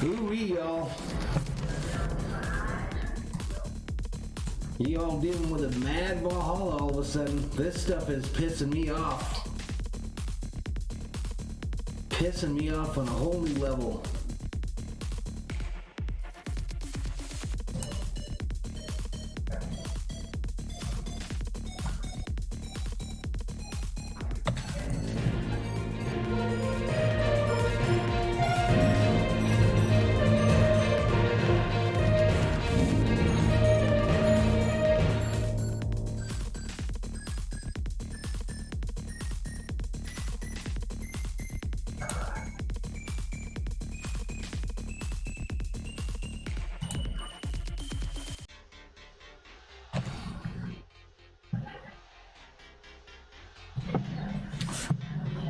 Ooh-wee, y'all. Y'all dealing with a mad Valhalla all of a sudden. This stuff is pissing me off. Pissing me off on a whole new level.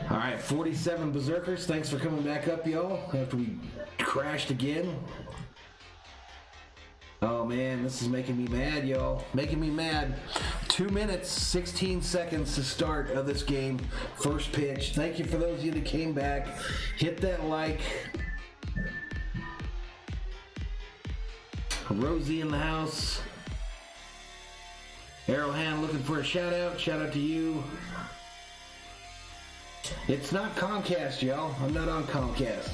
All right, 47 Berserkers, thanks for coming back up, y'all, after we crashed again. Oh, man, this is making me mad, y'all. Making me mad. 2 minutes, 16 seconds to start of this game. First pitch. Thank you for those of you that came back. Hit that like. Rosie in the house. Arrowhand looking for a shout-out. Shout-out to you. It's not Comcast, y'all. I'm not on Comcast.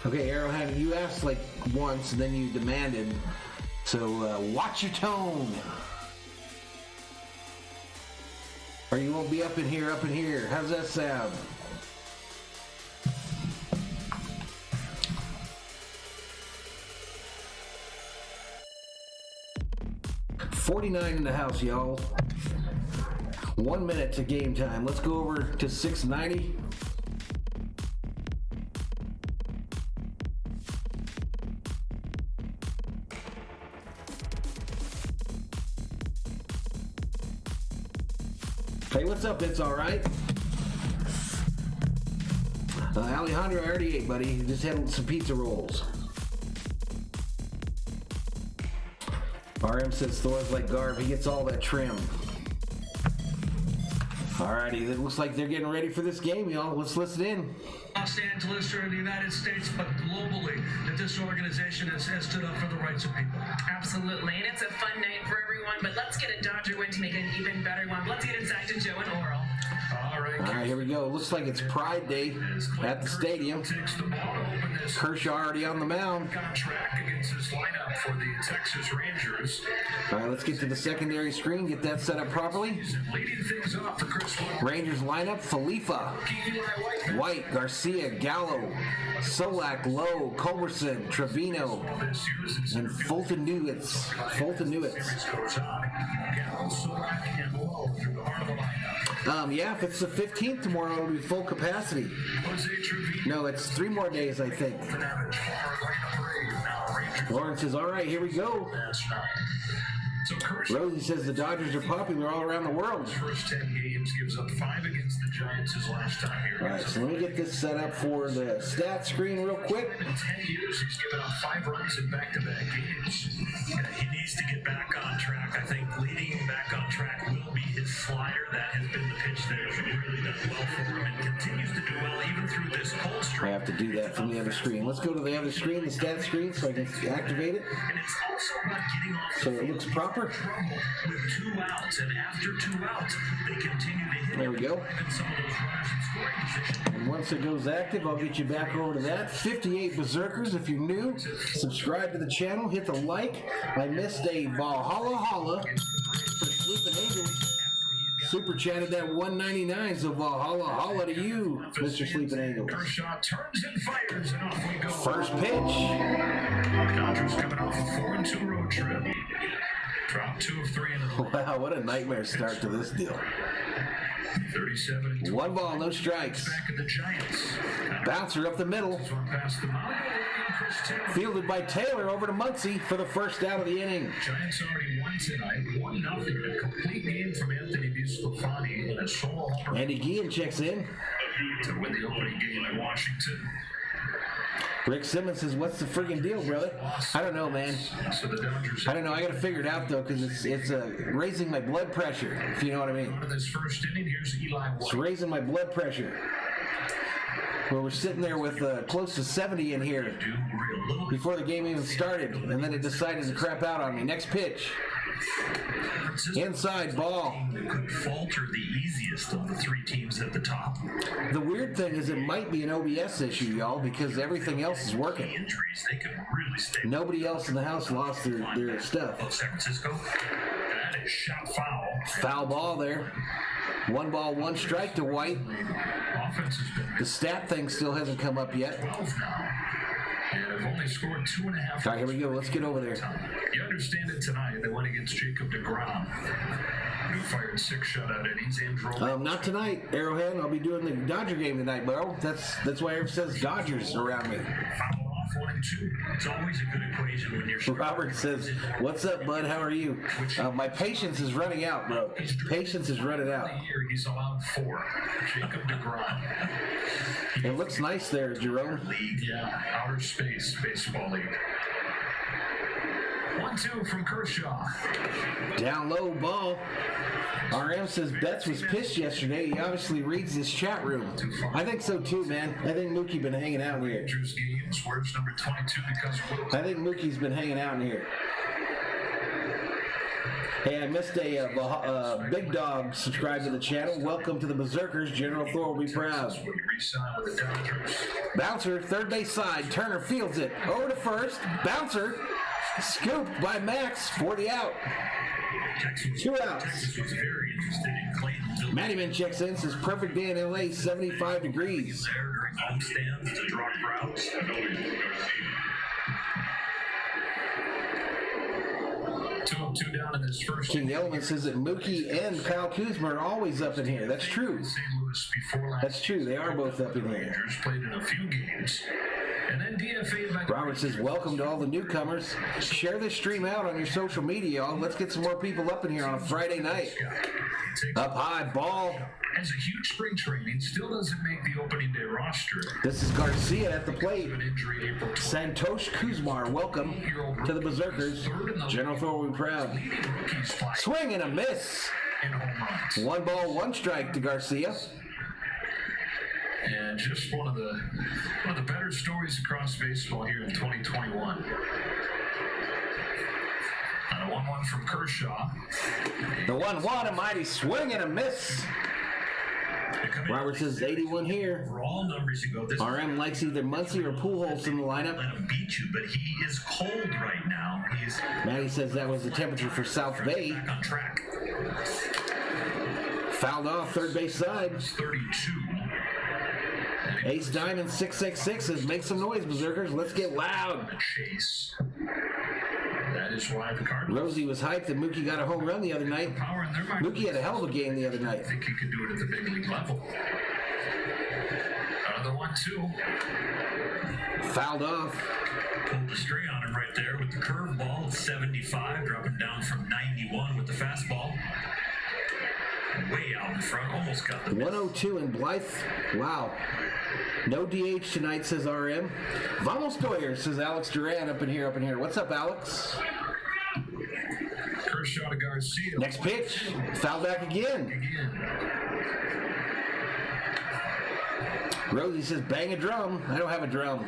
Okay, Arrowhead, you asked like once, and then you demanded. So watch your tone. Or you won't be up in here, up in here. How's that sound? $49 in the house, y'all. 1 minute to game time. Let's go over to 690. Hey, what's up? It's all right. Alejandro, I already ate, buddy. Just had some pizza rolls. RM says Thor's like Garv. He gets all that trim. Alrighty, it looks like they're getting ready for this game, y'all. Let's listen in. Los Angeles or in the United States, but globally, that this organization has stood up for the rights of people. Absolutely, and it's a fun night for everyone, but let's get a Dodger win to make it an even better one. Let's get inside to Joe and Oral. All right, here we go. Looks like it's Pride Day at the stadium. Kershaw already on the mound. Contract against his lineup for the Texas Rangers. All right, let's get to the secondary screen, get that set up properly. Leading things off for Chris Rangers lineup: Falifa, White, Garcia, Gallo, Solak, Lowe, Culberson, Trevino, and Fulton Newitz. Yeah, if it's the 15th tomorrow, it'll be full capacity. No, it's 3 more days, I think. Lawrence says, all right, here we go. Rosie says the Dodgers are popular all around the world. First 10 games gives up 5 against the Giants his last time here. All right, so let me get this set up for the stat screen real quick. In 10 years, he's given up 5 runs in back-to-back games. He needs to get back on track. I think leading him back on track will be his slider. That has been the pitch that has really done well for him and continues to do well even through this cold streak. I have to do that from the other screen. Let's go to the other screen, the stat screen, so I can activate it. And it's also not getting off so it looks proper. With 2 outs, and after 2 outs, they continue to hit. There we go. Some of those runners in scoring position. And once it goes active, I'll get you back over to that. 58 Berserkers. If you're new, subscribe to the channel, hit the like. I missed a Valhalla Holla for Sleeping Angels. Super chatted that 199, so Valhalla Holla to you, Mr. Sleeping Angels. Kershaw turns and fires, and off we go. First pitch. Dodgers coming off a 4-2 road trip. Drop 2 of 3 in the Wow, what a nightmare start to this deal. 37. 1 ball, no strikes. Back at the Giants. Bouncer up the middle. Past the mound. Fielded by Taylor over to Muncy for the first out of the inning. Giants already won tonight. 1-0. A complete game from Anthony Biscofani and a solo homer. Andy Guillen checks in. To win the opening game in Washington. Rick Simmons says, what's the friggin' deal, brother? I don't know, man. I don't know. I got to figure it out, though, because it's raising my blood pressure, if you know what I mean. This first inning, here's Eli White. It's raising my blood pressure. where we're sitting there with close to 70 in here before the game even started, and then it decided to crap out on me. Next pitch. Inside ball. Could falter the easiest of the three teams at the top. The weird thing is it might be an OBS issue, y'all, because everything else is working. Injuries, they could really stay. Nobody else in the house lost their stuff. San Francisco. That is shot foul. Foul ball there. 1 ball, 1 strike to White. Offense has been The stat thing still hasn't come up yet. 12 now. And have only scored 2.5. All right, here we go. Let's get over there. You understand it tonight. They went against Jacob DeGrom, who fired 6 shutout innings and drove. Not tonight, Arrowhead. I'll be doing the Dodger game tonight, bro. That's why everyone says Dodgers around me. Foul off 1 and 2. It's always a good equation when you're. Robert says, "What's up, bud? How are you?" My patience is running out, bro. Patience is running out. Year he's allowed 4. Jacob DeGrom. It looks nice there, Jerome. League, yeah, outer space baseball league. 1-2 from Kershaw. Down low ball. RM says Betts was pissed yesterday. He obviously reads this chat room. I think so too, man. I think Mookie been hanging out in here. Rangers games, where's number 22 because of Wilson. I think Mookie's been hanging out in here. Hey, I missed a Big Dog subscribe to the channel. Welcome to the Berzerkers. General Thor will be proud. When he re-signed with the Dodgers. Bouncer, third base side. Turner fields it. Over to first. Bouncer. Scooped by Max. 40 out. 2 outs. Texas was very interested in Clayton. Mattyman checks in. Says perfect day in LA. 75 degrees. There during homestands to draw crowds. 2-2 down in this first. King Element says that Mookie and Kyle Kuzma are always up in here. That's true. St. Louis before last. That's true. They are both up in here. Rangers played in a few games. And then DFA'd by Robert says, welcome to all the newcomers. Share this stream out on your social media, y'all. Let's get some more people up in here on a Friday night. Up high, ball. Has a huge spring training, still doesn't make the opening day roster. This is Garcia at the plate. An injury April 12th. Santosh Kuzmar, welcome to the Berzerkers. General Thor will be proud. Leading rookies by Swing and a miss. in home runs. 1 ball, 1 strike to Garcia. And just one of the better stories across baseball here in 2021. And a 1-1 from Kershaw. The 1-1, a mighty swing and a miss. Robert says 81 here. For all numbers you go, this RM likes either Muncy or Pujols in the lineup. let him beat you, but he is cold right now. He's Maddie says that was the temperature for South Bay. back on track. Fouled off third base side. 32. Ace Diamond 666 says make some noise, Berzerkers. Let's get loud. The chase. That is why the Cardinals Rosie was hyped that Mookie got a home run the other night. power in their mind. Mookie had a hell of a game the other night. I think he could do it at the big league level. Another 1-2. Fouled off. Pulled the string on him right there with the curveball at 75, dropping down from 91 with the fastball. Way out in front, almost got the 102 in Blythe. Wow. No DH tonight, says RM. Vamos Doyer, says Alex Duran up in here, What's up, Alex? Kershaw to Garcia. Next pitch. Foul back again. Rosie says bang a drum. I don't have a drum.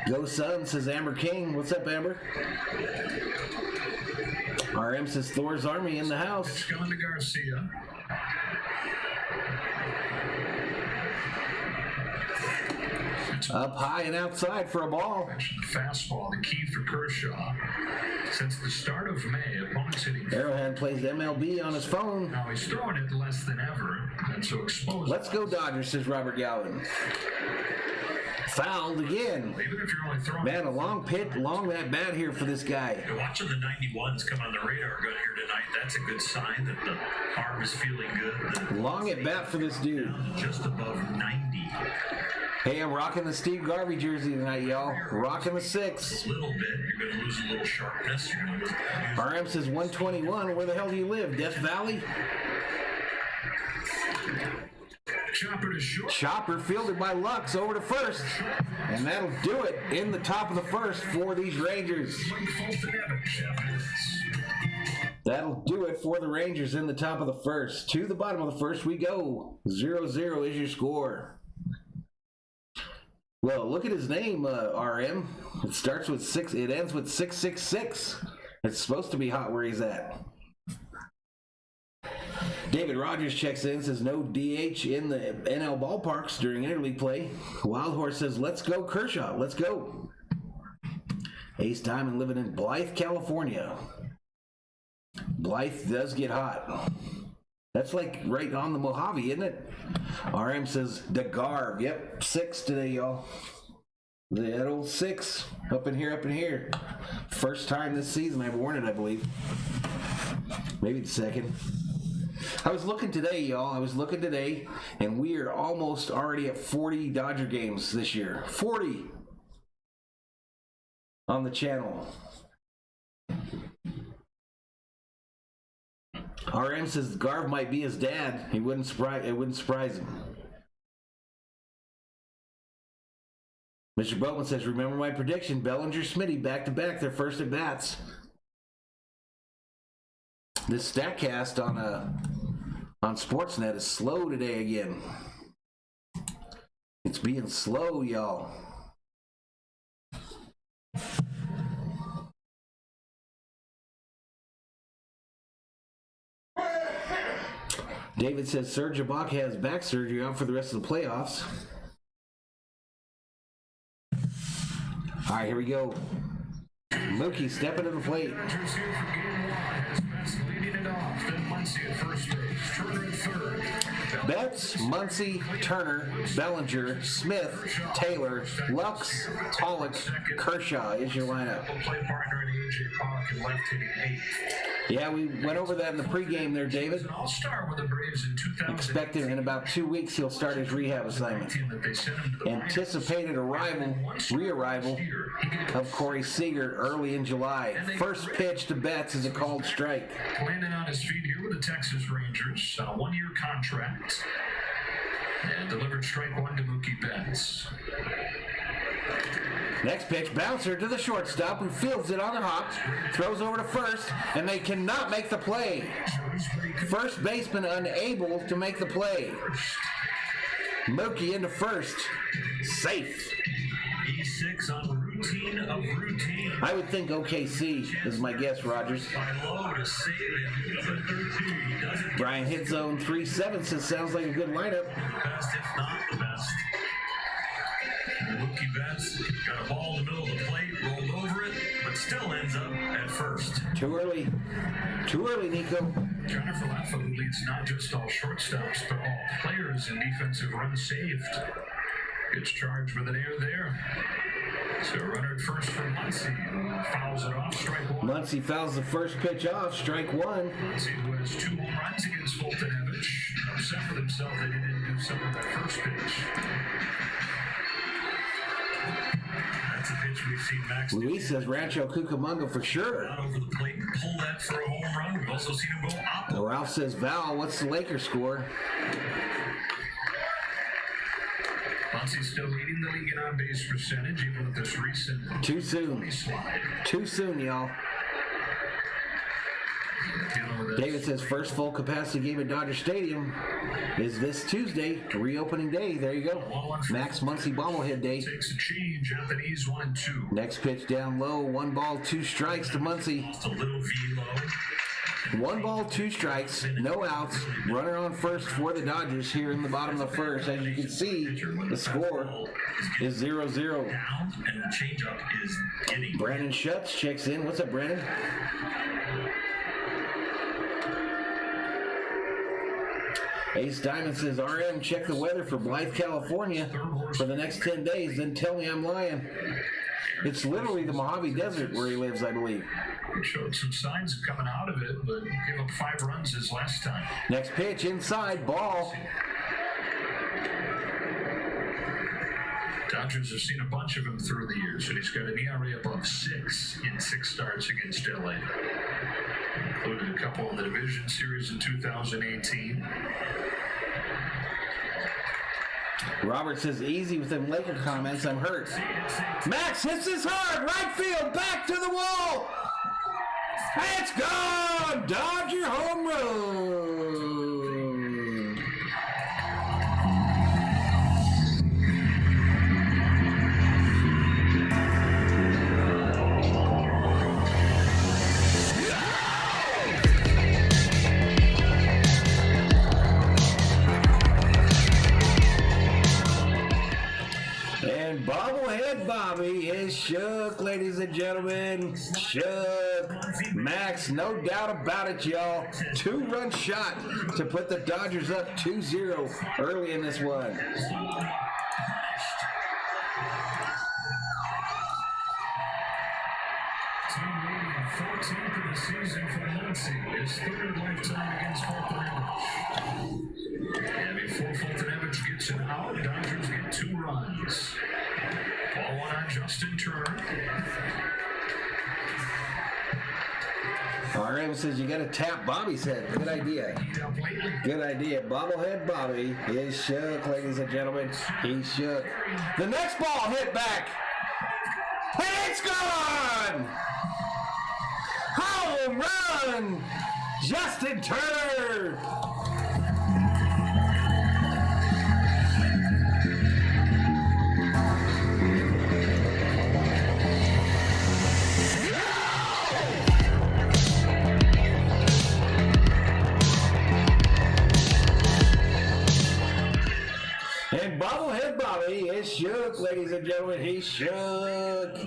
Go Sun, says Amber King. What's up, Amber? RM says Thor's Army in the house. It's going to Garcia. Up high and outside for a ball. Fastball, the key for Kershaw. Since the start of May, opponents hitting. Arrowhead plays MLB on his phone. Now he's throwing it less than ever, and so exposed. Let's go Dodgers, says Robert Galvin. Fouled again. Even if you're only throwing. Man, a long pit, long that bat here for this guy. You're watching the 91s come on the radar gun here tonight. That's a good sign that the arm is feeling good. Long at bat for this dude. Just above 90. Hey, I'm rocking the Steve Garvey jersey tonight, y'all. Rocking the 6. A little bit, you're going to lose a little sharpness. You're going to lose. RM says 121. Where the hell do you live? Death Valley? Chopper to short. Chopper fielded by Lux over to first. And that'll do it in the top of the first for these Rangers. That'll do it for the Rangers in the top of the first. To the bottom of the first we go. 0-0 is your score. Well, look at his name, RM. It starts with 6. It ends with 666. It's supposed to be hot where he's at. David Rogers checks in, says no DH in the NL ballparks during interleague play. Wild Horse says, let's go Kershaw, let's go. Ace Diamond living in Blythe, California. Blythe does get hot. That's like right on the Mojave, isn't it? RM says, DeGarve. Yep, 6 today, y'all. That old 6 up in here. First time this season I've worn it, I believe. Maybe the second. I was looking today, y'all. And we are almost already at 40 Dodger games this year. 40 on the channel. RM says Garv might be his dad. It wouldn't surprise him. Mr. Boatman says, remember my prediction, Bellinger, Smitty, back-to-back, their first at-bats. This StatCast on Sportsnet is slow today again. It's being slow, y'all. David says Serge Ibaka has back surgery out for the rest of the playoffs. All right, here we go. Mookie stepping to the plate. Betts, Muncy, Turner, Bellinger, Smith, Taylor, Lux, Pollock, Kershaw is your lineup. Yeah, we went over that in the pregame there, David. Expected in about 2 weeks he'll start his rehab assignment. Anticipated rearrival of Corey Seager early in July. First pitch to Betts is a called strike. Landing on his feet here with the Texas Rangers on a 1-year contract. And delivered strike 1 to Mookie Betts. Next pitch, bouncer to the shortstop who fields it on the hop, throws over to first, and they cannot make the play. First baseman unable to make the play. Mookie into first. Safe. E6 on routine of routine. I would think OKC is my guess, Rogers. Brian hit zone 3-7 says sounds like a good lineup. Best, if not the best. Mookie Betts got a ball in the middle of the plate, rolled over it, but still ends up at first. Too early, Nico. Jennifer Lafayette leads not just all shortstops, but all players in defensive runs saved. Gets charged with an error there. So runner at first for Muncy, who fouls it off, strike 1. Muncy fouls the first pitch off, strike 1. Muncy, who has 2 home runs against Fulton-Evich, upset with himself that he didn't do some of that first pitch. That's a pitch we've seen Max. Luis says Rancho Cucamonga for sure. Out over the plate and pull that for a home run. We've also seen him go opposite. Ralph says, Val, what's the Lakers score? Muncy's still leading the league in on-base percentage, even with this recent Too soon. slide. Too soon, y'all. David says first full capacity game at Dodger Stadium is this Tuesday, reopening day. There you go. Max Muncy bobblehead day. Takes a change. Anthony's 1-2. Next pitch down low, 1 ball, 2 strikes to Muncy. Just a little velo. 1 ball, 2 strikes, no outs. Runner on first for the Dodgers here in the bottom of the first. As you can see, the score is 0-0. Down, and the changeup is getting. Brandon Schutz checks in. What's up, Brandon? Ace Diamond says, RM, check the weather for Blythe, California for the next 10 days, then tell me I'm lying. It's literally the Mojave Desert where he lives, I believe. He showed some signs of coming out of it, but gave up 5 runs his last time. Next pitch, inside, ball. Dodgers have seen a bunch of him through the years, and he's got an ERA above 6 in 6 starts against LA. Included a couple in the division series in 2018. Robert says, easy with them Laker comments, I'm hurt. Max hits this hard, right field, back to the wall. It's gone! Dodger home run! And bobblehead Bobby is shook, ladies and gentlemen. Shook. Max, no doubt about it, y'all. 2-run shot to put the Dodgers up 2-0 early in this one. 14th of the season for Muncie. His third lifetime against Fulton. And before Fulton gets an out, Dodgers get 2 runs. Ball 1 on Justin Turner. RM says you got to tap Bobby's head. Good idea. Good idea. Bobblehead Bobby is shook, ladies and gentlemen. He's shook. The next ball hit back. And it's gone! Home run! Justin Turner! And bobblehead Bobby is shook, ladies and gentlemen. He's shook. But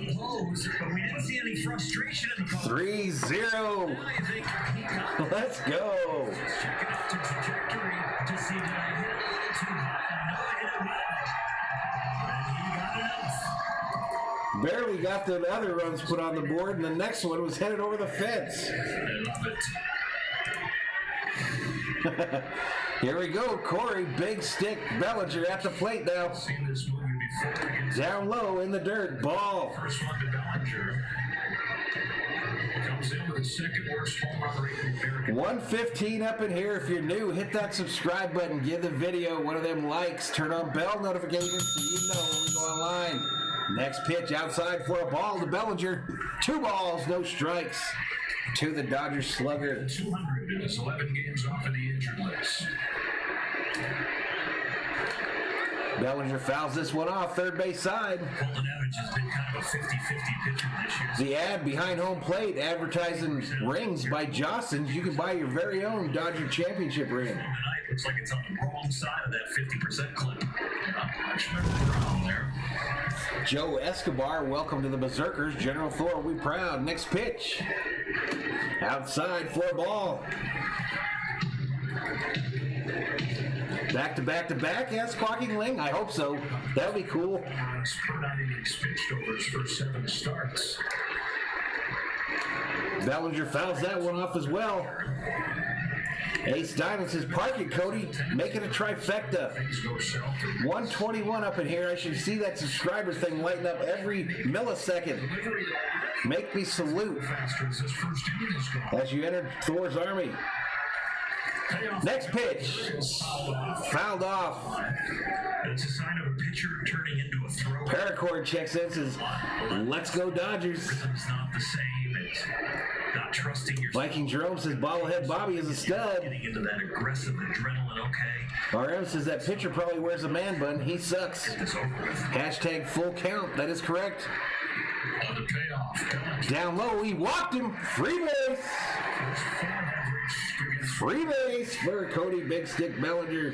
we didn't see any frustration in the ball. 3-0. Let's go. Just checking out the trajectory to see did I hit it a little too high. No, I hit it well. And he got enough. Barely got the other runs put on the board, and the next one was headed over the fence. I love it. Here we go, Corey, big stick Bellinger at the plate now. Seen this movie before. Down low in the dirt, ball. First one to Bellinger. Comes in with the second worst home run rate in American. 115 up in here. If you're new, hit that subscribe button, give the video one of them likes, turn on bell notifications so you know when we go online. Next pitch outside for a ball to Bellinger. 2 balls, no strikes to the Dodgers slugger. 200 in his 11 games off of the injured list. Bellinger fouls this one off, third base side. Fulton has been kind of a 50-50 pitcher this year. The ad behind home plate advertising rings by Jostens. You can buy your very own Dodger championship ring. Tonight looks like it's on the wrong side of that 50% clip. Not much around there. Joe Escobar, welcome to the Berserkers. General Thor, we proud. Next pitch. Outside for a ball. Back to back to back, yes, Squawking Ling? I hope so. That would be cool. Per 9 innings pitched over his first 7 starts. Bellinger fouls that one off as well. Ace Diamond says, park it, Cody. Make it a trifecta. 121 up in here. I should see that subscriber thing lighten up every millisecond. Make me salute as you enter Thor's army. Next pitch. Fouled off. It's a sign of a pitcher turning into a throw. Paracord checks in, says, let's go Dodgers. Rhythm's not the same. It's not trusting your Viking Jerome says, bobblehead Bobby is a stud. getting into that aggressive adrenaline, okay. RM says that pitcher probably wears a man bun. He sucks. It's over with. Hashtag full count. That is correct. On the payoff. Down low, he walked him. Free base. Free base for Cody Big Stick Bellinger.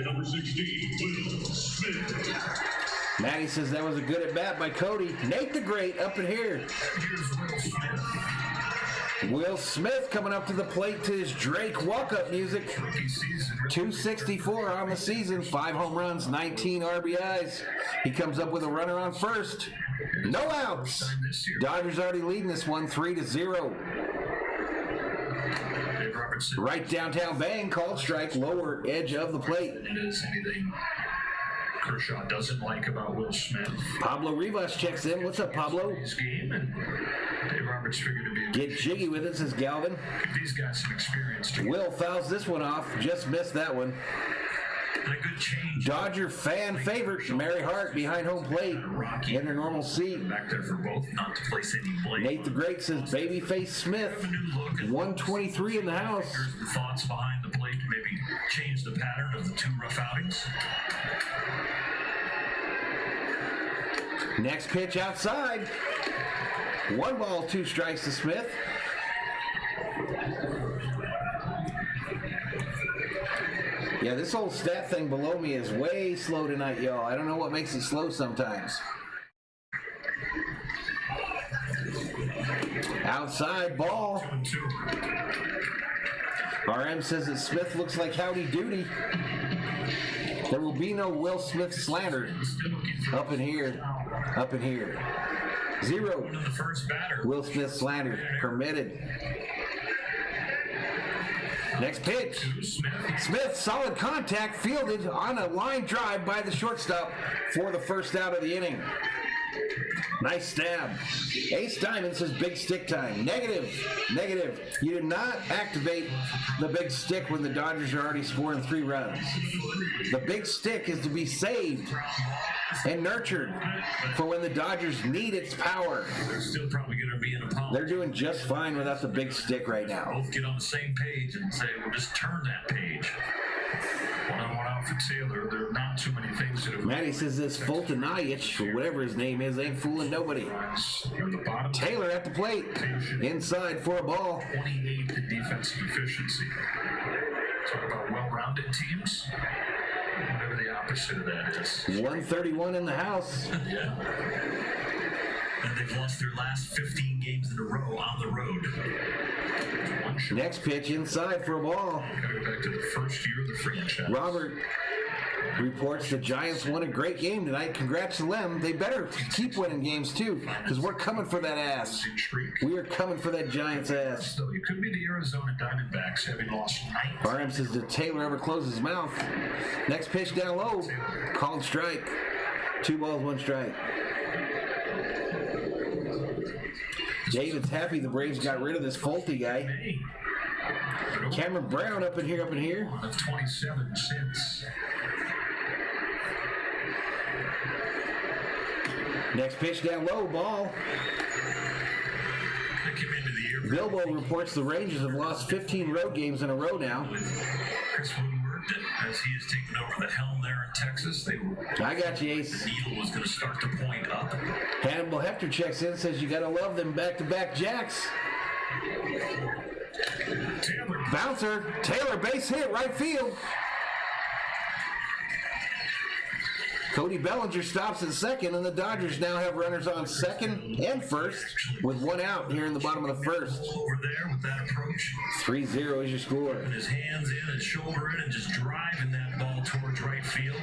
Number 16, Will Smith. Maddie says that was a good at bat by Cody. Nate the Great up in here. Here's Will Smith. Will Smith coming up to the plate to his Drake walk-up music. Rookie season. 264 on the season, 5 home runs, 19 RBIs. He comes up with a runner on first. No outs. Dodgers already leading this one 3-0. Right downtown bang, called strike, lower edge of the plate. Is anything Kershaw doesn't like about Will Smith. Pablo Rivas checks in. What's up, Pablo? His game, and Dave Roberts figured to be Get jiggy with it, says Galvin. give these guys some experience to Will fouls this one off. Just missed that one. get a good change. Dodger fan favorite, Mary Hart behind home plate in her normal seat. Back there for both, not to place any blame. Nate the Great says Babyface Smith, 123 in the house. The thoughts behind the plate to maybe change the pattern of the 2 rough outings. Next pitch outside. 1 ball, 2 strikes to Smith. Yeah, this whole stat thing below me is way slow tonight, y'all. I don't know what makes it slow sometimes. Outside ball. 2-2. RM says that Smith looks like Howdy Doody. There will be no Will Smith slander up in here. Up in here. 0. The first batter. Will Smith slander permitted. Next pitch. Smith, solid contact, fielded on a line drive by the shortstop for the first out of the inning. Nice stab. Ace Diamond says big stick time. Negative. Negative. You do not activate the big stick when the Dodgers are already scoring 3 runs. The big stick is to be saved and nurtured for when the Dodgers need its power. They're still probably going to be in a pile. They're doing just fine without the big stick right now. Both get on the same page and say, well, just turn that page. One-on-one out for Taylor. There are not too many things that have... Matty says this Fultonayich, or whatever his name is, ain't fooling nobody. Taylor at the plate. Inside for a ball. 28th in defensive efficiency. Talk about well-rounded teams. Whatever the opposite of that is. 131 in the house. Yeah. And they've lost their last 15 games in a row on the road. Next pitch inside for a ball. Gotta go back to the first year of the franchise. Robert reports the Giants won a great game tonight. Congrats to them. They better keep winning games too, because we're coming for that ass. We are coming for that Giants ass. So it could be the Arizona Diamondbacks having lost 9. RM says, did Taylor ever close his mouth? Next pitch down low. Called strike. 2 balls, 1 strike. David's happy the Braves got rid of this Fulte guy. Cameron Brown up in here. Of 27 since. Next pitch down low, ball. They came into the year. Bilbo reports the Rangers have lost 15 road games in a row now. Chris Woodward, as he has taken over the helm there in Texas, I got you, Ace. the needle was going to start to point up. Hannibal Hector checks in, says you gotta love them back-to-back jacks. Taylor. Bouncer, Taylor, base hit, right field. Cody Bellinger stops at second, and the Dodgers now have runners on second and first with 1 out here in the bottom of the first. Over there with that approach. 3-0 is your score. Putting his hands in and shoulder in and just driving that ball towards right field.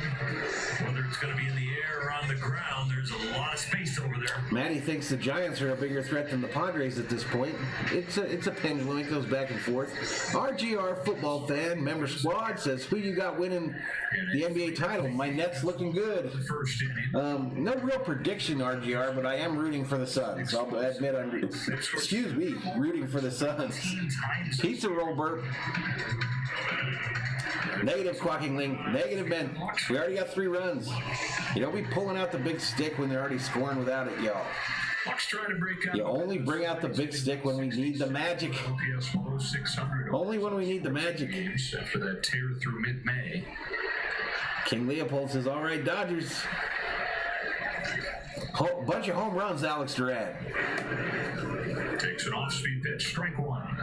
Whether it's going to be in the air or on the ground, there's a lot of space over there. Matty thinks the Giants are a bigger threat than the Padres at this point. It's a pendulum. It goes back and forth. RGR football fan, member squad, says, who you got winning the NBA title? My Nets looking good. The first inning. No real prediction, RGR, but I am rooting for the Suns. I'll admit I'm rooting for the Suns. Pizza roll burp. Negative Quacking Link. Negative Ben. We already got 3 runs. You don't be pulling out the big stick when they're already scoring without it, y'all. Bucks trying to break out. You only bring out the big stick when we need the magic. OPS below 600. Only when we need the magic. Games after that tear through mid-May. King Leopold says, all right, Dodgers. Bunch of home runs, Alex Durant. Takes an off-speed pitch, strike 1.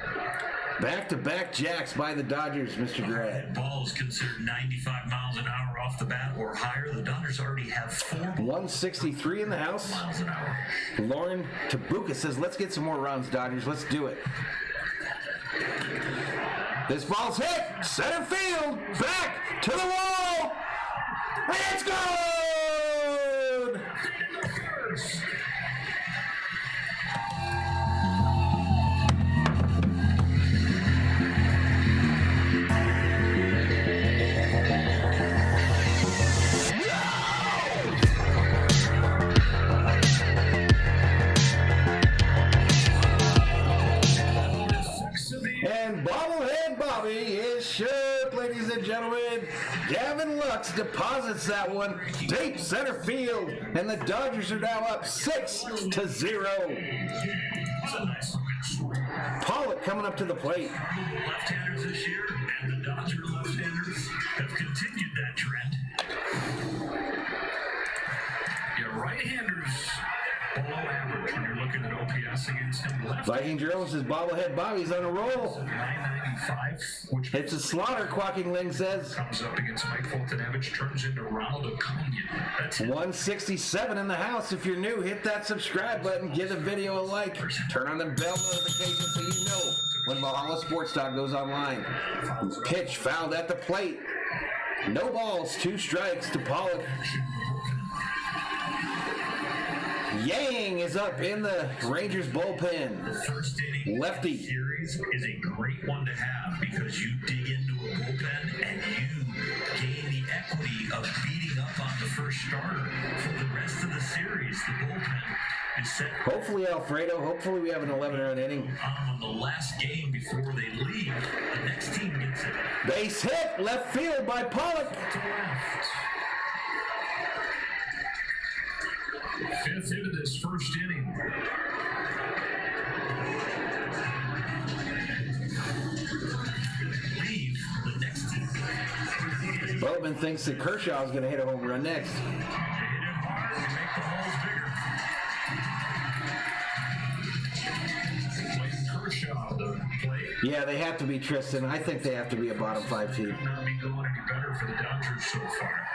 Back-to-back jacks by the Dodgers, Mr. Durant. Ball is considered 95 miles an hour off the bat or higher. The Dodgers already have 4 163 in the house. miles an hour. Lauren Tabuka says, let's get some more runs, Dodgers. Let's do it. This ball's hit. Center field. Back to the wall. It's good. And bobblehead Bobby is shook, ladies and gentlemen. Gavin Lux deposits that one deep center field, and the Dodgers are now up 6-0. Pollock coming up to the plate. Left-handers this year, and the Dodger left-handers have continued that trend. Yeah, right-handers below average when you're looking at OPS. against him. Left. Viking Journal says bobblehead Bobby's on a roll. 995, which It's a slaughter, Quacking Ling says. comes up against Mike Fultonevich, turns into Ronald O'Connor. That's it. 167 in the house. If you're new, hit that subscribe button, give the video a like, turn on the bell notification so you know when Valhalla Sports Talk goes online. Pitch fouled at the plate. No balls, 2 strikes to Pollock. Yang is up in the Rangers bullpen. First inning Lefty. series is a great one to have because you dig into a bullpen and you gain the equity of beating up on the first starter for the rest of the series. The bullpen is set Hopefully, Alfredo. Hopefully, we have an 11-run inning. on the last game before they leave. The next team gets it Base hit, left field by Pollock. to left. Fifth into this first inning. Leave the next team. Bowman thinks that Kershaw is going to hit a home run next. Hit it hard to make the holes bigger. Clayton Kershaw, the play. Yeah, they have to be Tristan. I think they have to be a bottom 5 team. Could not be going any better for the Dodgers so far.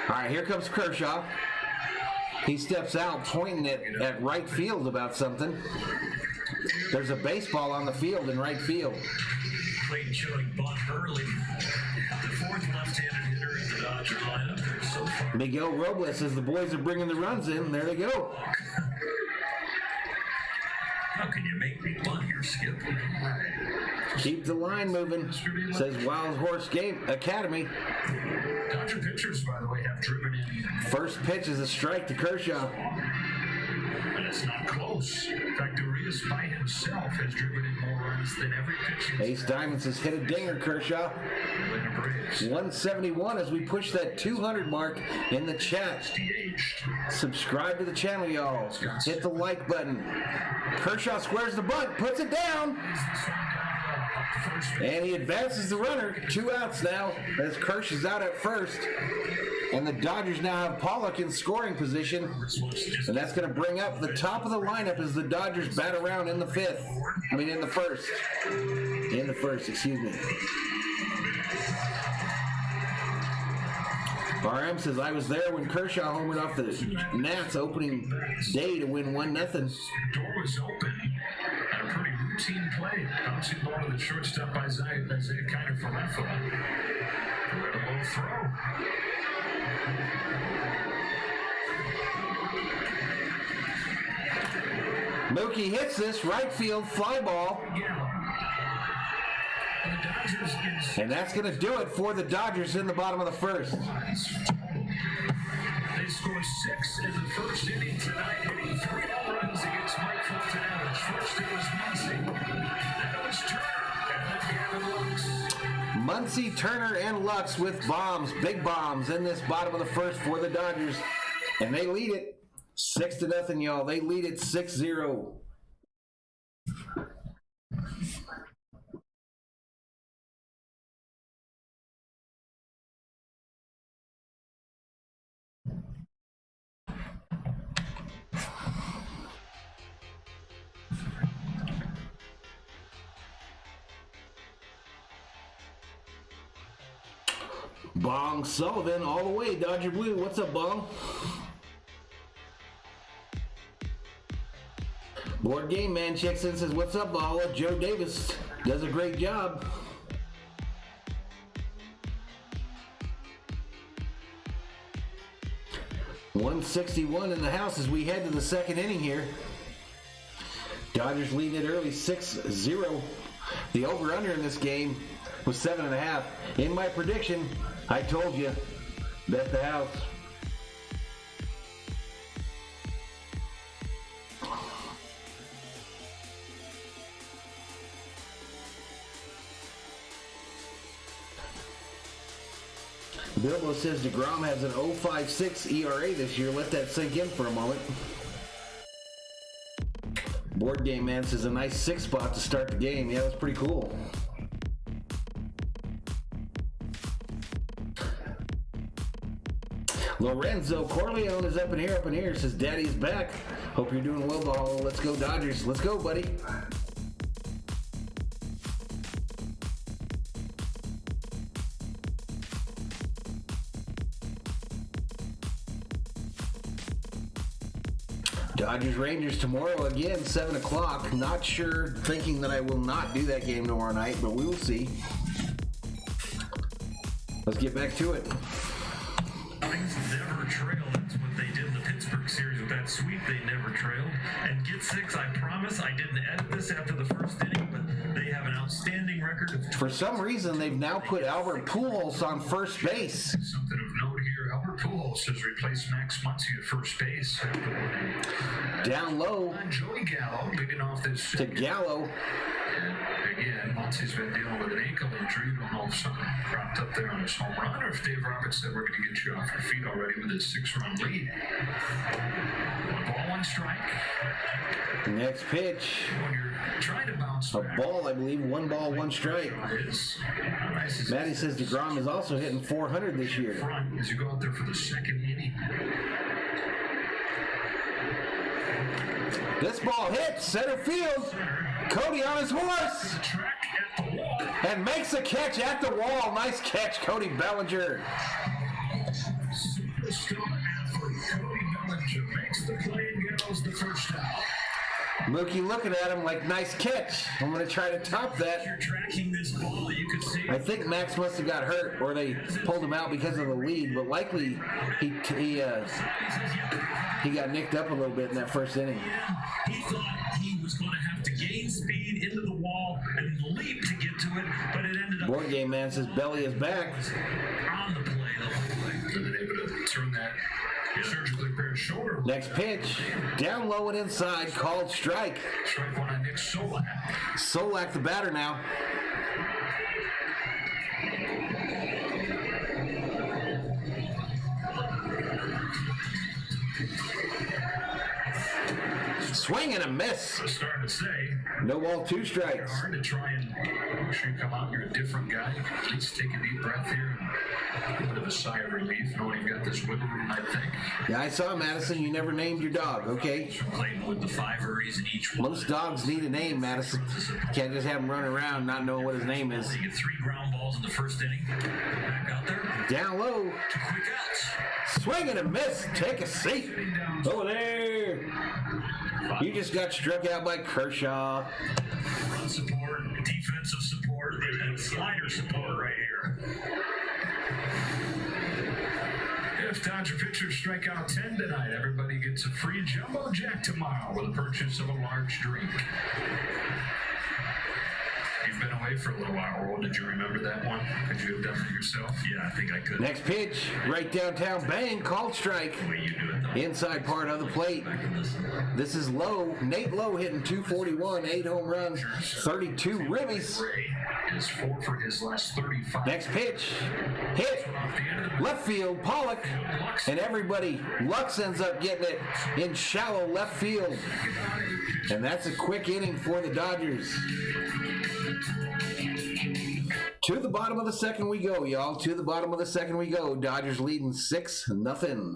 All right, here comes Kershaw. He steps out pointing at right field about something. There's a baseball on the field in right field. Clayton showing bunt early. The fourth left-handed hitter in the Dodger lineup there so far. Miguel Robles says the boys are bringing the runs in. There they go. How can you make me bunt here, Skip? Keep the line moving, says Wild Horse Game Academy. Dodger pitchers, by the way, have driven in, First pitch is a strike to Kershaw. and it's not close. In fact, Urias by himself has driven in more runs than every pitcher. Ace Diamonds has hit a dinger, Kershaw. Atlanta Braves. 171 as we push that 200 mark in the chat. DH. Subscribe to the channel, y'all. Hit the like button. Kershaw squares the bunt, puts it down, and he advances the runner. 2 outs now as Kirsch is out at first. And the Dodgers now have Pollock in scoring position. And that's going to bring up the top of the lineup as the Dodgers bat around in the first. In the first, excuse me. RM says, I was there when Kershaw homered off the Nats opening day to win 1-0. Door was open and a pretty routine play. Bouncing ball to the shortstop by Isaiah Kiner from left foot. Read a low throw. Mookie hits this right field fly ball. And the Dodgers is And that's going to do it for the Dodgers in the bottom of the first. They scored 6 in the first inning tonight, hitting 3 home runs against Mike Fultonevich. First it was Muncy, then it was Turner, and then Gavin Lux. Muncy, Turner, and Lux with bombs, big bombs in this bottom of the first for the Dodgers. And they lead it 6-0, y'all. They lead it 6-0. Bong Sullivan all the way, Dodger Blue. What's up, Bong? Board Game Man checks in and says, what's up, Valhalla? Joe Davis does a great job. .161 in the house as we head to the second inning here. Dodgers leading it early 6-0. The over-under in this game was 7.5. In my prediction, I told you, bet the house. Bilbo says DeGrom has an 0.56 ERA this year. Let that sink in for a moment. Board Game Man says a nice 6 spot to start the game. Yeah, that's pretty cool. Lorenzo Corleone is up in here. Says, Daddy's back. Hope you're doing well, Valhalla. Let's go, Dodgers. Let's go, buddy. Dodgers Rangers tomorrow again, 7 o'clock. Not sure, thinking that I will not do that game tomorrow night, but we will see. Let's get back to it. Things never trail. That's what they did in the Pittsburgh series with that sweep. They never trailed. And get 6, I promise, I didn't edit this after the first inning, but they have an outstanding record of... For some reason, they've now put Albert Pujols on first base. Something of note here, Albert Pujols has replaced Max Muncy at first base. Down low Joey Gallo leading off this to Gallo. And again, Muncy's been dealing with an ankle injury. You don't know if something cropped up there on his home run, or if Dave Roberts said we're going to get you off your feet already with his 6-run lead. 1 ball, 1 strike. Next pitch. When you're trying to bounce A back, ball, I believe. 1 ball, 1 strike. Matty says DeGrom is also hitting 400 this year. Front as you go out there for the 2nd inning. This ball hits center field. Cody on his horse. Track at the wall. And makes a catch at the wall. Nice catch, Cody Bellinger. Superstar athlete Cody Bellinger makes the play and goes the first out. Mookie looking at him like, nice catch. I'm going to try to top that. You're tracking this ball, you can see. I think Max must have got hurt, or they pulled him out because of the lead, but likely he got nicked up a little bit in that first inning. He thought he was going to have to gain speed into the wall and leap to get to it, but it ended up... Board Game Man says Belly is back. On the play, the whole way. And then able to turn that surgically repaired shoulder. Next pitch, down low and inside, called strike. Strike 1 on Nick Solak. Solak the batter now. Swing and a miss. I was starting to say. No ball, 2 strikes. Hard to try and make sure you come out. You're a different guy. You can at least take a deep breath here and get a bit of a sigh of relief, knowing you've got this wiggle room, I think. Yeah, I saw, Madison, you never named your dog, okay? Playing with the 5 worries in each one. Most dogs need a name, Madison. Can't just have him run around not knowing what his name is. You get 3 ground balls in the first inning. Back out there. Down low. 2 quick outs. Swing and a miss. Take a seat. Over there. You just got struck out by Kershaw. Run support, defensive support, and slider support right here. If Dodger pitchers strike out 10 tonight, everybody gets a free Jumbo Jack tomorrow with a purchase of a large drink. You've been away for a little while, Earl. Did you remember that one? Could you have done it yourself? Yeah, I think I could. Next pitch, right downtown, bang, called strike. The way you do it, though. Inside part of the plate. This is Lowe. Nate Lowe hitting 241, 8 home runs, 32 ribbies. Ray is 4 for his last 35. Next pitch, hit, left field, Pollock, and everybody, Lux ends up getting it in shallow left field. And that's a quick inning for the Dodgers. To the bottom of the second we go, y'all. To the bottom of the second we go. Dodgers leading 6-0.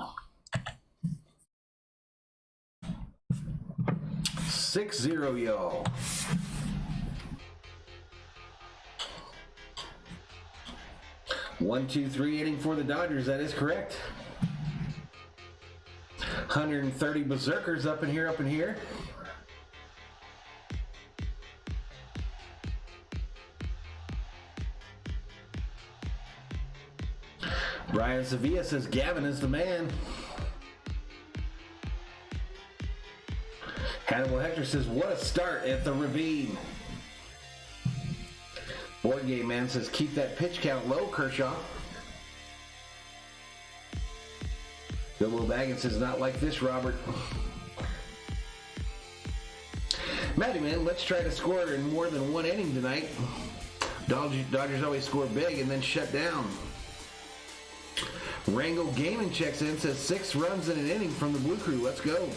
6-0, y'all. One, 2, 3 inning for the Dodgers. That is correct. 130 Berzerkers up in here. Brian Sevilla says Gavin is the man. Hannibal Hector says, what a start at the Ravine. Board Game Man says, keep that pitch count low, Kershaw. Bilbo Baggins says, not like this, Robert. Matty Man, let's try to score in more than 1 inning tonight. Dodgers always score big and then shut down. Rango Gaming checks in, says 6 runs in an inning from the Blue Crew. Let's go.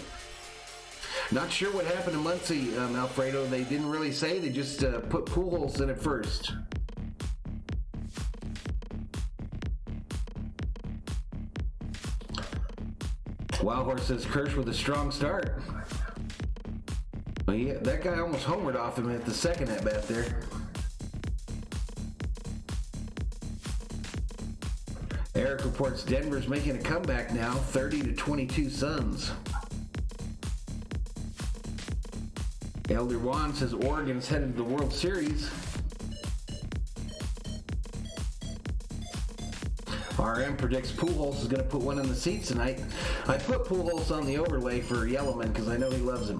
Not sure what happened to Muncy, Alfredo. They didn't really say. They just put Pujols in at first. Wild Horse says Kirsch with a strong start. Well, yeah, that guy almost homered off him at the second at bat there. Eric reports Denver's making a comeback now, 30-22 Suns. Elder Juan says Oregon's headed to the World Series. RM predicts Pujols is going to put one in the seats tonight. I put Pujols on the overlay for Yellowman because I know he loves him.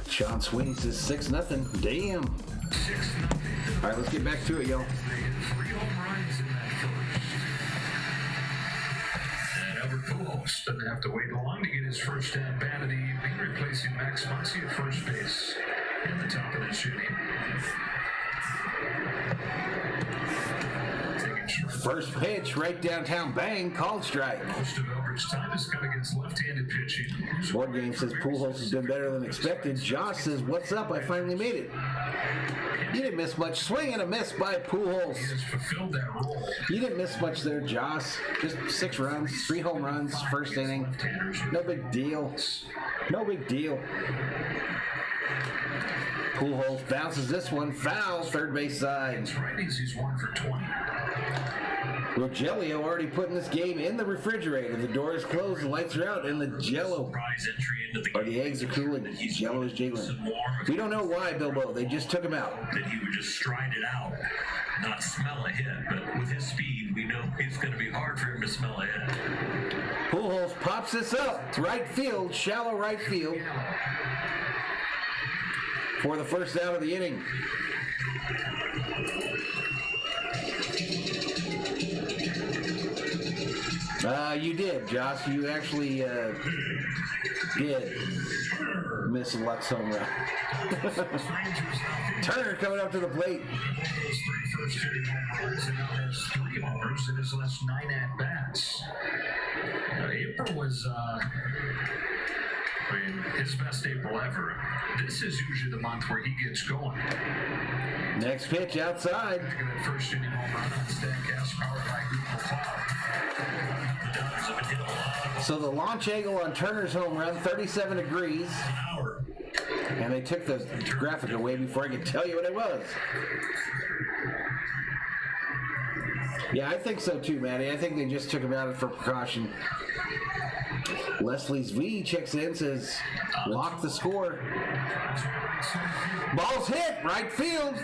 Sean Sweeney says 6-0. Damn. 6-0. All right, let's get back to it, y'all. 3 home runs in that first. And Albert Pujols doesn't have to wait long to get his first at bat of the evening, replacing Max Muncy at first base in the top of this inning. First pitch, right downtown, bang, called strike. Most of Albert's time has come against left-handed pitching. Board Game says Pujols has been better than expected. Josh says, what's up? I finally made it. You didn't miss much. Swing and a miss by Pujols. He has fulfilled that role. You didn't miss much there, Josh. Just 6 runs, 3 home runs, first inning. No big deal. No big deal. Pujols bounces this one, foul, third base side. Righties, he's 1 for 20. Rogelio already putting this game in the refrigerator. The door is closed, the lights are out, and the Jello Surprise entry into the or the eggs are cooling. Jello is Jalen. We don't know why, Bilbo. They just took him out. That he would just stride it out, not smell a hit. But with his speed, we know it's going to be hard for him to smell a hit. Pujols pops this up. Right field, shallow right field. For the first out of the inning. You did, Josh. You actually did miss a Lux home run. Turner coming up to the plate. Those 3 first inning home runs, and now has 3 homers in his last 9 at-bats. April was his best April ever. This is usually the month where he gets going. Next pitch outside. Back in that first inning home run on Statcast, powered by Google Cloud. The Dodgers have been hit a lot. So the launch angle on Turner's home run, 37 degrees. An hour. And they took the graphic away before I could tell you what it was. Yeah, I think so too, Matty. I think they just took him out for precaution. Leslie's V checks in, says, lock the score. Ball's hit, right field.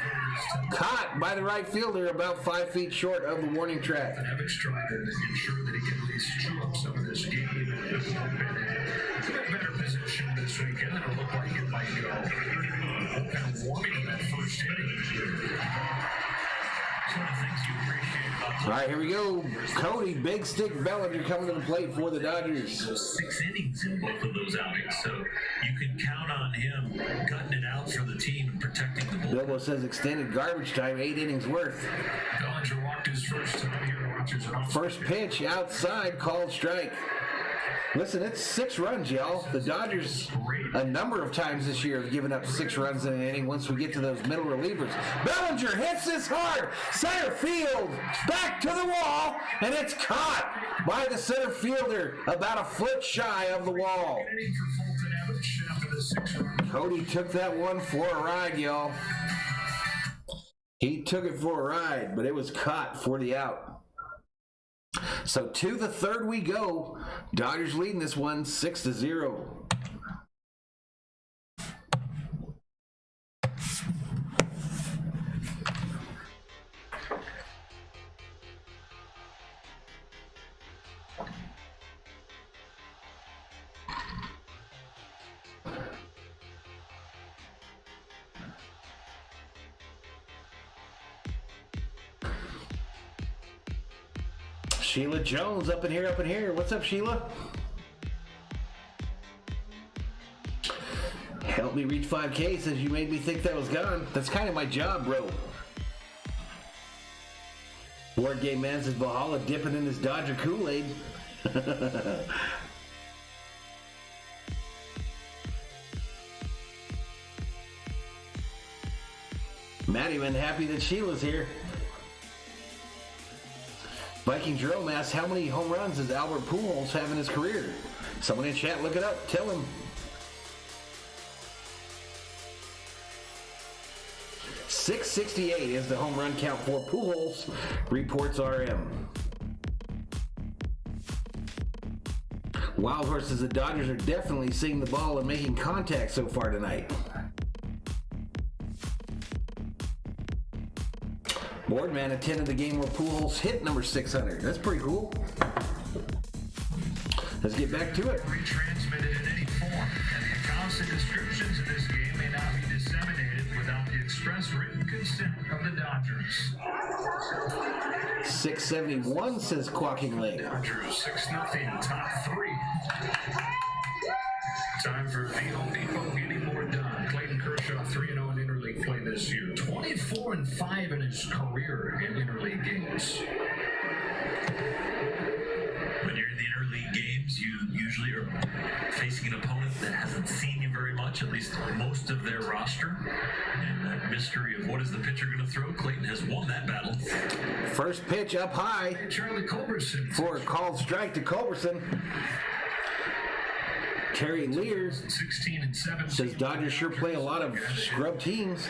Caught by the right fielder about 5 feet short of the warning track. Harvick's trying to ensure that he can at least chew up some of this game. And it's been in a better position this weekend, and it looked like it might go. Kind of warming in that first inning. Some of the things you appreciate about All right, here we go. Cody Big Stick Bellinger coming to the plate for the Dodgers. 6 innings in both of those outings, so you can count on him gutting it out for the team and protecting the ball. Bilbo says extended garbage time, 8 innings worth. Bellinger walked his first time here. First pitch outside, called strike. Listen, it's 6 runs, y'all. The Dodgers, a number of times this year, have given up 6 runs in an inning once we get to those middle relievers. Bellinger hits this hard. Center field, back to the wall, and it's caught by the center fielder about a foot shy of the wall. Cody took that one for a ride, y'all. He took it for a ride, but it was caught for the out. So to the third we go. Dodgers leading this one 6-0. Sheila Jones up in here, up in here. What's up, Sheila? Help me reach 5K, says you made me think that was gone. That's kind of my job, bro. Board Game Man says Valhalla dipping in his Dodger Kool-Aid. Maddie been happy that Sheila's here. Viking Jerome asks, how many home runs does Albert Pujols have in his career? Someone in chat, look it up. Tell him. 668 is the home run count for Pujols, reports RM. Wild Horse says the Dodgers are definitely seeing the ball and making contact so far tonight. Boardman attended the game where Pujols hit number 600. That's pretty cool. Let's get back to it. Retransmitted in any form, and the accounts and descriptions of this game may not be disseminated without the express written consent of the Dodgers. 671 says Quacking Lake. Dodgers 6-0, top three. Time for Home Depot getting more done. Clayton Kershaw 3-0 in interleague play this year. 24-5 in his career in interleague games. When you're in the interleague games, you usually are facing an opponent that hasn't seen you very much, at least most of their roster. And that mystery of what is the pitcher going to throw, Clayton has won that battle. First pitch up high Charlie Culberson for a called strike to Culberson. Terry Lear 16-7 says Dodgers sure play a lot of scrub teams.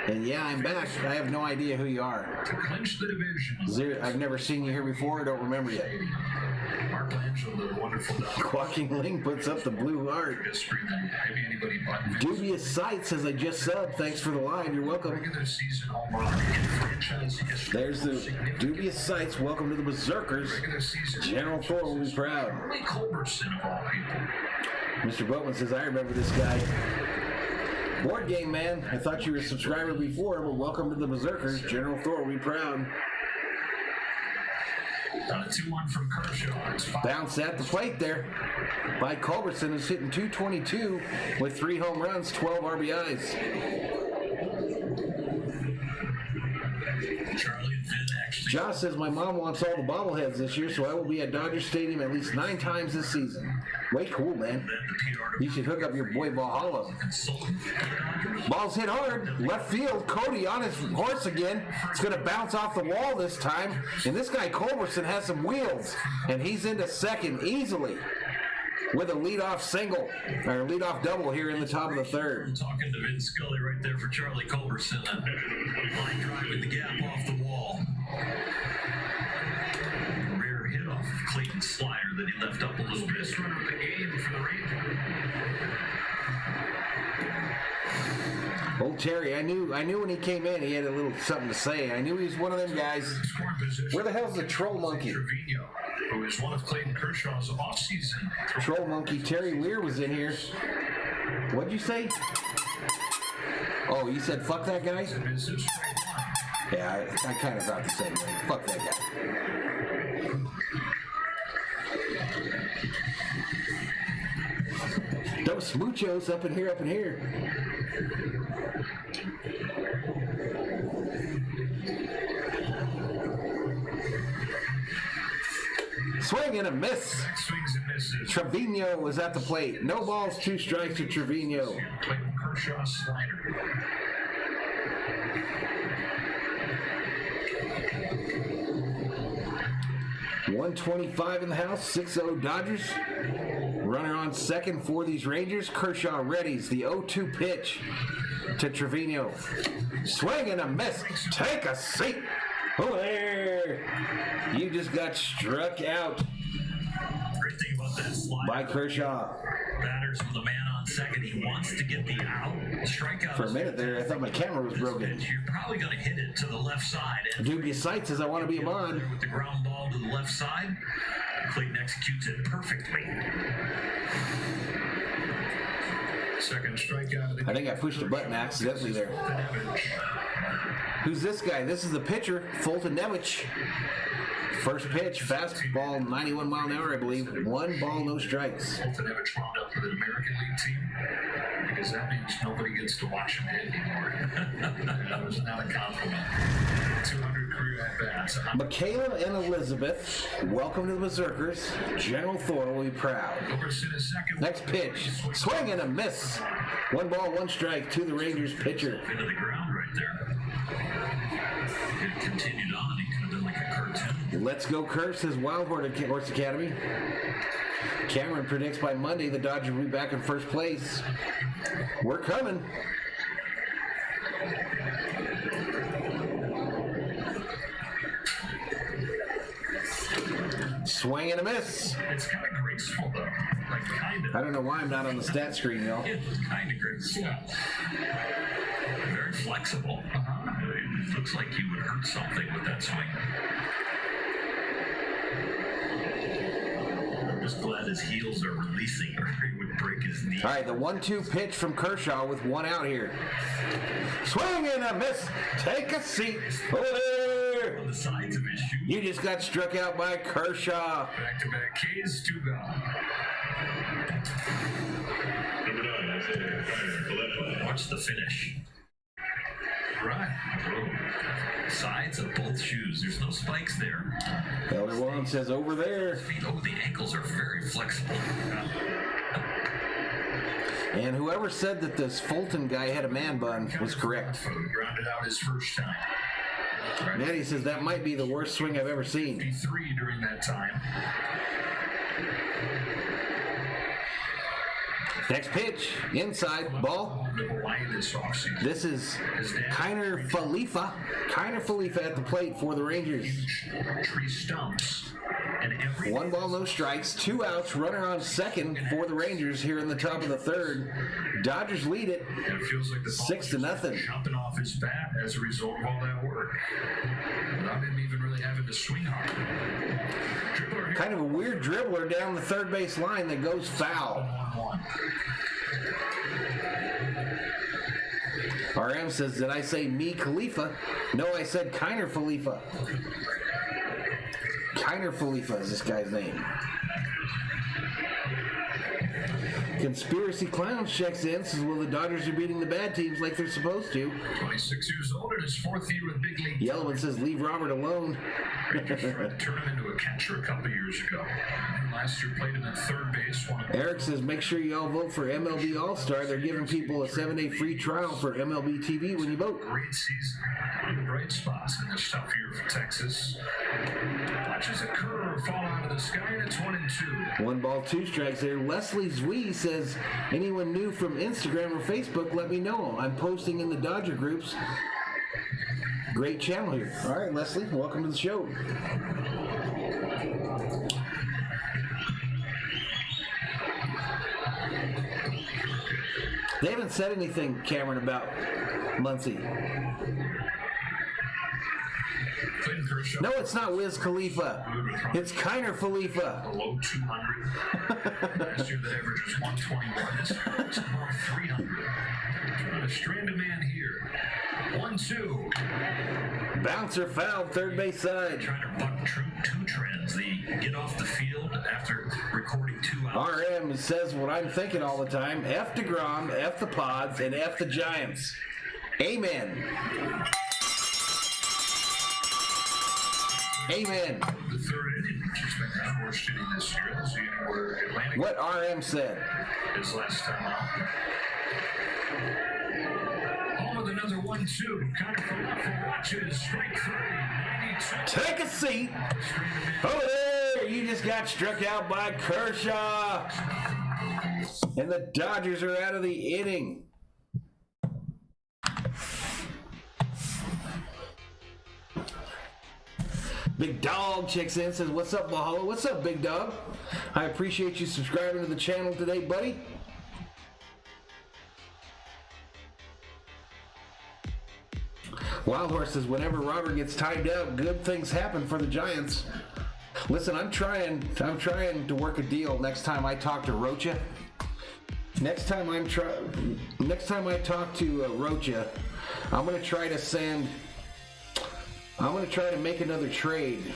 And yeah, I'm back. I have no idea who you are. to clinch the division. I've never seen you here before. I don't remember you. Mark Langell, the wonderful Dodger. Quacking Ling puts up the blue heart. History than maybe anybody but Vince. Dubious Sight says I just subbed. Thanks for the live. You're welcome. Regular season home run in franchise history. There's the Dubious Sights. Welcome to the Berserkers. Regular season. General Thor will be proud. Charlie Culberson of all people. Mr. Boatman says, I remember this guy. Board Game Man, I thought you were a subscriber before, but welcome to the Berserkers. General Thor will be proud. On a 2-1 from Kershaw. It's 5. Bounce at the plate there by Culberson, who's hitting 222 with 3 home runs, 12 RBIs. Charlie and Vin actually. Josh says, my mom wants all the bobbleheads this year, so I will be at Dodger Stadium at least 9 times this season. Way cool, man. You should hook up your boy Valhalla. Ball's hit hard. Left field. Cody on his horse again. It's going to bounce off the wall this time. And this guy Culberson has some wheels. And he's into second easily with a leadoff single, or leadoff double here in the top of the third. I'm talking to Vin Scully right there for Charlie Culberson. Line drive with the gap off the wall. Rare hit off of Clayton's slider that he left up a little bit. Best run of the game for the Rangers. Old Terry, I knew when he came in, he had a little something to say. I knew he was one of them guys. Where the hell's the troll monkey? Trevino, who is one of Clayton Kershaw's offseason. Troll monkey Terry Lear was in here. What'd you say? Oh, you said fuck that guy? Yeah, I kind of thought the same way. Fuck that guy. Those smoochos up in here. Swing and a miss. Swings and misses. Trevino was at the plate. No balls, 2 strikes to Trevino. Clayton Kershaw slider. .125 in the house, 6-0 Dodgers. Runner on second for these Rangers. Kershaw readies the 0-2 pitch to Trevino. Swing and a miss. Take a seat. Oh, there. You just got struck out Great thing about that slide. by Kershaw. Batters with a man on second. He wants to get the out. Strikeout. For a minute there, I thought my camera was broken. You're probably going to hit it to the left side. And Dubious Sight says, I want to be a mod. with the ground ball to the left side. Clayton executes it perfectly. Second strikeout of the I think I pushed a button accidentally there. Who's this guy? This is the pitcher, Fulton Nevich. First pitch, fastball, 91 mile an hour, I believe. 1 ball, no strikes. Fulton Evans wound up with an American League team because that means nobody gets to watch him hit anymore. That was not a compliment. 200 career at-bats. Michaela and Elizabeth, welcome to the Berserkers. General Thor will be proud. Culberson is second. Next pitch, swing and a miss. 1 ball, 1 strike to the Rangers pitcher. Into the ground right there. it continued on, it could have been like a cartoon. Let's go Curse, says Wild Horse Academy. Cameron predicts by Monday the Dodgers will be back in first place. We're coming. Swing and a miss. It's kind of graceful, though. Like, kind of. I don't know why I'm not on the stat screen, y'all. It's kind of graceful. Yeah. Very flexible. It looks like you would hurt something with that swing. I'm just glad his heels are releasing or he would break his knee. All right, the 1-2 pitch from Kershaw with one out here. Swing and a miss. Take a seat. Over there. On the sides of his shoe. You just got struck out by Kershaw. Back-to-back Ks, 2 gone. Watch the finish. Right. Sides of both shoes. There's no spikes there. Elder Juan says over there. Oh, the ankles are very flexible. And whoever said that this Fulton guy had a man bun was correct. Grounded out his first time. Maddie says that might be the worst swing I've ever seen. 53 during that time. Next pitch, inside, ball. This offseason. This is Kiner Falefa. Kiner Falefa at the plate for the Rangers. Tree stumps. And every 1 ball, no strikes, 2 outs, runner on second for the Rangers here in the top of the third. Dodgers lead it it feels like the ball 6-0. jumping off his bat as a result of all that work. Without him even really having to swing hard. Dribbler here. Kind of a weird dribbler down the third base line that goes foul. 1-1. RM says, did I say me Khalifa? No, I said Kiner Falefa. Kiner Falefa is this guy's name. Conspiracy Clowns checks in, says, well, the Dodgers are beating the bad teams like they're supposed to. 26 years old in his 4th year with big league. Yellowman says, leave Robert alone. Rangers tried to turn him into a catcher a couple years ago. And last year played him at third base. Eric says, make sure you all vote for MLB All-Star. They're giving people a 7-day free trial for MLB TV when you vote. Great season. One of the bright spots in this tough year for Texas. Watches a curve fall out of the sky, and it's 1-2. 1 ball, 2 strikes there. Leslie Zwee says, anyone new from Instagram or Facebook, let me know. I'm posting in the Dodger groups. Great channel here. All right, Leslie, welcome to the show. They haven't said anything, Cameron, about Muncie. No, it's not Wiz Khalifa. It's Kiner Falefa. Below 200. Last year, the average was 121. This year, it's above 300. Trying to strand a man here. 1-2. Bouncer foul, third base side. Trying to buck two trends. The get off the field after recording 2 outs. RM says what I'm thinking all the time. F DeGrom, F the Pods, and F the Giants. Amen. Amen. The third inning, which has been the worst inning this year. This inning where Atlantic What RM said. his last time out. Home with another 1-2. Connor Falefa watches. Strike 3. 92. Take a seat. Over there, you just got struck out by Kershaw. And the Dodgers are out of the inning. Big Dog checks in, says, what's up, Valhalla? What's up, Big Dog? I appreciate you subscribing to the channel today, buddy. Wild Horse says, whenever Robert gets timed out, good things happen for the Giants. Listen, I'm trying to work a deal next time I talk to Rocha. Next time I talk to Rocha, I'm gonna try to make another trade,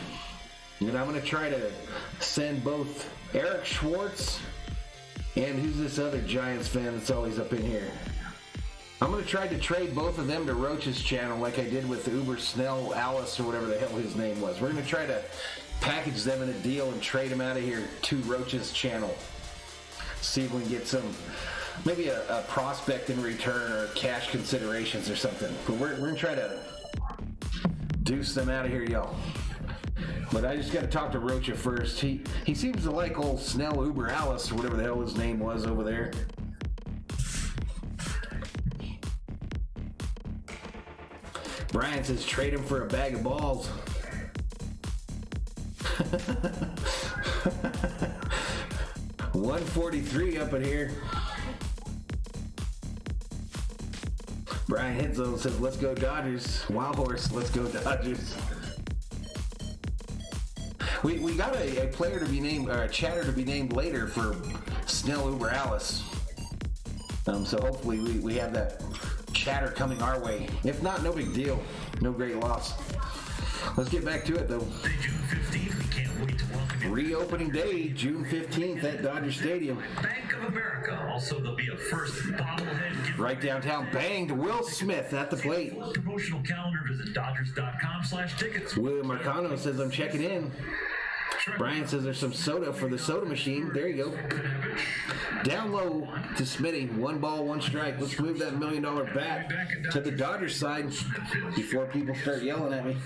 and I'm gonna try to send both Eric Schwartz and who's this other Giants fan that's always up in here. I'm gonna try to trade both of them to Roach's channel like I did with Uber Snell Alice or whatever the hell his name was. We're gonna try to package them in a deal and trade them out of here to Roach's channel. See if we can get maybe a prospect in return or cash considerations or something. But we're gonna try to deuce them out of here, y'all. But I just got to talk to Rocha first. He seems to like old Snell Uber Alice or whatever the hell his name was over there. Brian says trade him for a bag of balls. $143 up in here. Brian Hitzone says, let's go Dodgers. Wild Horse, let's go Dodgers. We got a player to be named, or a chatter to be named later for Snell Uber Alice. So hopefully we have that chatter coming our way. If not, no big deal. No great loss. Let's get back to it though. June 15th, we can't wait to welcome you. Reopening day, June 15th at Dodger Stadium. Bank of America. Also, there'll be a first bobblehead gift. Right downtown, banged Will Smith at the plate. Promotional calendar, visit Dodgers.com/tickets. William Marcano says, I'm checking in. Brian says there's some soda for the soda machine. There you go. Down low to Smitty. 1 ball, 1 strike. Let's move that $1 million bat to the Dodgers side before people start yelling at me.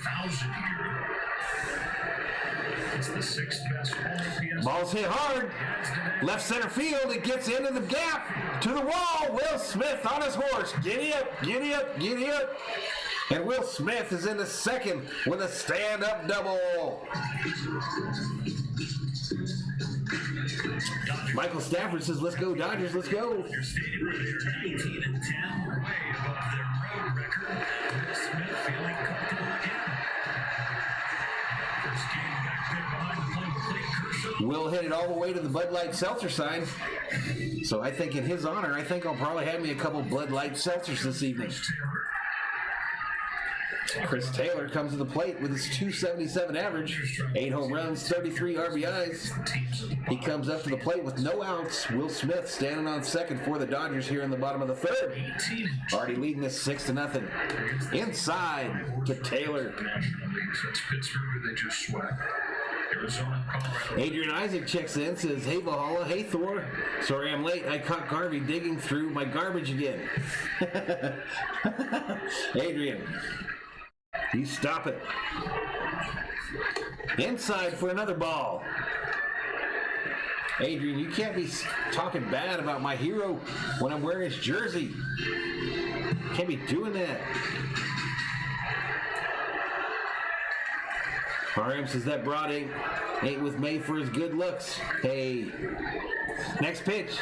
It's the 6th best OPS. Ball's hit hard. Left center field. It gets into the gap. To the wall. Will Smith on his horse. Giddy up, giddy up, giddy up. And Will Smith is in the second with a stand-up double. Michael Stafford says, let's go Dodgers, let's go. Your stadium where they are 19-10, way above their road record. Will Smith feeling comfortable again. First game back there behind the plate with Clayton Kershaw. Will hit it all the way to the Bud Light Seltzer sign. So I think in his honor, I think I'll probably have me a couple Bud Light Seltzers this evening. Chris Taylor comes to the plate with his .277 average, 8 home runs, 33 RBIs. He comes up to the plate with no outs. Will Smith standing on second for the Dodgers here in the bottom of the third. Already leading us 6-0. Inside to Taylor. That's Pittsburgh, they just swept. Arizona, Colorado. Adrian Isaac checks in, says, hey Valhalla, hey Thor. Sorry I'm late. I caught Garvey digging through my garbage again. Adrian, you stop it. Inside for another ball. Adrian, you can't be talking bad about my hero when I'm wearing his jersey. Can't be doing that. RM says that broad ain't with May for his good looks. Hey. Next pitch.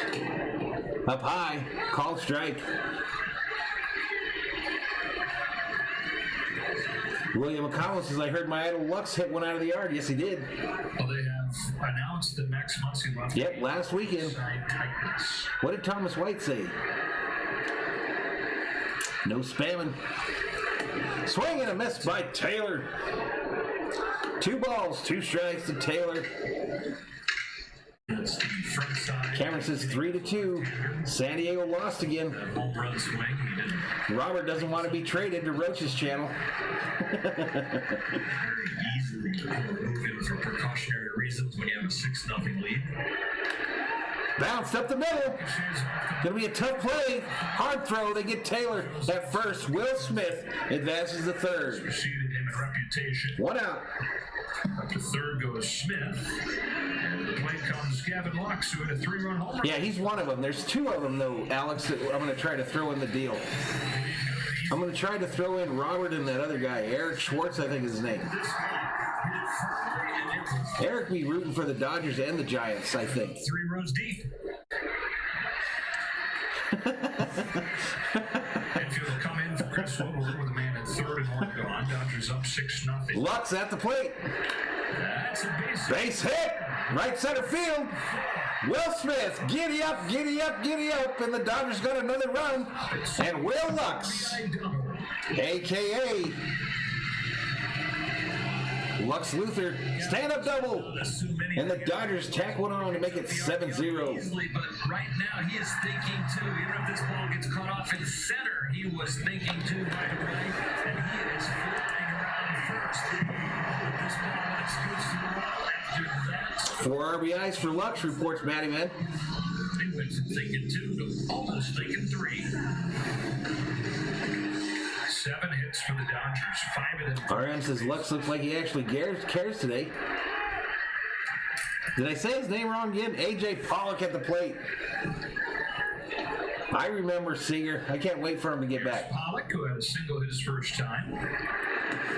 Up high. Called strike. William McConnell says, I heard my idol Lux hit one out of the yard. Yes, he did. Well, they have announced that Max Muncy left. Yep, last weekend. What did Thomas White say? No spamming. Swing and a miss by Taylor. 2 balls, 2 strikes to Taylor. Cameron says 3-2. San Diego lost again. Home run swing. He didn't. Robert doesn't want to be traded to Roach's channel. Very easily move him for precautionary reasons when you have a 6-0 lead. Bounced up the middle. Gonna be a tough play. Hard throw. They get Taylor at first. Will Smith advances to third. Preceded him in reputation. 1 out. Up to third goes Smith. And to the plate comes Gavin Lux, who had a 3-run home run. Yeah, he's one of them. There's 2 of them, though, Alex, that I'm going to try to throw in the deal. I'm going to try to throw in Robert and that other guy, Eric Schwartz, I think is his name. Eric be rooting for the Dodgers and the Giants, I think. 3 runs deep. Infield will come in for Chris Woodward with a man at third and 1 gone. Dodgers up 6-0. Lux at the plate. That's a Base hit. Right center field. Will Smith, giddy up, giddy up, giddy up, and the Dodgers got another run. And Will Lux, a.k.a. Lux Luthor, stand-up double. And the Dodgers tack one on to make it 7-0. Easily, but right now he is thinking too. Even if this ball gets caught off in center, he was thinking too right away. And he is flying around first. This ball scoots to the wall after that. 4 RBIs for Lux, reports Matty Man. He went from thinking 2 to almost thinking 3. 7 hits for the Dodgers, 5 of them. RM says Lux looks like he actually cares today. Did I say his name wrong again? AJ Pollock at the plate. I remember Seager. I can't wait for him to get back. Pollock, who had a single his first time.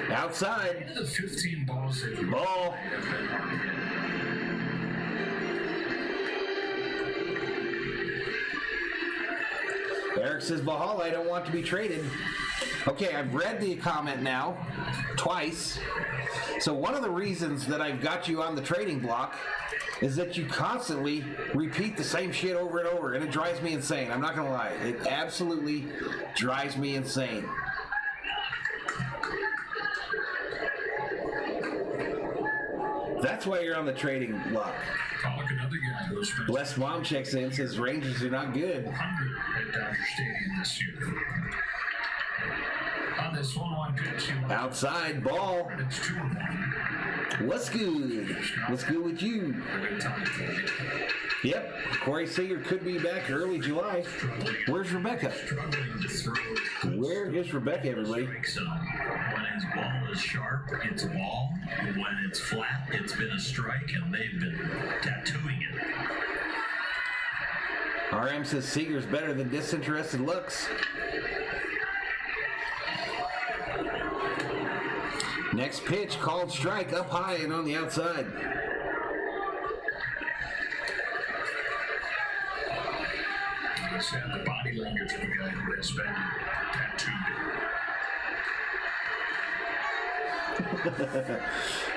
Outside. The 15 balls. Ball. Eric says, Valhalla, I don't want to be traded. Okay, I've read the comment now, twice. So one of the reasons that I've got you on the trading block is that you constantly repeat the same shit over and over, and it drives me insane. I'm not going to lie. It absolutely drives me insane. That's why you're on the trading block. Blessed Mom checks in, says Rangers are not good. 100 at Dodger Stadium this year. On this 1-1 pitch, outside ball. It's 2-1. What's good? What's good with you? Yep, Corey Seager could be back early July. Where's Rebecca? Where is Rebecca, everybody? When his ball is sharp, it's a ball. When it's flat, it's been a strike, and they've been tattooing it. RM says Seager's better than disinterested looks. Next pitch, called strike, up high and on the outside. Let's have the body language of a guy who has been tattooed.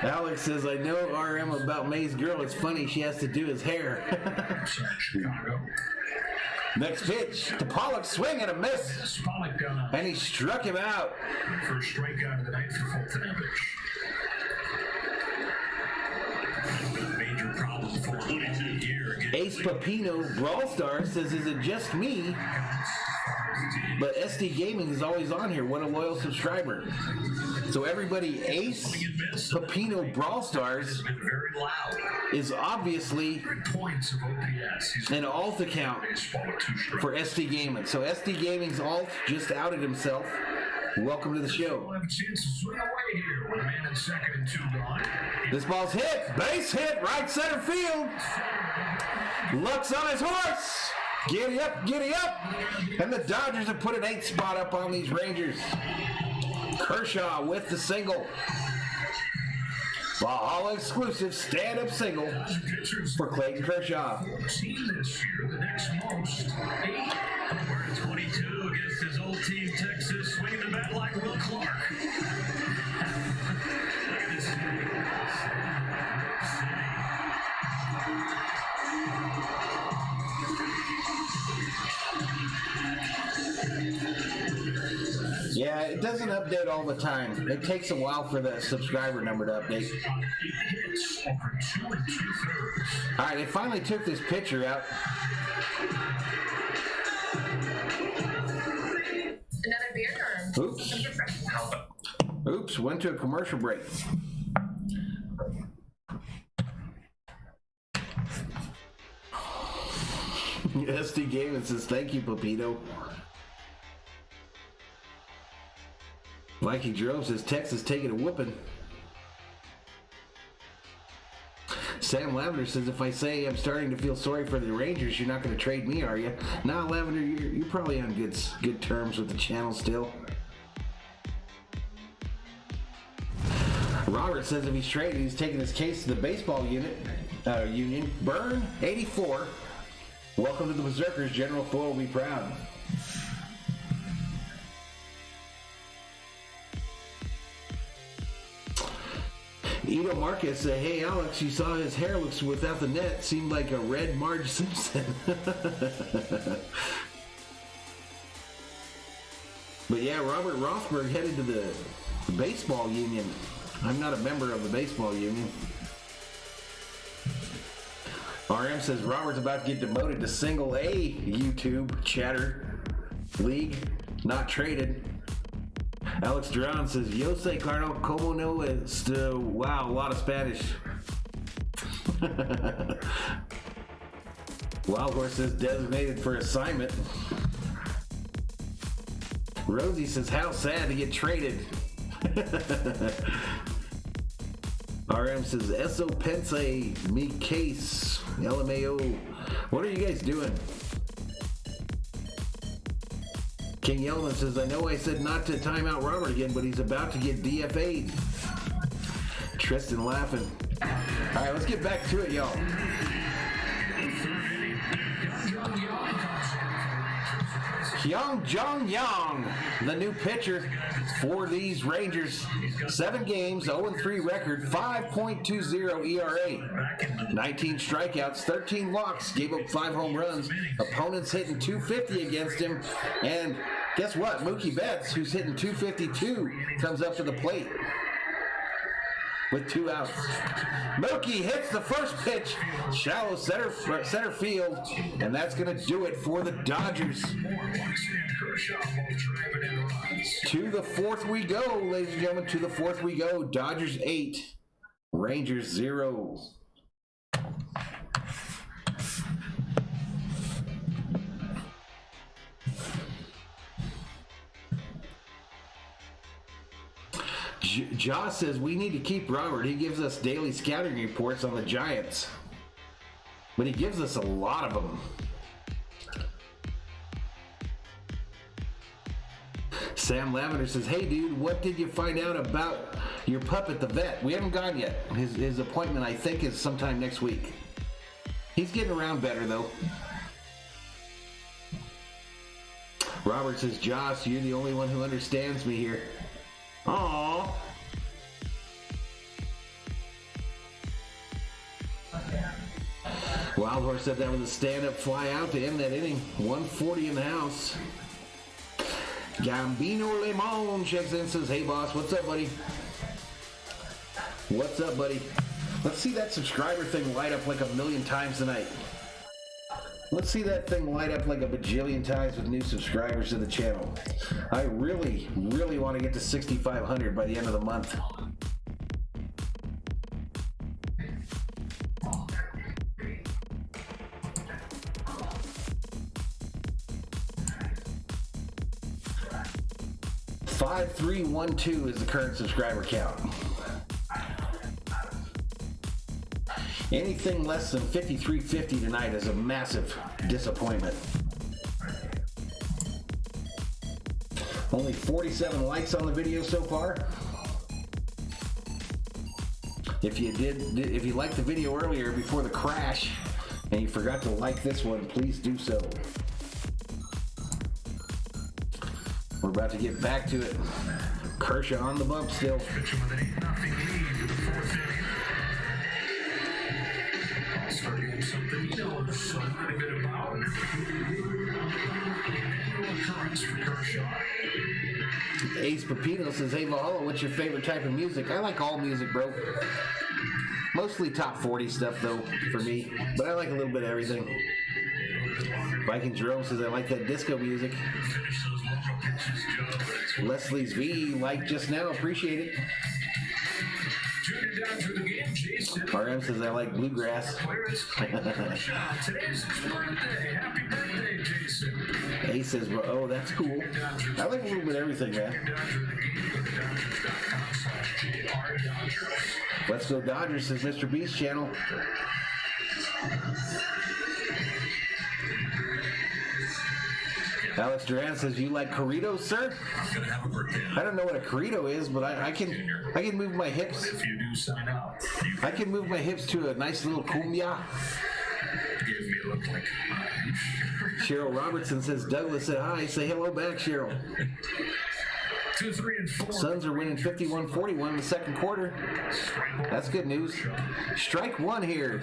Alex says, I know RM about May's girl. It's funny, she has to do his hair. Chicago. Next pitch to Pollock, swing and a miss. Pollock down. And he struck him out. First strikeout of the night for Fultonevich. Major problem for him here. Ace Pepino Brawl Star says, is it just me? But SD Gaming is always on here. What a loyal subscriber. So everybody, Ace Pepino Brawl Stars is obviously points of OPS. an alt account for SD Gaming. So SD Gaming's alt just outed himself. Welcome to the show. We'll have a chance to swing away here with a man in second and 2 gone. This ball's hit. Base hit. Right center field. Lux on his horse. Giddy up, giddy up. And the Dodgers have put an 8 spot up on these Rangers. Kershaw with the single. Valhalla exclusive stand-up single for Clayton Kershaw. 14 this year, the next most. 8. We're at 22 against his old team, Texas, swinging the bat like Will Clark. Look at this. Yeah, it doesn't update all the time. It takes a while for the subscriber number to update. Over 2 2/3. All right, they finally took this pitcher out. Another beer or? Oops. Oops, went to a commercial break. SD Gaming says, thank you, Pepito. Viking Jerome says, Texas taking a whooping. Sam Lavender says, if I say I'm starting to feel sorry for the Rangers, you're not going to trade me, are you? Nah, Lavender, you're probably on good terms with the channel still. Robert says if he's traded, he's taking his case to the baseball union. Burn 84. Welcome to the Berzerkers. General Thor will be proud. Ito Marcus said, hey Alex, you saw his hair looks without the net. Seemed like a red Marge Simpson. But yeah, Robert Rothberg headed to the baseball union. I'm not a member of the baseball union. RM says Robert's about to get demoted to single A YouTube chatter league, not traded. Alex Duran says, Yo sé, Carnal, como no esto? Wow, a lot of Spanish. Wild Horse says designated for assignment. Rosie says, how sad to get traded. RM says, Eso pense mi case. LMAO. What are you guys doing? King Yellman says, I know I said not to time out Robert again, but he's about to get DFA'd. Tristan laughing. All right, let's get back to it, y'all. Hyung Jung Yang, the new pitcher for these Rangers. 7 games, 0-3 record, 5.20 ERA, 19 strikeouts, 13 walks, gave up 5 home runs. Opponents hitting 250 against him. And guess what? Mookie Betts, who's hitting 252, comes up to the plate with 2 outs. Mookie hits the first pitch, shallow center field, and that's going to do it for the Dodgers. To the 4th we go, ladies and gentlemen. To the 4th we go. Dodgers 8, Rangers 0. Josh says we need to keep Robert. He gives us daily scouting reports on the Giants, but he gives us a lot of them. Sam Lavender says, hey dude, what did you find out about your pup at the vet? We haven't gone yet. His appointment, I think, is sometime next week. He's getting around better though. Robert says, Josh, you're the only one who understands me here. Aww. Wild Horse said that was a stand-up fly out to end that inning. 140 in the house. Gambino Lemon checks in and says, hey boss, what's up, buddy? What's up, buddy? Let's see that subscriber thing light up like 1,000,000 times tonight. Let's see that thing light up like a bajillion times with new subscribers to the channel. I really, really want to get to 6,500 by the end of the month. $5312 is the current subscriber count. Anything less than 5350 tonight is a massive disappointment. Only 47 likes on the video so far. If you liked the video earlier before the crash and you forgot to like this one, please do so. We're about to get back to it. Kershaw on the bump still. Starting something you know so a bit about. Occurrence for Kershaw. Ace Pepino says, hey Valhalla, what's your favorite type of music? I like all music, bro. Mostly top 40 stuff though, for me. But I like a little bit of everything. Viking Jerome says, I like that disco music. Leslie's V, like just now, appreciate it. RM says, I like bluegrass. Today's his birthday. Happy birthday, Jason. Ace says, well, oh, that's cool. I like a little bit of everything, man. Let's go Dodgers, says Mr. Beast channel. Alex Duran says, you like corridos, sir? I'm gonna have a birthday. I don't know what a corrido is, but I can move my hips. If you do sign up, I can move my hips to a nice little cumbia. give me a look like Cheryl Robertson says, Douglas said hi. Say hello back, Cheryl. 2, 3, and 4. Suns are winning 51-41 in the second quarter. That's good news. Strike one here.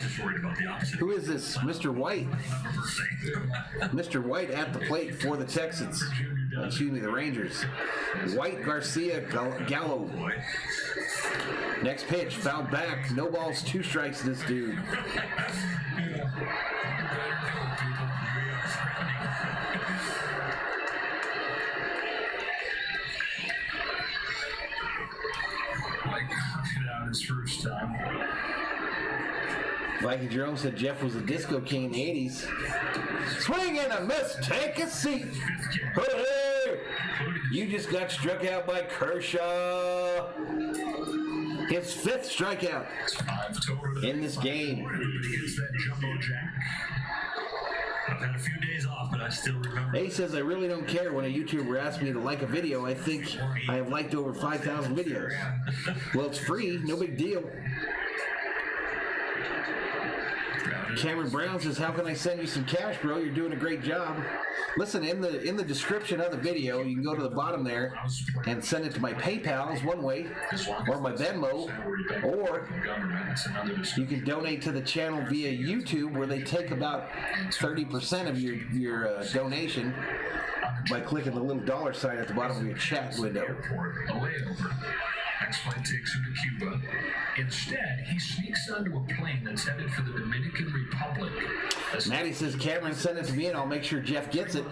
Who is this? Mr. White. Mr. White at the plate for the Texans. Excuse me, the Rangers. White, Garcia, Gallo. Next pitch, fouled back. No balls, 2 strikes to this dude. His first time. Viking Jerome said Jeff was a disco king in the 80s. Swing and a miss, take a seat. Hey! You just got struck out by Kershaw. His 5th strikeout in this game. Everybody gets that jumbo jack. I've had a few days off, but I still remember. He says, I really don't care when a YouTuber asks me to like a video. I think I have liked over 5,000 videos. Well, it's free. No big deal. Cameron Brown says, how can I send you some cash, bro? You're doing a great job. Listen, in the description of the video, you can go to the bottom there and send it to my PayPal is one way, or my Venmo, or you can donate to the channel via YouTube, where they take about 30% of your donation by clicking the little dollar sign at the bottom of your chat window. Next flight takes him to Cuba. Instead, he sneaks onto a plane that's headed for the Dominican Republic. Maddie says, Cameron, send it to me and I'll make sure Jeff gets it.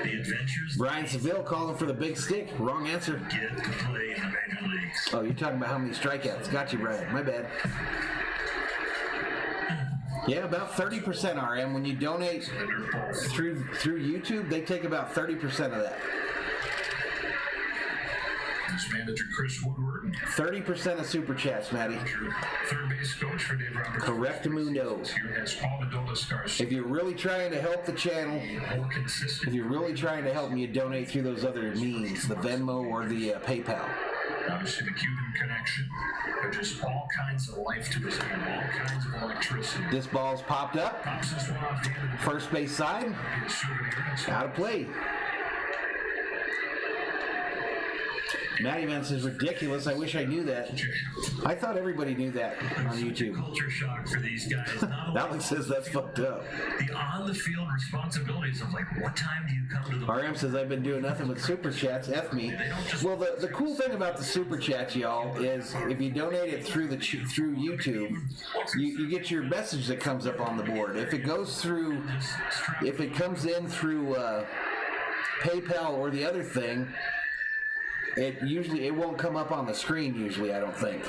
The Adventures. Brian Seville calling for the big stick. Wrong answer. Get to play in the major leagues. Oh, you're talking about how many strikeouts. Got you, Brian. My bad. Yeah, about 30% RM. When you donate through YouTube, they take about 30% of that. This manager Chris Woodward. 30% of super chats, Maddie. Third base coach for Dave Roberts. Correctamundo. Here has Paul Adolis Garcia. If you're really trying to help the channel, if you're really trying to help me, you donate through those other means, the Venmo or the PayPal. Obviously, the Cuban connection, but just all kinds of life to his game, all kinds of electricity. This ball's popped up. Pops this one off the end of the First base side. Out of play. Maddie Man says, ridiculous. I wish I knew that. I thought everybody knew that on YouTube. Culture shock for these guys. Alex says that's fucked up. The on-the-field responsibilities of, like, what time do you come to the... RM says, I've been doing nothing with super chats. F me. Well, the cool thing about the super chats, y'all, is if you donate it through through YouTube, you get your message that comes up on the board. If it goes through, if it comes in through PayPal or the other thing, it won't come up on the screen usually, I don't think.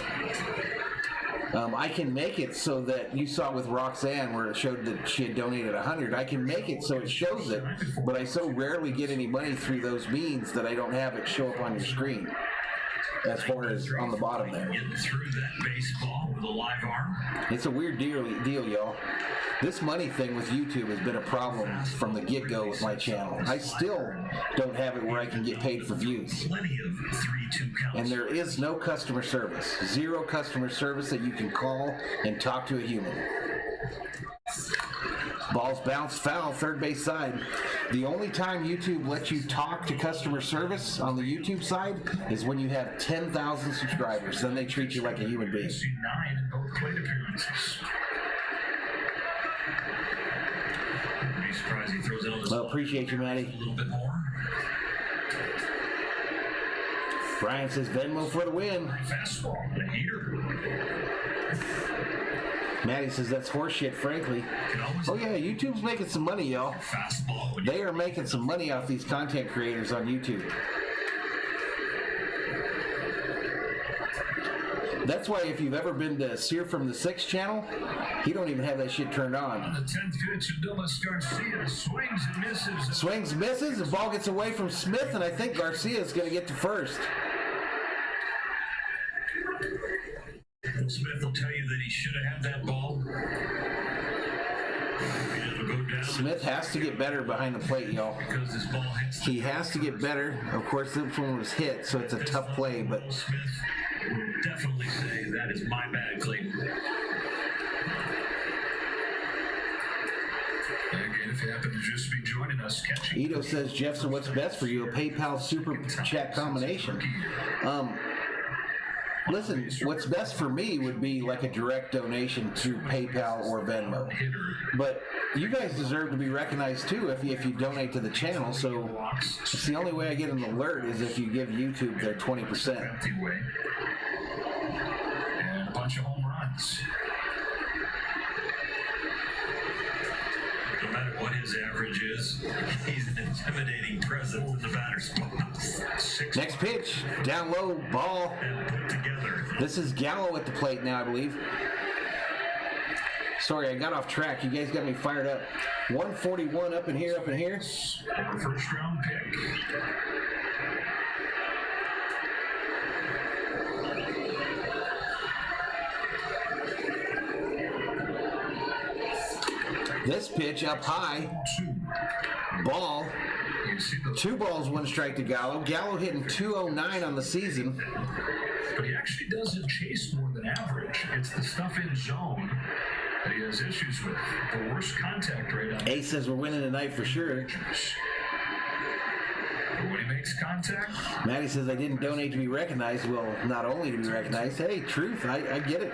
I can make it so that you saw with Roxanne where it showed that she had donated 100. I can make it so it shows it, but I so rarely get any money through those means that I don't have it show up on your screen. As far as on the bottom there. Getting through that baseball with a live arm. It's a weird deal, y'all. This money thing with YouTube has been a problem from the get-go with my channel. I still don't have it where I can get paid for views. Plenty of 3-2 counts. And there is no customer service. Zero customer service that you can call and talk to a human. Ball's bounced foul, third base side. The only time YouTube lets you talk to customer service on the YouTube side is when you have 10,000 subscribers. Then they treat you like a human being. 9 in both plate appearances. I'd be surprised he throws it on this. Well, appreciate you, Maddie. A little bit more. Brian says Venmo for the win. Fastball, the heater. Maddie says that's horseshit, frankly. Oh yeah, YouTube's making some money, y'all. They are making some money off these content creators on YouTube. That's why if you've ever been to Sear from the 6th channel, he don't even have that shit turned on. On the 10th pitch, Adolis Garcia swings and misses. Swings, misses, the ball gets away from Smith, and I think Garcia's going to get to first. Smith will tell you that he should have had that ball. It'll go down. Smith has to get better behind the plate, y'all. Because this ball hits. He has to get better. Of course, this one was hit, so it's a tough play, but Smith will definitely say that is my bad, Clayton. Again, if you happen to just be joining us, catching. Ito says, Jeffson, what's best for you? A PayPal super chat combination. Listen, what's best for me would be like a direct donation through PayPal or Venmo. But you guys deserve to be recognized too if you donate to the channel. So it's the only way I get an alert is if you give YouTube their 20%. And a bunch of home runs. No matter what his average is, he's an intimidating presence in the batter's box. Next pitch, down low, ball. And put together. This is Gallo at the plate now, I believe. Sorry, I got off track. You guys got me fired up. 141 up in here, up in here. Our first round pick. This pitch up high. Ball. 2 balls, 1 strike to Gallo. Gallo hitting 209 on the season. But he actually doesn't chase more than average. It's the stuff in zone that he has issues with. The worst contact rate on Ace says we're winning tonight for sure. But when he makes contact, Maddie says I didn't donate to be recognized. Well, not only to be recognized. Hey, truth, I get it.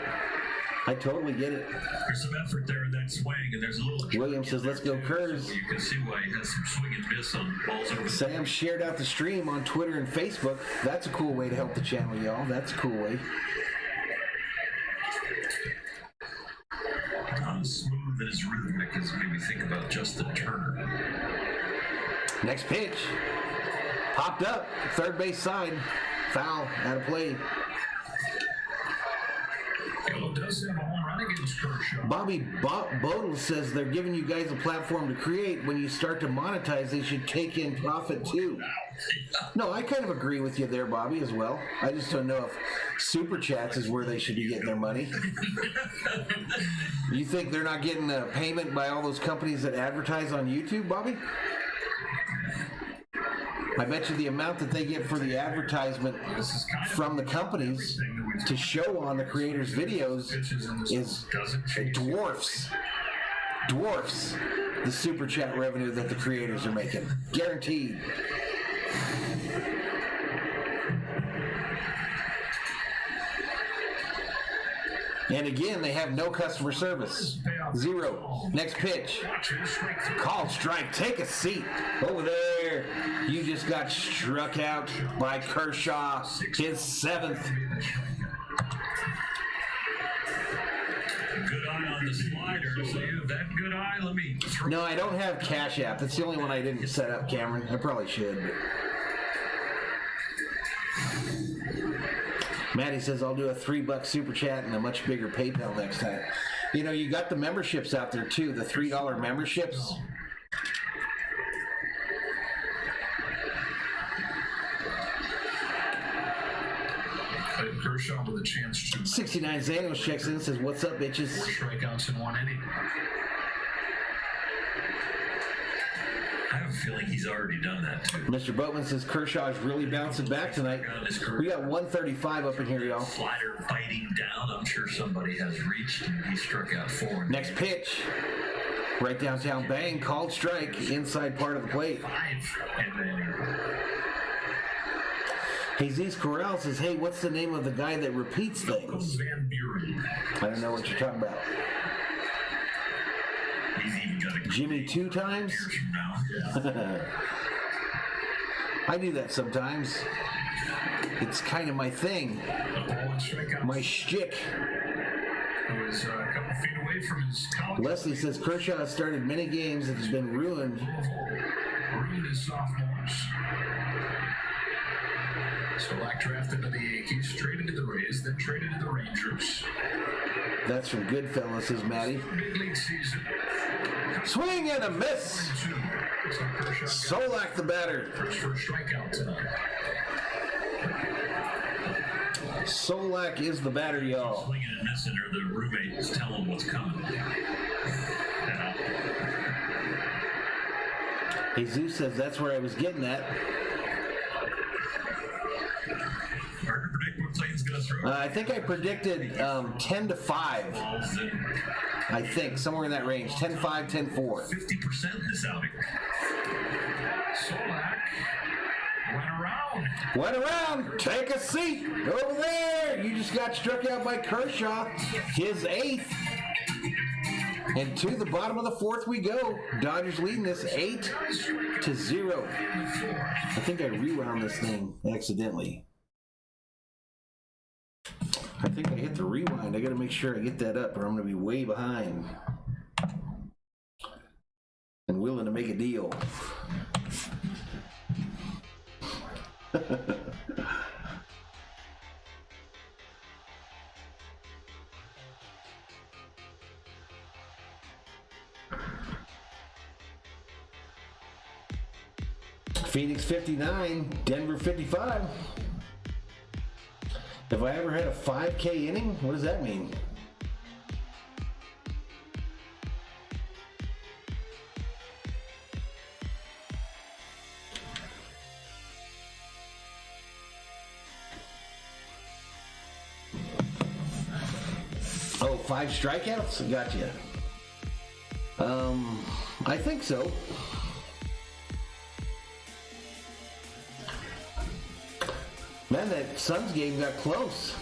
I totally get it. There's some effort there in that swing, and there's a little. William says, let's go Kurz. So you can see why he has some swing and miss on balls over. Sam shared out the stream on Twitter and Facebook. That's a cool way to help the channel, y'all. That's a cool way. Not as smooth and as rhythmic as maybe think about Justin Turner. Next pitch. Popped up. Third base side. Foul. Out of play. Gallo does have a home run against Kershaw. Bobby Bodle says they're giving you guys a platform to create. When you start to monetize, they should take in profit too. No, I kind of agree with you there, Bobby, as well. I just don't know if Super Chats is where they should be getting their money. You think they're not getting a payment by all those companies that advertise on YouTube, Bobby? I bet you the amount that they get for the advertisement from the companies to show on the creators' videos is dwarfs the Super Chat revenue that the creators are making. Guaranteed. And again, they have no customer service. 0. Next pitch. Call strike. Take a seat. Over there. You just got struck out by Kershaw. His 7th. Good eye on the slider. So you have that good eye. Let me throw. No, I don't have Cash App. That's the only one I didn't set up, Cameron. I probably should. But... Maddie says I'll do a $3 Super Chat and a much bigger PayPal next time. You know, you got the memberships out there too, the $3 memberships. Kershaw with a chance to 69 Zanos checks in and says, what's up, bitches? 4 strikeouts in 1 inning. I have a feeling he's already done that too. Mr. Boatman says Kershaw's really bouncing back tonight. We got 135 up in here, y'all. Slider biting down. I'm sure somebody has reached and he struck out 4. Next pitch. Right downtown, bang, called strike, inside part of the plate. 5 in the inning. Jesus Corral says, hey, what's the name of the guy that repeats things? Van Buren. I don't know what you're talking about. He's even got a Jimmy 2 times? years from now. I do that sometimes. It's kind of my thing. The ball and strikeout. My shtick. He was a couple feet away from his college. Leslie says Kershaw has started many games that has been ruined. Ruined his sophomores. Solak drafted to the Yankees, traded to the Rays, then traded to the Rangers. That's from Goodfellas, says Maddie. Big league season. Swing and a miss. Solak the batter. First strikeout tonight. Solak is the batter, y'all. Swinging and missing, or the roommates tell him what's coming. Jesus says that's where I was getting at. Hard to predict what Clayton's going to throw. I think I predicted 10-5. Balls in I think somewhere in that range. 10-5, 10-4. 50% in this outing. Solak went around. Went around. Take a seat. Over there. You just got struck out by Kershaw. His 8th. And to the bottom of the 4th we go. Dodgers leading this 8-0. I think I rewound this thing accidentally. I think I hit the rewind. I got to make sure I get that up or I'm going to be way behind. And willing to make a deal. Phoenix 59, Denver 55. If I ever had a 5K inning, what does that mean? Oh, 5 strikeouts? Gotcha. I think so. Man, that Suns game got close.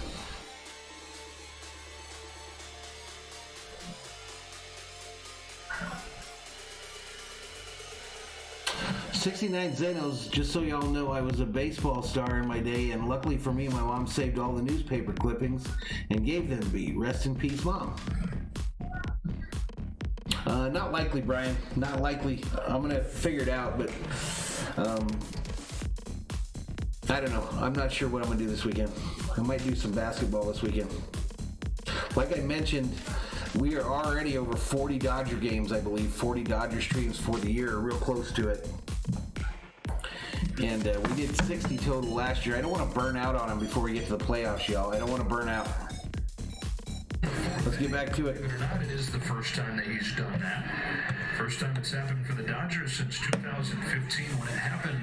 '69 Zenos, just so y'all know, I was a baseball star in my day, and luckily for me, my mom saved all the newspaper clippings and gave them to me. Rest in peace, Mom. Not likely, Brian. Not likely. I'm gonna figure it out, but I don't know. I'm not sure what I'm gonna do this weekend. I might do some basketball this weekend. Like I mentioned, we are already over 40 Dodger games, I believe. 40 Dodger streams for the year, real close to it. And we did 60 total last year. I don't want to burn out on them before we get to the playoffs, y'all. I don't want to burn out. Let's get back to it. Believe it or not, it is the first time that he's done that. First time it's happened for the Dodgers since 2015 when it happened.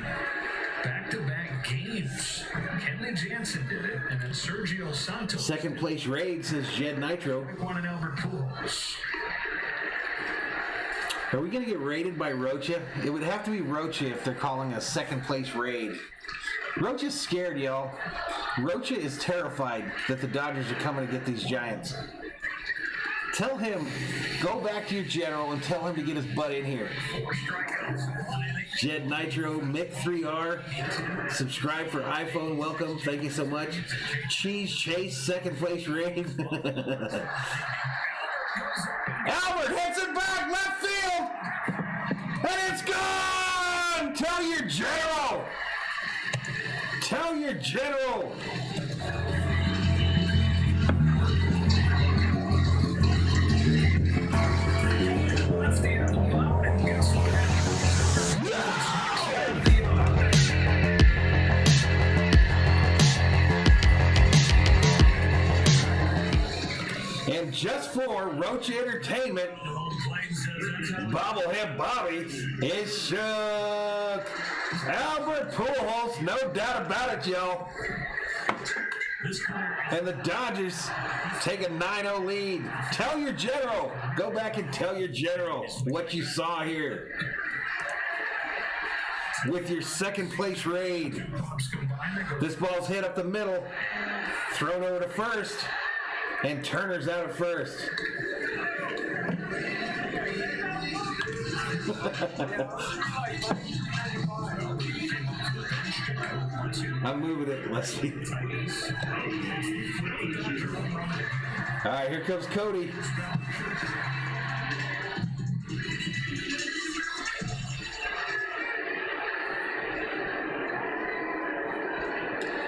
Back-to-back games. Kenley Jansen did it, and then Sergio Santos. Second place raid, says Jed Nitro. One in Albert Pujols. Are we going to get raided by Rocha? It would have to be Rocha if they're calling a second place raid. Rocha's scared, y'all. Rocha is terrified that the Dodgers are coming to get these Giants. Tell him, go back to your general and tell him to get his butt in here. Jed Nitro, Mick3R, subscribe for iPhone, welcome, thank you so much. Cheese Chase, second place raid. Albert hits it back, left field, and it's gone! Tell your general! Tell your general! And just for Roach Entertainment, Bobblehead Bobby is shook. Albert Pujols, no doubt about it, y'all. And the Dodgers take a 9-0 lead. Tell your general. Go back and tell your general what you saw here. With your second place raid. This ball's hit up the middle. Thrown over to first. And Turner's out at first. I'm moving it, Leslie. All right, here comes Cody.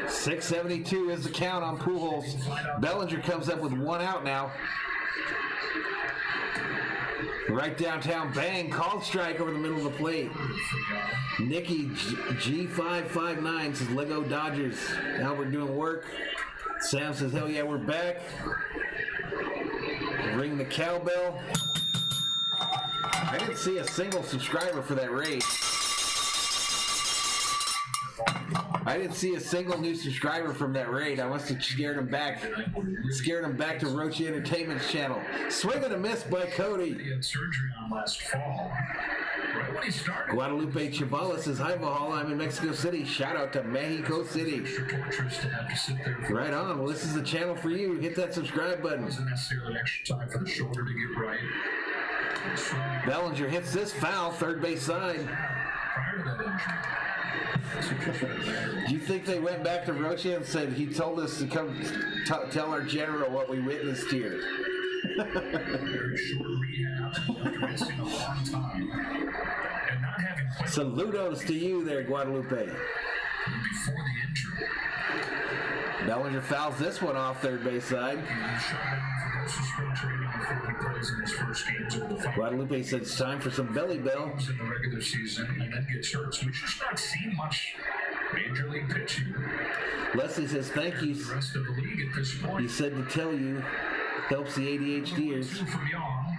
.672 is the count on Pujols. Bellinger comes up with 1 out now. Right downtown, bang, called strike over the middle of the plate. Nikki G559 says Lego Dodgers. Albert doing work. Sam says, hell yeah, we're back. Ring the cowbell. I didn't see a single subscriber for that raid. I didn't see a single new subscriber from that raid. I must have scared him back. Scared him back to Roche Entertainment's channel. Swing and a miss by Cody. He had surgery on last fall. Right when he started. Guadalupe Chavala says, hi, Valhalla. I'm in Mexico City. Shout out to Mexico City. Torturous to have to sit there. Right on. Well, this is the channel for you. Hit that subscribe button. Wasn't necessarily extra time for the shoulder to get right. Bellinger hits this foul, third base side. Prior to that injury. Do you think they went back to Roche and said he told us to come tell our general what we witnessed here? Very short rehab after missing a long time and not having played. Saludos to you there, Guadalupe. Before the injury. Bellinger fouls this one off third base side. He was shut down for most of spring training before he plays in his first games over the final. Guadalupe said it's time for some belly bell. In the regular season and then gets hurt. So we just not seen much major league pitching. Leslie says thank you. The rest of the league at this point. He said to tell you, helps the ADHDers. From Young.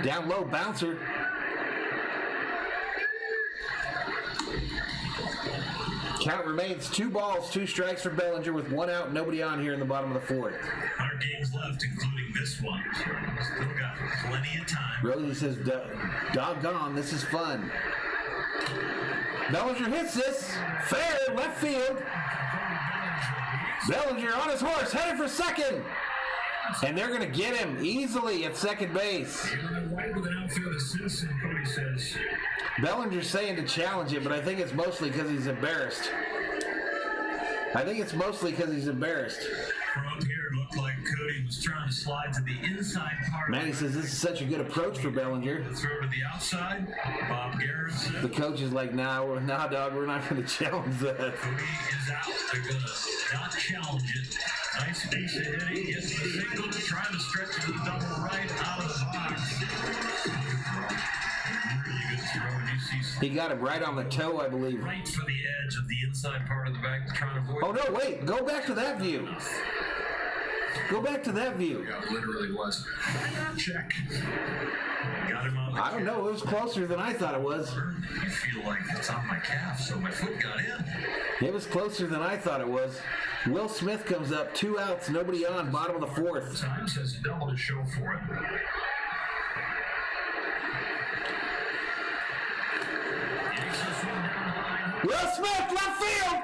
Down low, bouncer. Count remains 2 balls, 2 strikes for Bellinger with 1 out, nobody on here in the bottom of the 4th. 100 games left, including this one. Still got plenty of time. Rosie says, doggone, this is fun. Bellinger hits this. Fair, left field. Bellinger on his horse, headed for second. And they're going to get him easily at second base. Bellinger's saying to challenge it, but I think it's mostly because he's embarrassed. From up here, it looked like Cody was trying to slide to the inside part. Manny says this is such a good approach for Bellinger. Throw to the outside. Bob Garrett said. The coach is like, nah, dog, we're not going to challenge that. Cody is out. They're going to not challenge it. Nice piece of hitting. Gets the single. Trying to stretch the double right out of the box. Really good throw. You see he got him right on the toe, I believe. Right for the edge of the inside part of the bag, trying to avoid. Oh, no, wait. Go back to that view. Go back to that view. Yeah, it literally was. Check. Got him on the I don't know. It was closer than I thought it was. I feel like it's on my calf, so my foot got in. It was closer than I thought it was. Will Smith comes up, 2 outs, nobody on, bottom of the 4th. Times has double to show for it. Will Smith, left field!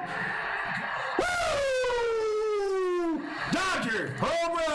Woo! Dodger, home run!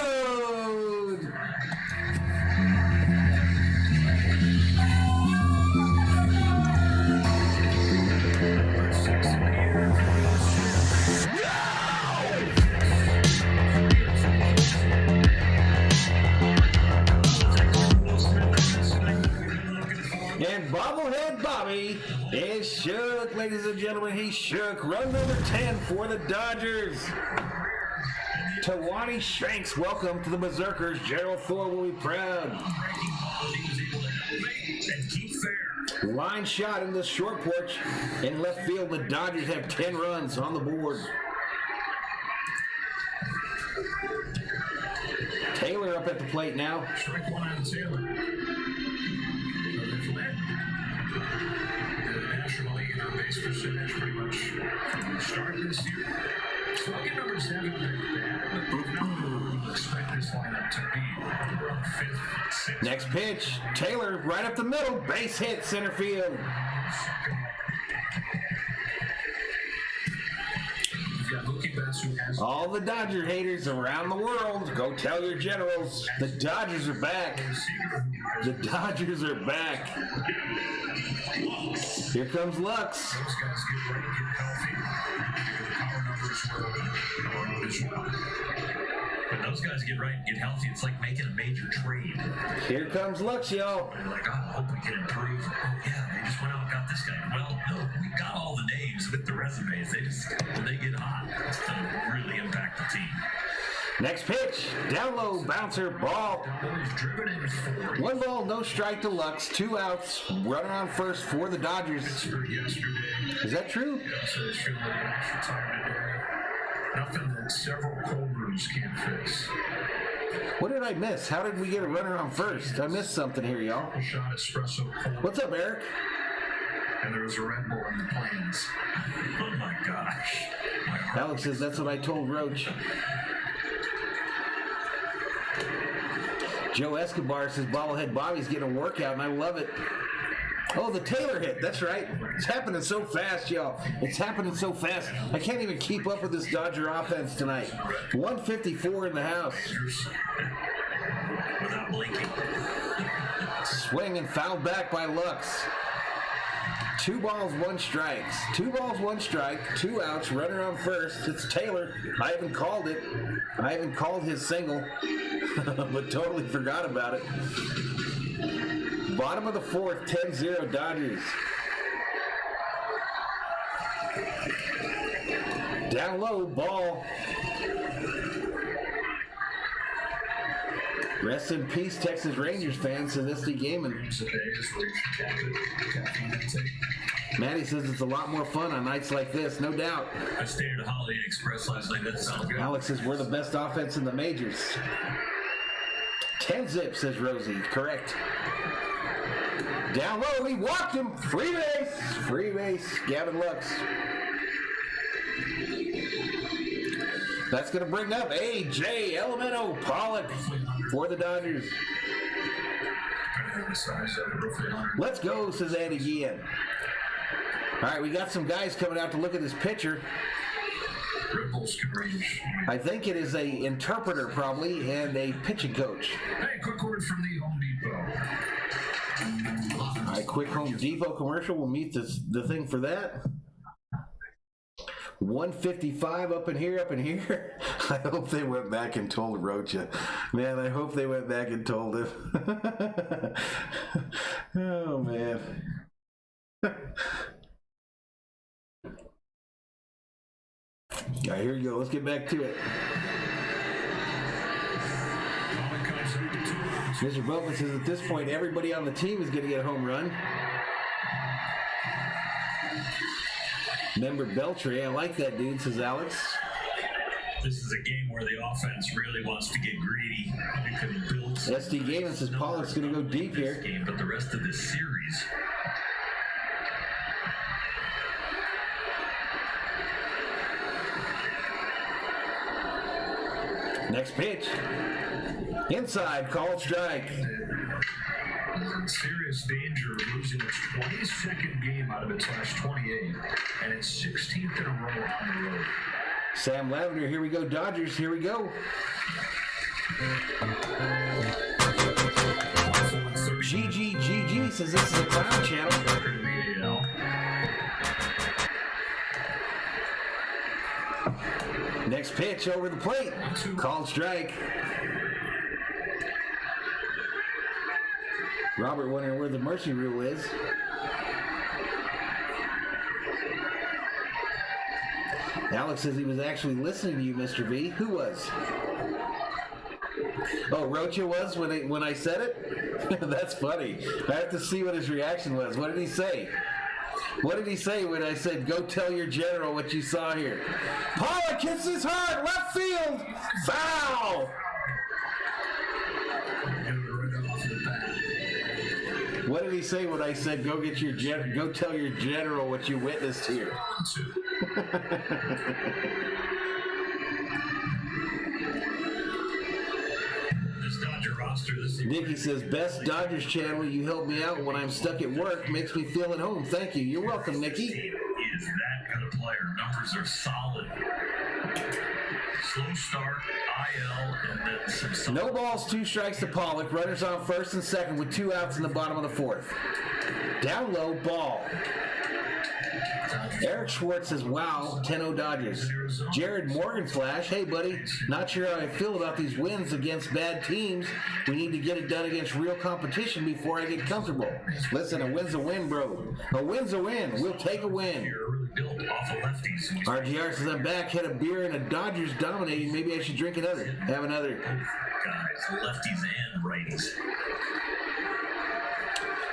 And bobblehead Bobby is shook, ladies and gentlemen. He's shook. Run number 10 for the Dodgers. Tawani Shanks, welcome to the Berzerkers. Gerald Thor will be proud. Line shot in the short porch. In left field, the Dodgers have 10 runs on the board. Taylor up at the plate now. Strike 1 on Taylor. The National League in on base percentage pretty much from the start this year. Slugging numbers haven't been bad, but we've not expect this lineup to be around 5th, 6th. Next pitch, Taylor right up the middle, base hit, center field. All the Dodger haters around the world, go tell your generals, the Dodgers are back. The Dodgers are back. Here comes Lux. Those guys get ready, get healthy. The power numbers were as well. When those guys get right and get healthy, it's like making a major trade. Here comes Lux, y'all. They're like, oh, I hope we can improve. Oh, yeah, they just went out and got this guy. Well, no, we got all the names with the resumes. When they get hot, it's going to really impact the team. Next pitch, down low, bouncer, ball. 1 ball, no strike to Lux, 2 outs, runner on first for the Dodgers. Is that true? Nothing that several cold brews can't fix. What did I miss? How did we get a runner on first? I missed something here, y'all. Shot espresso cold. What's up, Eric? And there was a Red Bull in the plans. Oh my gosh. Alex says that's what I told Roach. Joe Escobar says bobblehead Bobby's getting a workout, and I love it. Oh, the Taylor hit. That's right. It's happening so fast, y'all. It's happening so fast. I can't even keep up with this Dodger offense tonight. 154 in the house. Without blinking. Swing and fouled back by Lux. 2 balls, 1 strike. 2 balls, 1 strike. 2 outs. Runner on first. It's Taylor. I haven't called it. I haven't called his single, but totally forgot about it. Bottom of the 4th, 10-0 Dodgers. Down low, ball. Rest in peace, Texas Rangers fans, says SD Gaming. Maddie says it's a lot more fun on nights like this, no doubt. I stayed at Holiday Inn Express last night. That sounds good. Alex says we're the best offense in the majors. 10 zip, says Rosie. Correct. Down low, he walked him. Free base. Free base. Gavin Lux. That's going to bring up A.J. Elemento Pollock for the Dodgers. Let's go, says Andy Guillen. All right, we got some guys coming out to look at this pitcher. I think it is a interpreter probably and a pitching coach. Hey, quick word from the Home Depot. All right, quick Home Depot commercial. We'll meet the thing for that. 155 up in here. I hope they went back and told Rocha. Man, I hope they went back and told him. Oh, man. All right, here we go. Let's get back to it. Mr. Bowman says at this point, everybody on the team is going to get a home run. Member Beltray, I like that dude, says Alex. This is a game where the offense really wants to get greedy. We can build. SD Gaming says Pollock's going to go deep here. Game, but the rest of this series. Next pitch. Inside, called strike. In serious danger of losing its 22nd game out of its last 28, and its 16th in a row on the road. Sam Lavender, here we go, Dodgers, here we go. GG says this is a clown channel. Next pitch over the plate. Called strike. Robert wondering where the mercy rule is. Alex says he was actually listening to you, Mr. V. Who was? Oh, Rocha was when I said it? That's funny. I have to see what his reaction was. What did he say? What did he say when I said, go tell your general what you saw here? Pollock hits his hard, left field, foul! What did he say when I said, go tell your general what you witnessed here? Nikki says, best Dodgers channel. You help me out when I'm stuck at work. Makes me feel at home. Thank you. You're welcome, Nikki. He is that good a player. Numbers are solid. Slow start, IL, and then some. No balls, 2 strikes to Pollock. Runners on first and second with 2 outs in the bottom of the 4th. Down low, ball. Eric Schwartz says, wow, 10-0 Dodgers. Jared Morgan Flash, hey buddy, not sure how I feel about these wins against bad teams. We need to get it done against real competition before I get comfortable. Listen, a win's a win, bro. A win's a win. We'll take a win. RGR says, I'm back, had a beer and a Dodgers dominating. Maybe I should drink another. Have another. Guys, lefties and righties.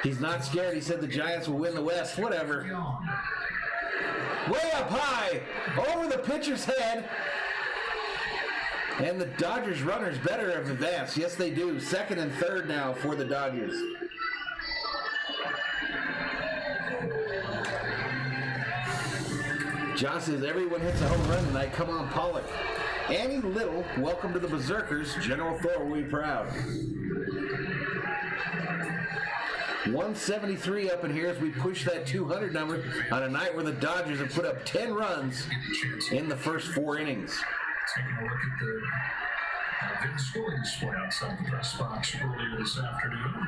He's not scared. He said the Giants will win the West. Whatever. Way up high, over the pitcher's head. And the Dodgers runners better have advanced. Yes, they do. 2nd and 3rd now for the Dodgers. Josh says, everyone hits a home run tonight. Come on, Pollock. Annie Little, welcome to the Berserkers. General Thor, we proud. 173 up in here as we push that 200 number on a night where the Dodgers have put up 10 runs in the first 4 innings. Taking a look at the Vince scoring display outside the press box earlier this afternoon.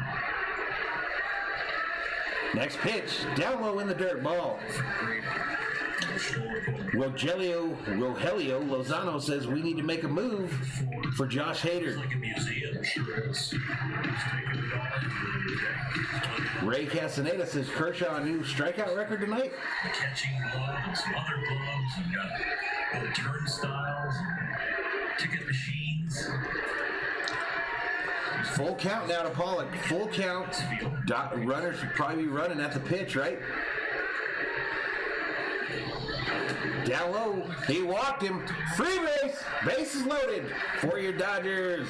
Next pitch, down low in the dirt, ball. Rogelio Lozano says we need to make a move for Josh Hader. Ray Castaneda says Kershaw a new strikeout record tonight. Catching glove and some other gloves, and got turnstiles, and ticket machines. Full count now to Pollock. Full count. Runners should probably be running at the pitch, right? Down low. He walked him. Free base. Base is loaded for your Dodgers.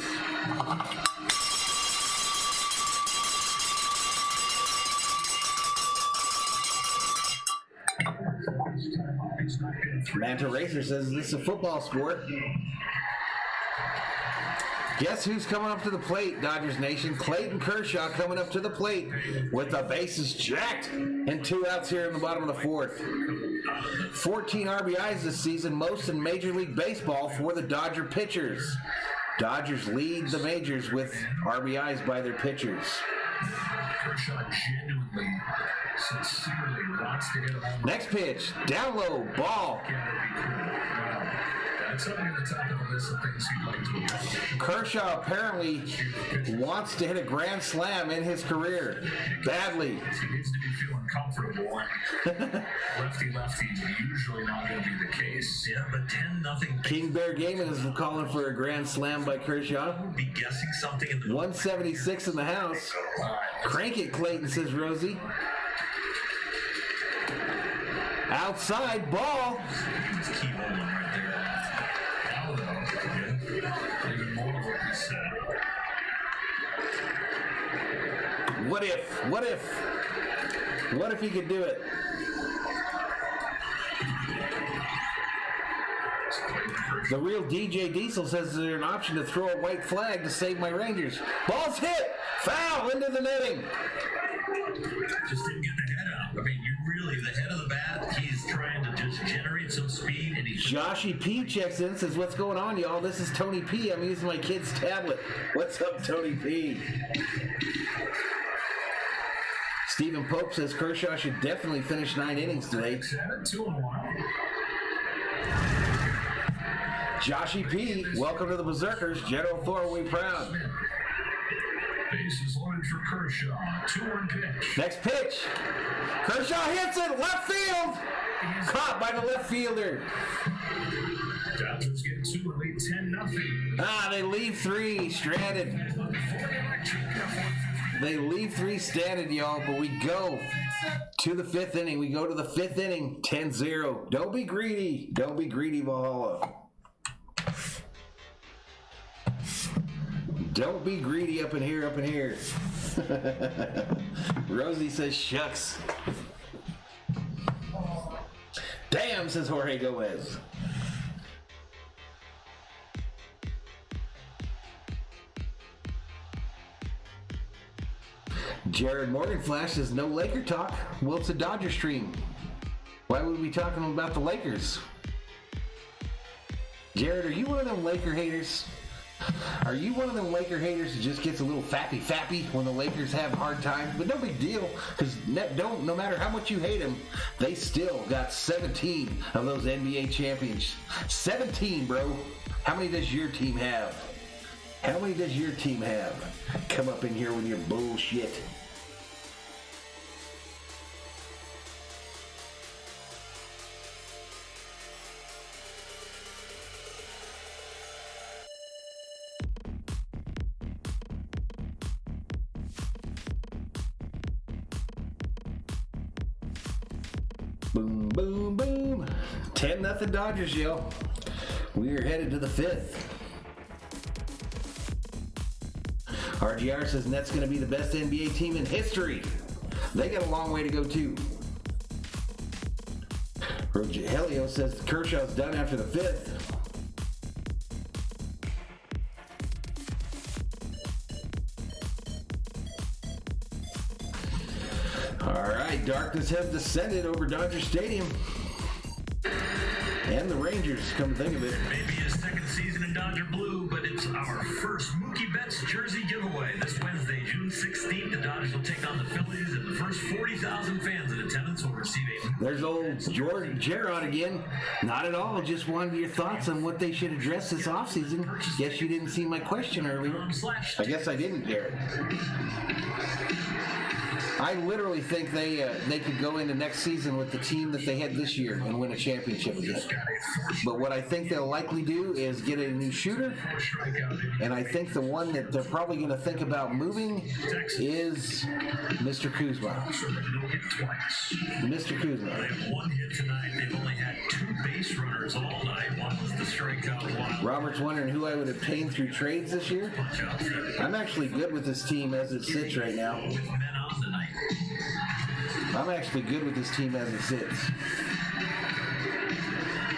Banter Racer says this is a football score. Guess who's coming up to the plate, Dodgers Nation? Clayton Kershaw coming up to the plate with the bases jacked and 2 outs here in the bottom of the 4th. 14 RBIs this season, most in Major League Baseball for the Dodger pitchers. Dodgers lead the majors with RBIs by their pitchers. Kershaw genuinely, sincerely wants to hit a home run. Next pitch, down low, ball. That's up near the top of the list of things he'd like to do. Kershaw apparently wants to hit a grand slam in his career. Badly. He needs to be feeling comfortable. Lefty, usually not going to be the case. Yeah, but 10-0. King Bear Gaming is calling for a grand slam by Kershaw. Be guessing something in the 176 in the house. Crank it, Clayton, says Rosie. Outside, ball. It's key moment right there. Now, though, even more of what he said. What if he could do it? The real DJ Diesel says there's an option to throw a white flag to save my Rangers. Ball's hit! Foul into the netting. Just didn't get the head out. I mean, the head of the bat, he's trying to just generate some speed. And Joshy P checks in, says, what's going on, y'all? This is Tony P. I'm using my kid's tablet. What's up, Tony P? Stephen Pope says Kershaw should definitely finish 9 innings today. 2-1. Joshy P, welcome to the Berserkers. General Thor, we proud. Bases loaded for Kershaw. 2-1 pitch. Next pitch. Kershaw hits it. Left field. Caught by the left fielder. Dodgers get 2 and lead 10-0. They leave 3 stranded. They leave 3 stranded, y'all, but we go to the 5th inning. We go to the 5th inning, 10-0. Don't be greedy. Don't be greedy, Valhalla. Don't be greedy up in here, up in here. Rosie says, shucks. Damn, says Jorge Gomez. Jared Morganflash says, no Laker talk. Well, it's a Dodger stream. Why would we be talking about the Lakers? Jared, are you one of them Laker haters? Are you one of them Laker haters who just gets a little fappy when the Lakers have hard times? But no big deal, because no matter how much you hate them, they still got 17 of those NBA champions. 17, bro. How many does your team have? How many does your team have? Come up in here with your bullshit. Boom, boom, boom. 10-0 Dodgers, yo. We are headed to the 5th. RGR says Nets going to be the best NBA team in history. They got a long way to go, too. Helio says Kershaw's done after the 5th. All right, darkness has descended over Dodger Stadium. And the Rangers, come to think of it. Maybe his second season in Dodger Blue, but it's our first Mookie Betts jersey giveaway. This Wednesday, June 16th, the Dodgers will take on the Phillies, and the first 40,000 fans in attendance will receive a... There's old Jordan Gerard again. Not at all, just wanted your thoughts on what they should address this offseason. Guess you didn't see my question earlier. I guess I didn't, Jared. I literally think they could go into next season with the team that they had this year and win a championship again. But what I think they'll likely do is get a new shooter, and I think the one that they're probably going to think about moving is Mr. Kuzma. Mr. Kuzma. They have one hit tonight. They've only had 2 base runners all night. One was the strikeout wild. Robert's wondering who I would obtain through trades this year. I'm actually good with this team as it sits right now. With men on tonight. I'm actually good with this team as it sits.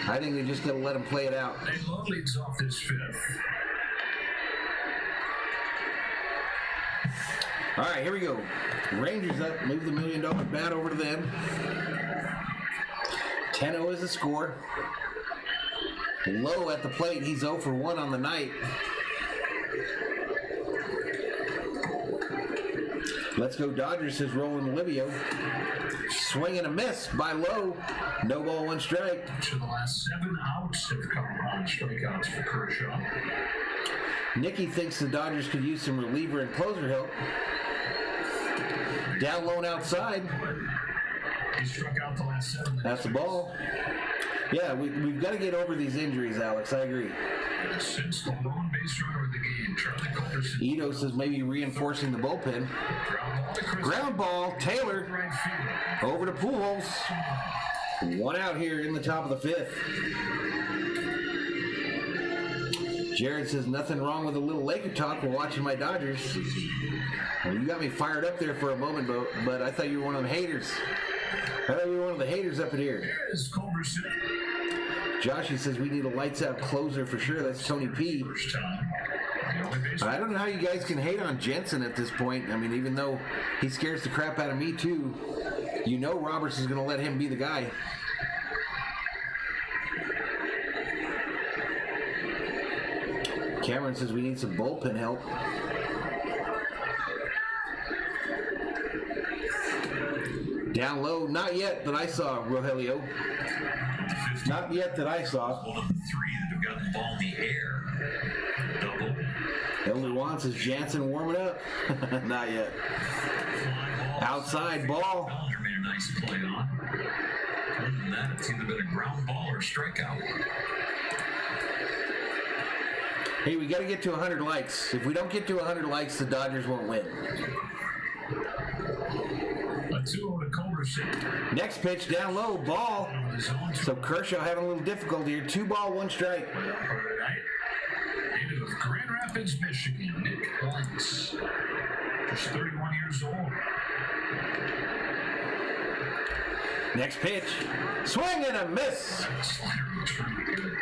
I think they just got to let them play it out. And Lowe leads off this 5th. All right, here we go. Rangers up. Move the $1 million bat over to them. 10-0 is the score. Lowe at the plate. He's 0 for 1 on the night. Let's go Dodgers, says Roland Olivio. Swing and a miss by Lowe. No ball, 1 strike. So the last 7 outs have come on strikeouts for Kershaw. Nicky thinks the Dodgers could use some reliever and closer help. Down low and outside. He struck out the last 7. That's the ball. Yeah, we've got to get over these injuries, Alex. I agree. Since the lone base runner of the game, Charlie Culberson. Ito says maybe reinforcing the bullpen. Ground ball, Taylor. Right field. Over to Pujols. 1 out here in the top of the 5th. Jared says nothing wrong with a little Laker talk while watching my Dodgers. Well, you got me fired up there for a moment, but I thought you were one of the haters. I thought you were one of the haters up in here. There is Culberson. Joshy says we need a lights out closer for sure. That's Tony P. First time. The only base I don't know how you guys can hate on Jensen at this point. I mean, even though he scares the crap out of me too, you know Roberts is going to let him be the guy. Cameron says we need some bullpen help. Down low, not yet that I saw, Rogelio. Not yet that I saw. One of the 3 that have gotten the ball in the air. Double. Elder wants is Jansen warming up. Not yet. Fly ball. Outside ball. Bellinger made a nice play on. Other than that, it's either been a ground ball or a strikeout. Hey, we got to get to 100 likes. If we don't get to 100 likes, the Dodgers won't win. A 2-0 to Culberson. Next pitch down low, ball. So Kershaw having a little difficulty here. 2 ball, 1 strike. Native of Grand Rapids, Michigan, Nick Lentz. Just 31 years old. Next pitch. Swing and a miss. Slider looks really good.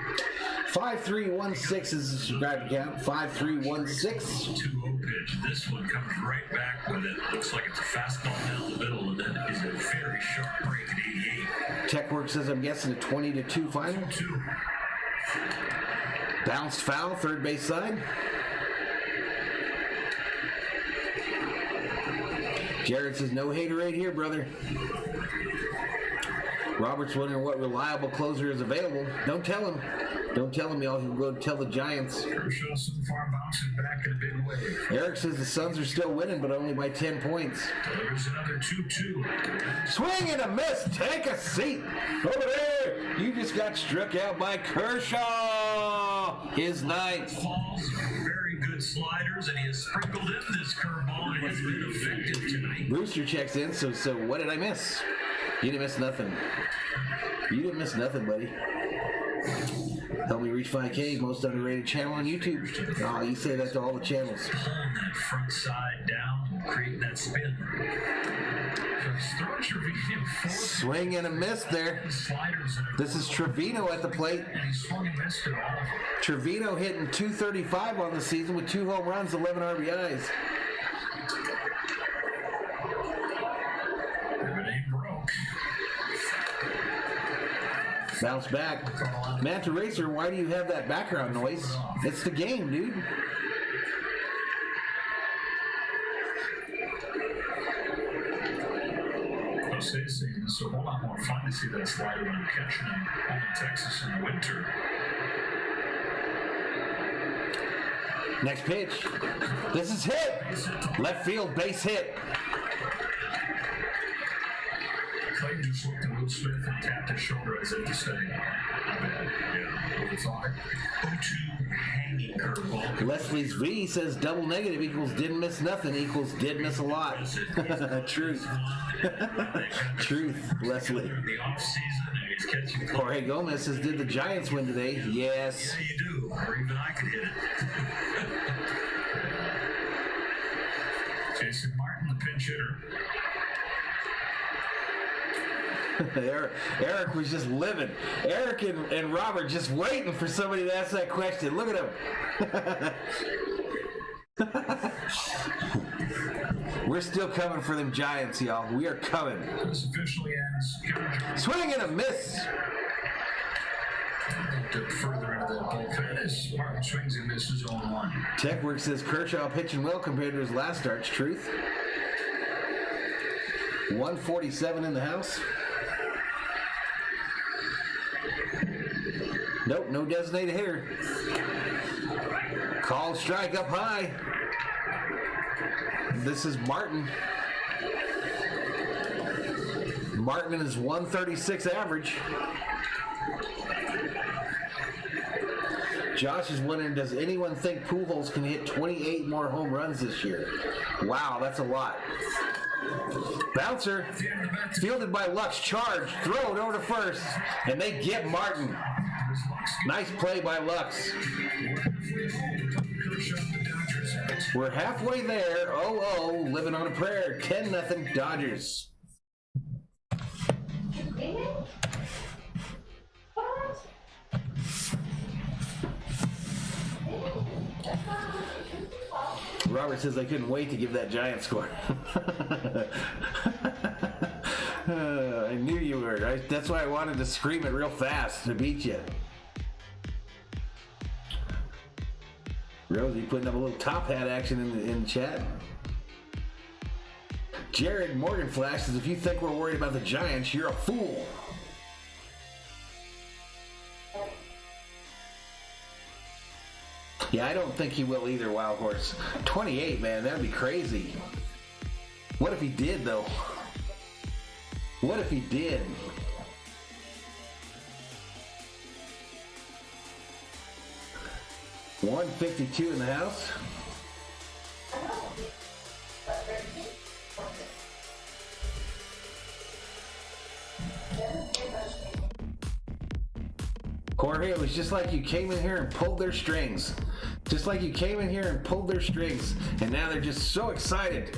5316 is the subscriber count. 5316. 2-0 pitch. This one comes right back with it. Looks like it's a fastball down the middle, and then is a very sharp break at 88. Techwork says I'm guessing a 20-2 final. 2. Bounced foul, third base side. Jared says no haterade here, brother. Robert's wondering what reliable closer is available. Don't tell him. Don't tell him, y'all. Can go tell the Giants. Kershaw so far bouncing back in a big way. Eric says the Suns are still winning, but only by 10 points. Delivers another 2-2. Swing and a miss. Take a seat. Over there. You just got struck out by Kershaw. His 9th. Falls are very good sliders, and he has sprinkled in this curveball, and has been effective tonight. Brewster checks in. So what did I miss? You didn't miss nothing. You didn't miss nothing, buddy. Help me reach 5K, most underrated channel on YouTube. Oh, you say that to all the channels. Pulling that front side down and creating that spin. Swing and a miss there. This is Trevino at the plate. Trevino hitting .235 on the season with 2 home runs, 11 RBIs. Bounce back. Manta Racer, why do you have that background noise? It's the game, dude. Jose's saying this is a whole lot more fun to see that slider when I'm catching him home in Texas in the winter. Next pitch. This is hit. Left field base hit. just looked at Will Smith and tapped his shoulder as if to say, not bad. Yeah, overthought. 0-2 hanging curveball. Leslie's V says double negative equals didn't miss nothing equals did miss a lot. Truth. Truth, Leslie. In the offseason, and he's catching. Jorge Gomez says, did the Giants win today? Yes. Yeah, you do. Or even I could hit it. Jason Martin, the pinch hitter. Eric was just living. Eric and Robert just waiting for somebody to ask that question. Look at him. We're still coming for them Giants, y'all. We are coming. This officially ends. Swing and a miss. Dip further into that bullpen as Martin swings and misses 0-1. Techwork says Kershaw pitching well compared to his last start's truth. 147 in the house. Nope, no designated hitter. Called strike up high. This is Martin. Martin is 136 average. Josh is wondering, does anyone think Pujols can hit 28 more home runs this year? Wow, that's a lot. Bouncer, fielded by Lux, charge, throw it over to first, and they get Martin. Nice play by Lux. We're halfway there. 0-0, living on a prayer. 10-0 Dodgers. Robert says I couldn't wait to give that Giant score. I knew you were. That's why I wanted to scream it real fast to beat you. Rosie putting up a little top hat action in the chat. Jared Morgan Flash says, if you think we're worried about the Giants, you're a fool. Yeah, I don't think he will either, Wild Horse. 28, man, that'd be crazy. What if he did, though? What if he did? $152 in the house. Jorge, it was just like you came in here and pulled their strings. Just like you came in here and pulled their strings. And now they're just so excited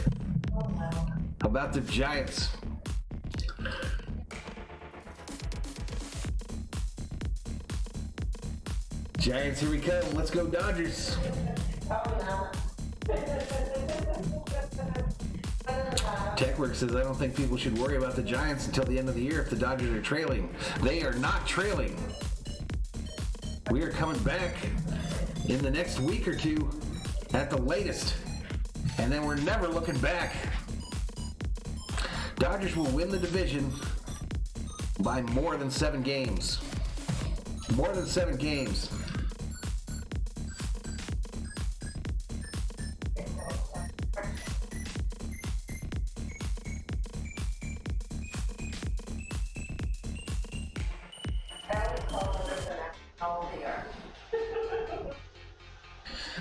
about the Giants. Giants, here we come. Let's go Dodgers. Techwork says, I don't think people should worry about the Giants until the end of the year if the Dodgers are trailing. They are not trailing. We are coming back in the next week or two at the latest. And then we're never looking back. Dodgers will win the division by more than 7 games. More than 7 games.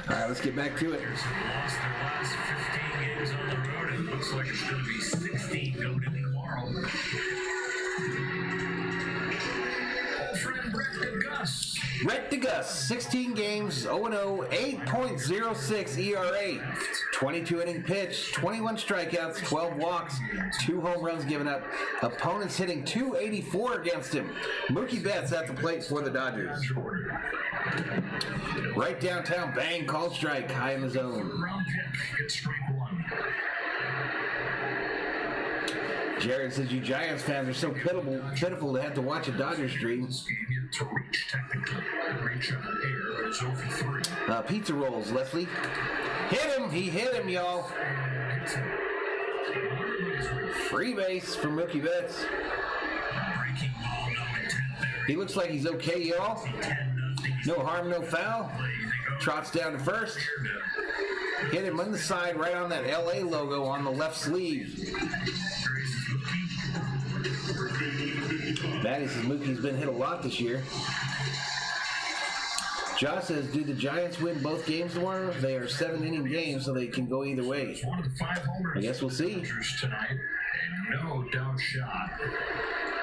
All right, let's get back to it. Lost their last 15 games on the road, and it looks like it's going to be 16 going into tomorrow. Old friend Brett DeGus. Brett DeGus, 16 games, 0-0, 8.06 ERA, 22 inning pitch, 21 strikeouts, 12 walks, 2 home runs given up. Opponents hitting .284 against him. Mookie Betts at the plate for the Dodgers. Right downtown, bang, called strike, high in the zone. Round pick, gets strike 1. Jared says, you Giants fans are so pitiful to have to watch a Dodgers stream. To reach technically, reach on air is over 3. Pizza rolls, Leslie. Hit him, he hit him, y'all. Free base from Mookie Betts. Breaking ball, no intent there. He looks like he's okay, y'all. 10-0. No harm, no foul. Trots down to first. Hit him on the side, right on that LA logo on the left sleeve. Maddie says Mookie's been hit a lot this year. Josh says, do the Giants win both games tomorrow? They are 7-inning games, so they can go either way. One of the 5 homers I guess we'll see. Tonight, and no doubt shot.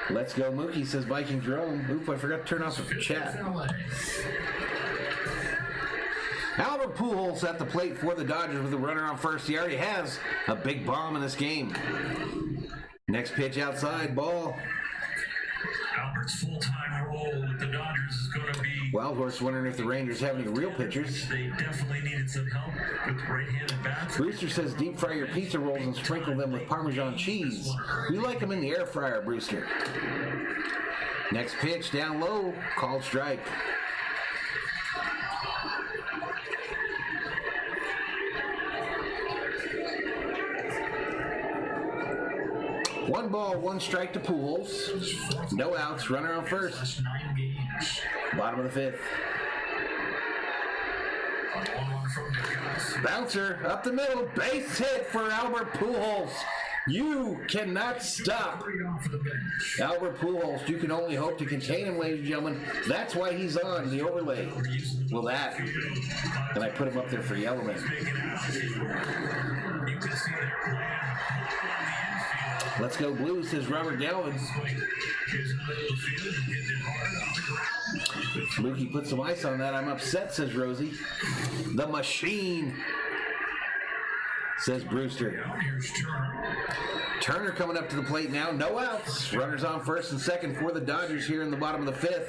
Let's go, Mookie, says Viking Drone. Oop, I forgot to turn off the chat. Albert Pujols at the plate for the Dodgers with a runner on first. He already has a big bomb in this game. Next pitch outside, ball. Albert's full-time role with the Dodgers is going to be... Wild Horse wondering if the Rangers have any real pitchers. They definitely needed some help with right-handed bats. Brewster says deep fry your pizza rolls and sprinkle them with Parmesan cheese. We like them in the air fryer, Brewster. Next pitch down low, called strike. One ball, one strike to Pujols. No outs, runner on first. 9 games. Bottom of the 5th. Bouncer up the middle, base hit for Albert Pujols. You cannot stop Albert Pujols. You can only hope to contain him, ladies and gentlemen. That's why he's on the overlay. Well, that. And I put him up there for Yellowman. Let's go Blues, says Robert Galvin. Mookie put some ice on that. I'm upset, says Rosie. The machine, says Brewster. Turner coming up to the plate now. No outs. Runners on first and second for the Dodgers here in the bottom of the 5th.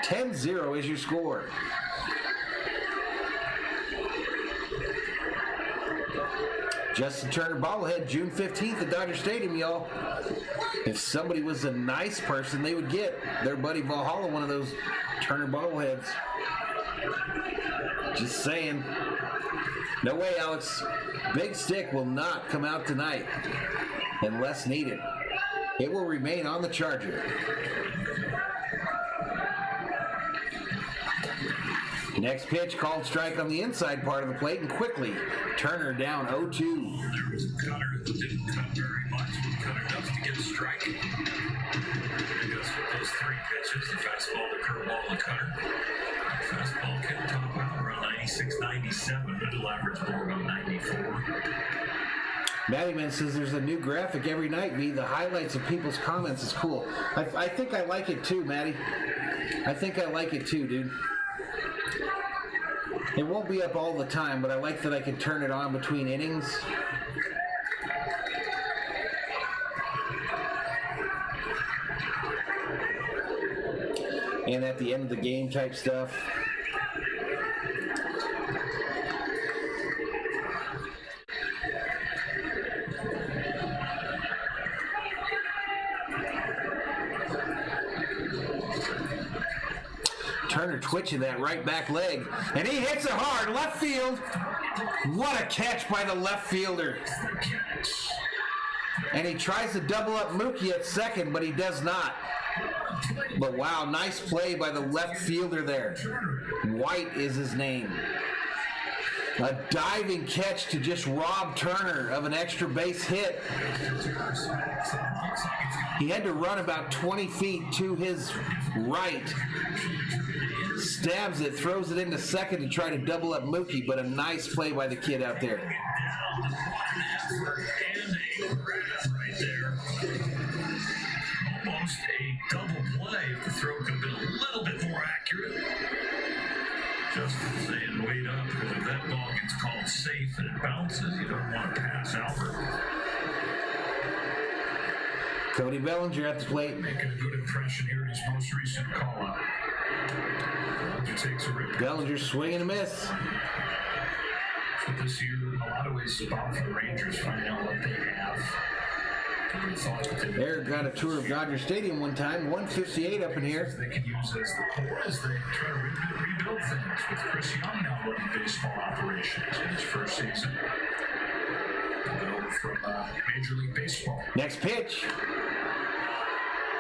10-0 is your score. Justin Turner bobblehead, June 15th at Dodger Stadium, y'all. If somebody was a nice person, they would get their buddy Valhalla one of those Turner bobbleheads. Just saying. No way, Alex. Big Stick will not come out tonight unless needed. It will remain on the Charger. Next pitch, called strike on the inside part of the plate, and quickly, Turner down 0-2. There was a cutter that didn't cut very much, but cut enough to get a strike. Because with those 3 pitches, the fastball, the curveball, and the cutter, the fastball can top out around 96, 97, but it'll average more about 94. Matty Man says there's a new graphic every night, V. The highlights of people's comments is cool. I think I like it too, Matty. I think I like it too, dude. It won't be up all the time, but I like that I can turn it on between innings. And at the end of the game type stuff. Turner twitching that right back leg, and he hits it hard, left field. What a catch by the left fielder. And he tries to double up Mookie at second, but he does not. But wow, nice play by the left fielder there. White is his name. A diving catch to just rob Turner of an extra base hit. He had to run about 20 feet to his right. Stabs it, throws it into second to try to double up Mookie, but a nice play by the kid out there. Almost a double play if the throw could have been a little bit more accurate. Justin saying wait up, because if that ball gets called safe and it bounces, you don't want to pass Albert. Cody Bellinger at the plate. Making a good impression here in his most recent call-up. Bellinger swing and a miss. So this year, in a lot of ways, is about for the Rangers finding out what they have. Eric got a tour of Dodger Stadium one time, 158 up in here. They can use as the core as they try to rebuild things with Chris Young now running baseball operations in his first season. Over from Major League Baseball. Next pitch.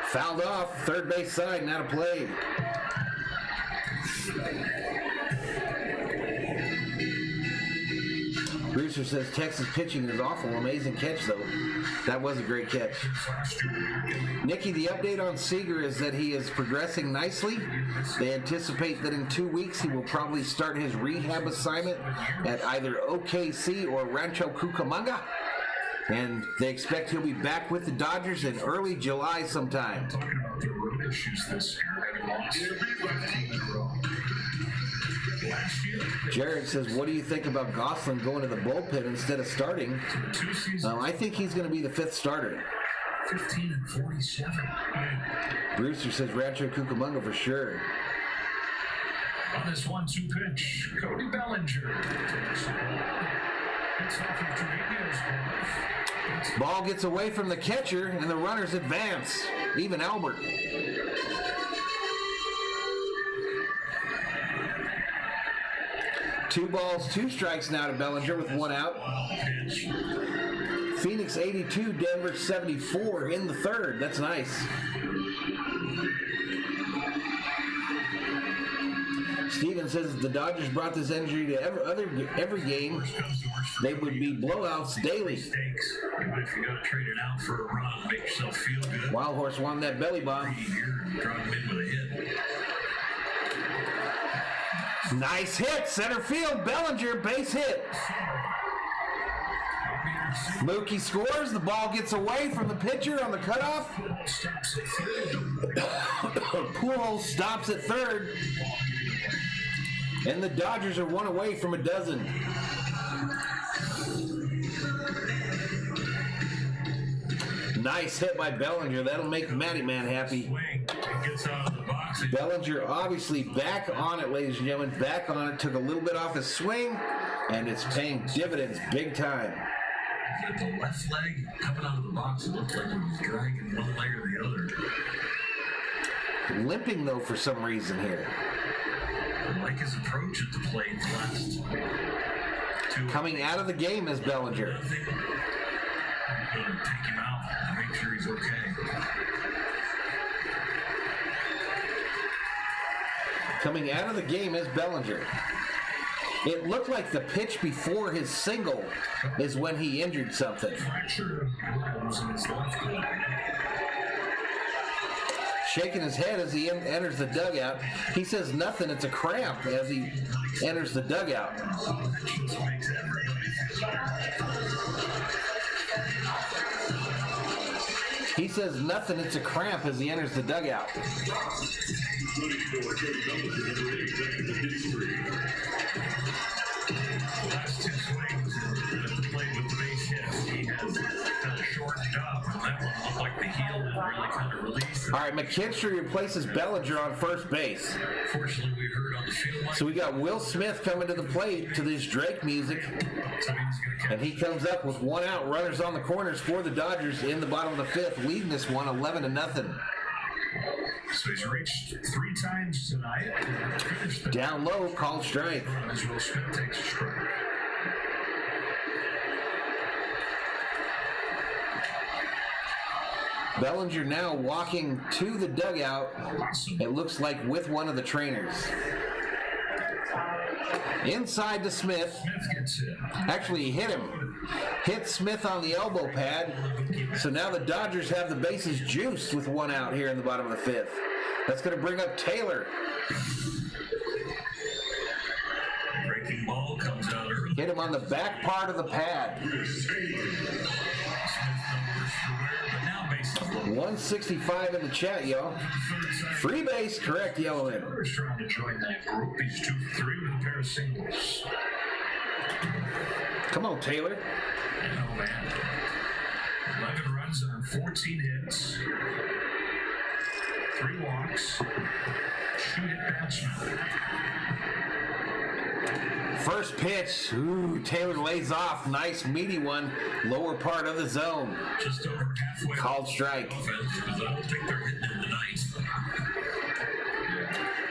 Fouled off, third base side, not a play. Brewster says Texas pitching is awful. Amazing catch, though. That was a great catch. Nikki, the update on Seager is that he is progressing nicely. They anticipate that in 2 weeks he will probably start his rehab assignment at either OKC or Rancho Cucamonga. And they expect he'll be back with the Dodgers in early July sometime. Talking about their road issues this year, having lost 15 in a row. Last year, Jared says, what do you think about Gosselin going to the bullpen instead of starting? 2 seasons, I think he's going to be the 5th starter. 15 and 47. Brewster says Rancho Cucamonga for sure. On this 1-2 pitch, Cody Bellinger takes the ball. Hits off of Trevino's glove. Ball gets away from the catcher, and the runners advance. Even Albert. Two balls, 2 strikes now to Bellinger with 1 out. Pitch. Phoenix 82, Denver 74 in the 3rd. That's nice. Steven says if the Dodgers brought this energy to every game, they would be blowouts daily. Mistakes. If you got to trade it out for a run, make yourself feel good. Wild Horse won that belly bomb. You're driving in with a hit. Nice hit, center field. Bellinger, base hit. Mookie scores. The ball gets away from the pitcher on the cutoff. Stops at third. Pujols stops at 3rd. And the Dodgers are 1 away from a dozen. Nice hit by Bellinger. That'll make Matty Man happy. Swing. It gets out of the box. Bellinger obviously back on it, ladies and gentlemen. Back on it. Took a little bit off his swing, and it's paying dividends big time. With the left leg coming out of the box, it looked like he was dragging one leg or the other. Limping, though, for some reason here. I like his approach at the plate the last 2. Coming out of the game is Bellinger. I'm going to take him out and make sure he's okay. Coming out of the game is Bellinger. It looked like the pitch before his single is when he injured something. Fracture was in his left leg. Shaking his head as he enters the dugout. He says nothing, it's a cramp as he enters the dugout. That just makes everybody feel better. He says nothing, it's a cramp as he enters the dugout. Last 2 swings at the plate with the base hits, he has kind of shortened up, and that one looked like the heel had really kind of released. All right, McKinstry replaces Bellinger on first base. Fortunately, we heard on the field mic, So we got Will Smith coming to the plate to this Drake music, so he's going to catch. and he comes up with 1 out. Runners on the corners for the Dodgers in the bottom of the 5th, leading this one 11-0. So he's reached 3 times tonight. Finished the Down low, called strike. as Will Smith takes a strike. Bellinger now walking to the dugout, it looks like with one of the trainers. Inside to Smith. Smith gets hit. Actually, he hit him. Hit Smith on the elbow pad. So now the Dodgers have the bases juiced with 1 out here in the bottom of the 5th. That's going to bring up Taylor. Breaking ball comes out early. Hit him on the back part of the pad. Smith numbers for where, but now bases loaded. 165 in the chat, y'all. Free base, correct, Yellowman. Taylor's trying to join that group. He's 2-3 with a pair of singles. Come on, Taylor. Oh, man. 11 runs on 14 hits. 3 walks. 2 hit batsmen. First pitch. Ooh, Taylor lays off. Nice, meaty one. Lower part of the zone. Just over halfway. Called strike. Offense, because I don't think they're hitting in the ninth.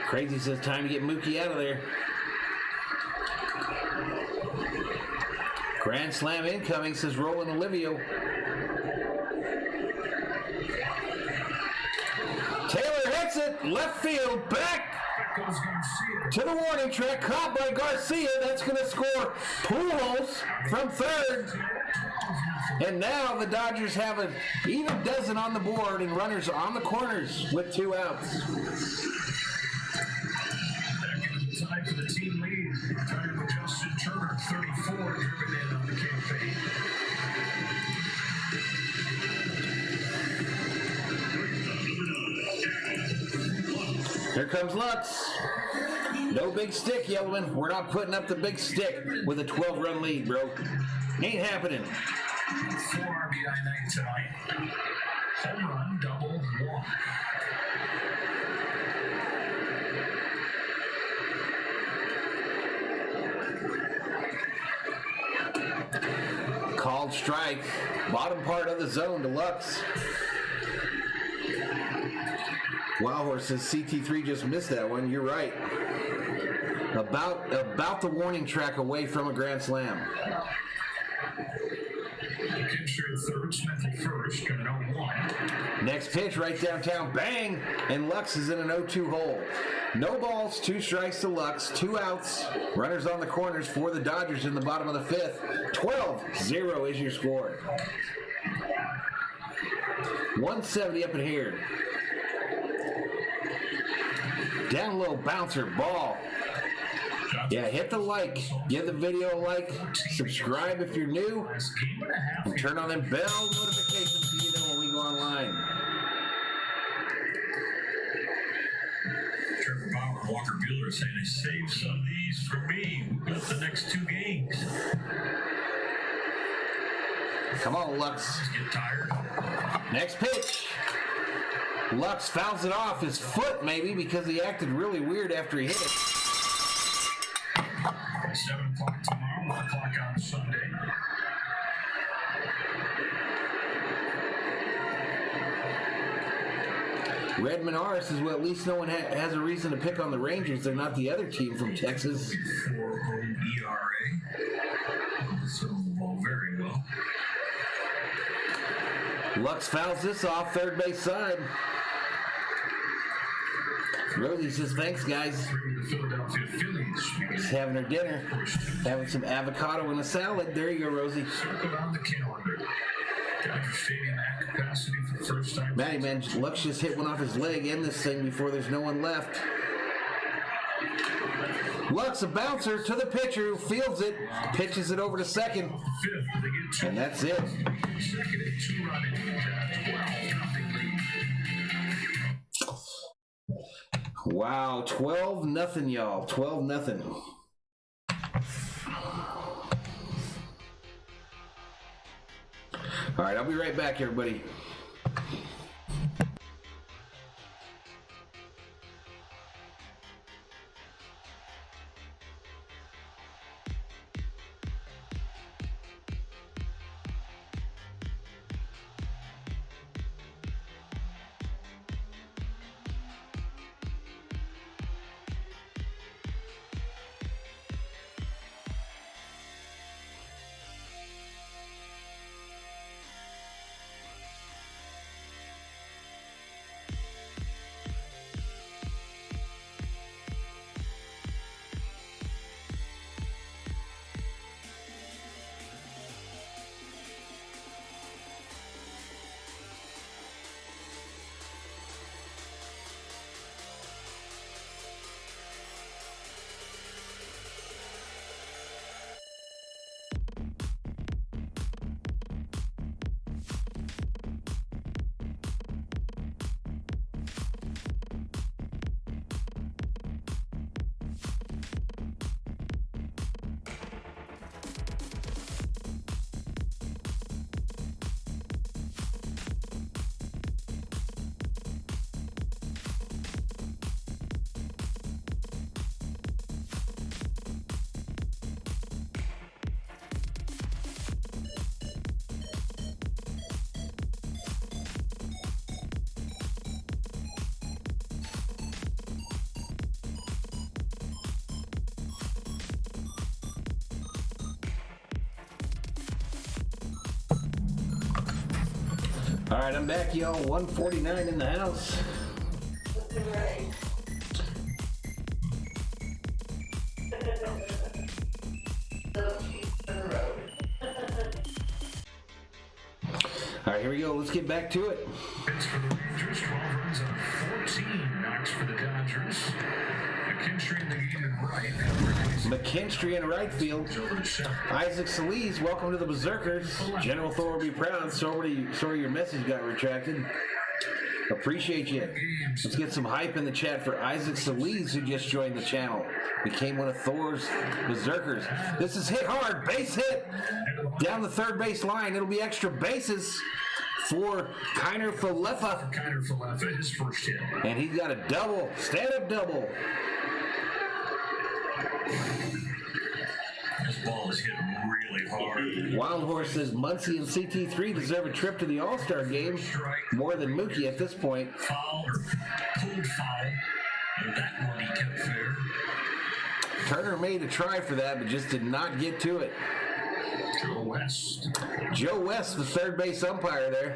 Crazy says time to get Mookie out of there. Grand slam incoming, says Roland Olivio. Taylor hits it. Left field. Back. Back goes Garcia. to the warning track, caught by Garcia. That's going to score Pujols from third. And now the Dodgers have an even dozen on the board and runners on the corners with 2 outs. Back into the tie for the team lead. Retired with Justin Turner, 34, driven in on the campaign. Here comes Lux. No big stick, Yellowman. We're not putting up the big stick with a 12-run lead, bro. Ain't happening. 4 RBI night tonight. Home run, double, 1. Called strike. Bottom part of the zone to Lux. Wow, Horse says CT3 just missed that one. You're right. About the warning track away from a grand slam. Pitcher at third, Smith at first, got an 0-1. Next pitch right downtown, bang, and Lux is in an 0-2 hole. No balls, 2 strikes to Lux, 2 outs. Runners on the corners for the Dodgers in the bottom of the 5th. 12-0 is your score. 170 up in here. Down low, bouncer, ball. Yeah, hit the like. Give the video a like. Subscribe if you're new. And turn on them bell notifications so you know when we go online. Trevor Bauer, Walker Buehler saying, "I saved some of these for me. We've got the next 2 games." Come on, Lux. Just get tired. Next pitch. Lux fouls it off his foot, maybe, because he acted really weird after he hit it. 7 o'clock tomorrow, 1 o'clock on Sunday. Redmond R says, well, at least no one has a reason to pick on the Rangers. They're not the other team from Texas. 4 home ERA. So, well, very well. Lux fouls this off third base side. Rosie says, thanks, guys. The Philadelphia Phillies. She's having her dinner. Having some avocado and a salad. There you go, Rosie. Circled on the calendar. Dodger Stadium at capacity for the first time. Matty, man, Lux just hit one off his leg in this thing before there's no one left. Lux, a bouncer to the pitcher who fields it, pitches it over to second. 5th, they get 2. And that's it. Second and 2-run innings at 12-0 lead. Wow, 12-0, y'all. 12-0. All right, I'll be right back, everybody. All right, I'm back, y'all. 149 in the house. All right, here we go. Let's get back to it. Hits for the Rangers, 12 runs on 14 knocks for the Dodgers. McKinstry in the game in right. McKinstry in right field. Isaac Solis, welcome to the Berserkers. General Thor will be proud. Sorry your message got retracted. Appreciate you. Let's get some hype in the chat for Isaac Solis, who just joined the channel. Became one of Thor's Berserkers. This is hit hard. Base hit. Down the third base line. It'll be extra bases for Kiner Falefa. Kiner Falefa, his first hit. And he's got a double. Stand-up double. This ball is hit really hard. Wild Horse says Muncie and CT3 deserve a trip to the All-Star game more than Mookie at this point. Foul or pulled foul. And that one he kept fair. Turner made a try for that, but just did not get to it. Joe West. Joe West, the third base umpire there.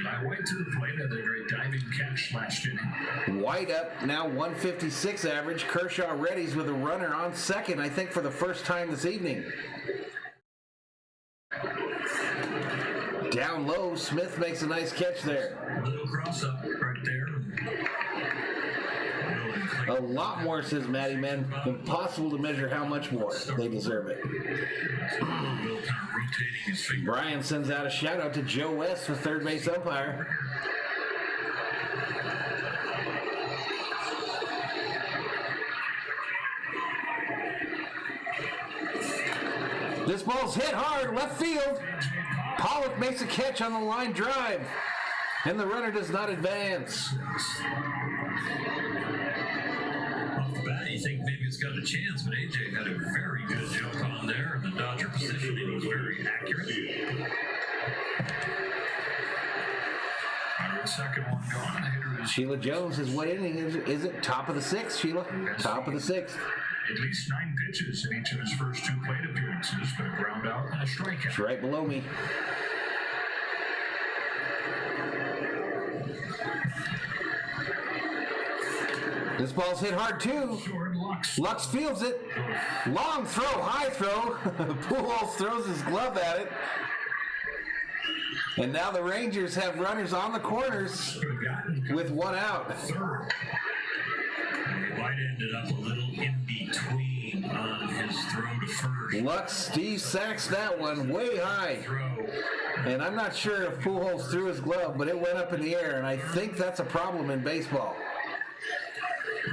Eli White to the plate, had a great diving catch last inning. White up, now 156 average. Kershaw readies with a runner on second, I think for the first time this evening. Down low, Smith makes a nice catch there. A little cross up right there. A lot more, says Matty Man. Impossible to measure how much more. They deserve it. Brian sends out a shout out to Joe West for third base umpire. This ball's hit hard, left field. Pollock makes a catch on the line drive, and the runner does not advance. You think maybe it's got a chance, but AJ had a very good jump on there, and the Dodger positioning was very accurate. Second one gone. The hitter is Sheila Jones says, what inning is it? Top of the sixth, Sheila? Top of the sixth. at least 9 pitches in each of his first 2 plate appearances, but a ground out and a strikeout. It's right below me. This ball's hit hard too. Lux fields it. Long throw, high throw. Pujols throws his glove at it. And now the Rangers have runners on the corners with 1 out. Third. White ended up a little in between on his throw to first. Lux, Steve sacks that one way high. And I'm not sure if Pujols threw his glove, but it went up in the air, and I think that's a problem in baseball.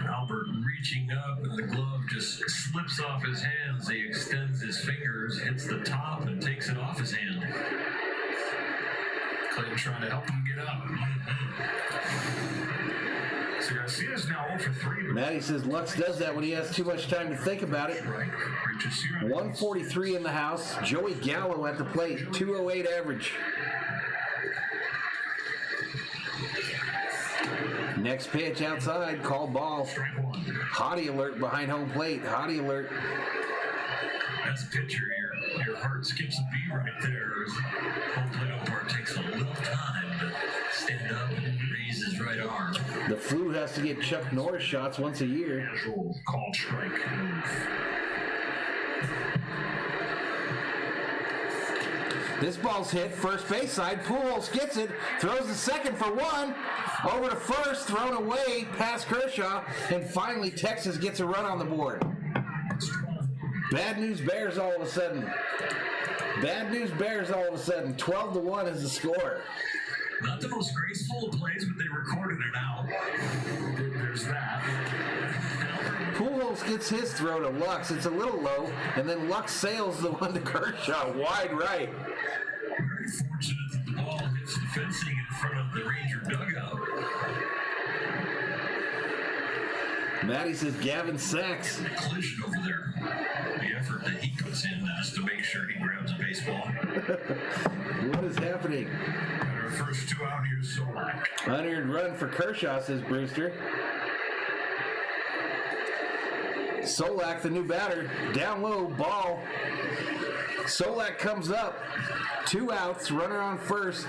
Albert reaching up, and the glove just slips off his hands. He extends his fingers, hits the top, and takes it off his hand. Clayton trying to help him get up. So Garcia's now 0 for 3. Matty says Lux does that when he has too much time to think about it. 143 in the house. Joey Gallo at the plate, 208 average. Next pitch outside, called ball. Hottie alert behind home plate. Hottie alert. As a pitcher, your heart skips a beat right there. Home plate umpire takes a little time to stand up and raise his right arm. The Flu has to get Chuck Norris shots once a year. Casual called strike. This ball's hit, first base side. Pujols gets it, throws the second for 1. Over to first, thrown away past Kershaw, and finally Texas gets a run on the board. Bad news Bears all of a sudden. Bad news Bears all of a sudden. 12-1 is the score. Not the most graceful of plays, but they recorded it out. There's that. Pujols gets his throw to Lux. It's a little low, and then Lux sails the one to Kershaw, wide right. Very fortunate that the ball hits the fencing in front of the Ranger dugout. Matty says Gavin Sachs. The collision over there. The effort that he puts in just to make sure he grabs a baseball. What is happening? And our first 2 out here, Solak. Unearned run for Kershaw, says Brewster. Solak, the new batter, down low, ball. Solak comes up, 2 outs, runner on first.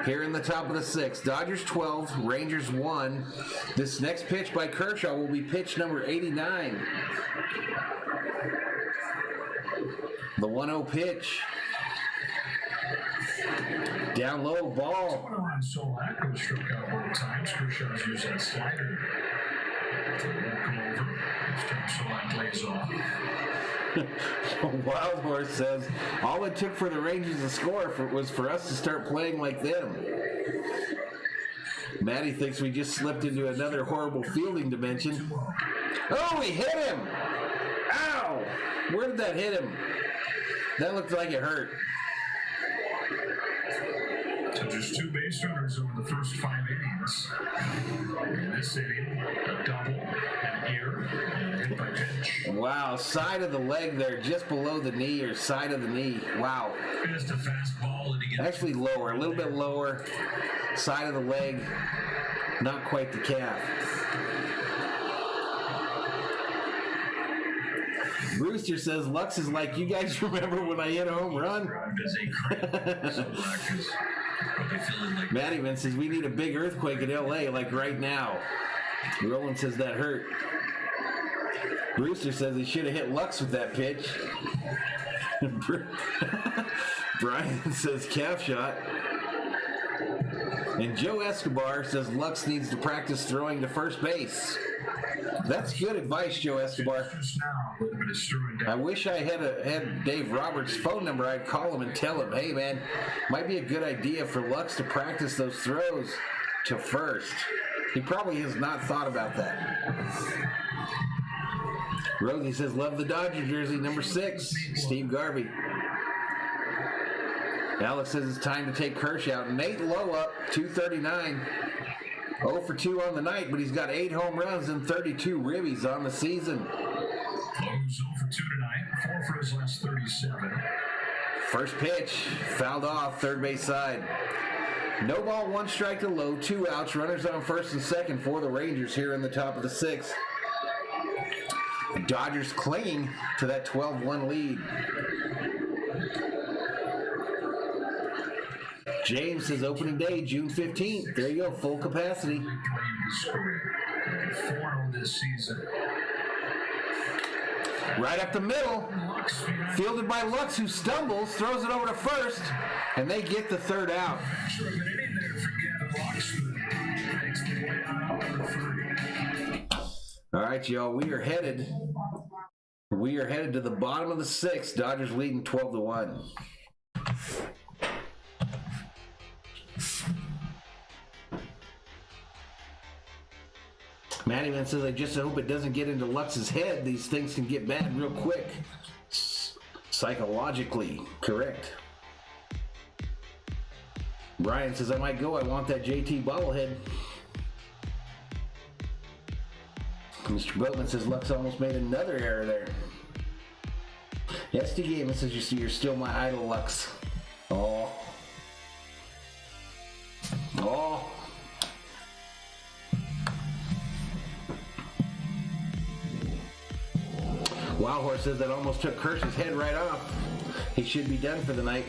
here in the top of the 6th. Dodgers 12, Rangers 1. This next pitch by Kershaw will be pitch number 89. The 1-0 pitch. Down low, ball. Around Solak was struck out both times. Kershaw's used that slider to walk him over. This time Solak lays off. Wild Horse says, all it took for the Rangers to score was for us to start playing like them. Matty thinks we just slipped into another horrible fielding dimension. Oh, he hit him! Ow! Where did that hit him? That looked like it hurt. So just 2 base runners over the first 5 innings. In this inning, a double, an ear, and a hit by pitch. Wow, side of the leg there, just below the knee or side of the knee. Wow. Just a fastball, and he gets Actually lower, a little bit lower. Side of the leg, not quite the calf. Brewster says, Lux is like, you guys remember when I hit a home run? as a cramp. Solak is probably feeling like Mattyman says, we need a big earthquake in LA, like right now. Roland says that hurt. Brewster says he should have hit Lux with that pitch. Brian says calf shot. And Joe Escobar says Lux needs to practice throwing to first base. That's good advice, Joe Escobar. just now, but it's throwing I down. wish I had Dave Roberts' phone number. I'd call him and tell him, hey man, might be a good idea for Lux to practice those throws to first. He probably has not thought about that. Rosie says, love the Dodger jersey, number 6, Steve Garvey. Alex says it's time to take Kershaw. Nate Lowe up, 239. 0 for 2 on the night, but he's got 8 home runs and 32 ribbies on the season. Lowe's 0 for 2 tonight, 4 for his last 37. First pitch, fouled off, third base side. No ball, 1 strike to Lowe, 2 outs, runners on first and second for the Rangers here in the top of the 6th. Dodgers clinging to that 12-1 lead. James says opening day, June 15th. There you go, full capacity. 4-0 this season. Right up the middle. Fielded by Lux, who stumbles, throws it over to first, and they get the third out. Sure, but it ain't there for Gavin Lux. Makes the way out number 30. All right, y'all, we are headed to the bottom of the 6th. Dodgers leading 12-1. Mattyman says, I just hope it doesn't get into Lux's head. These things can get bad real quick. Psychologically correct. Brian says, I might go. I want that JT bobblehead. Mr. Boatman says, Lux almost made another error there. SD Gamer says, you're still my idol, Lux. Oh. Oh. Wild Horse says that almost took Kirsch's head right off. He should be done for the night.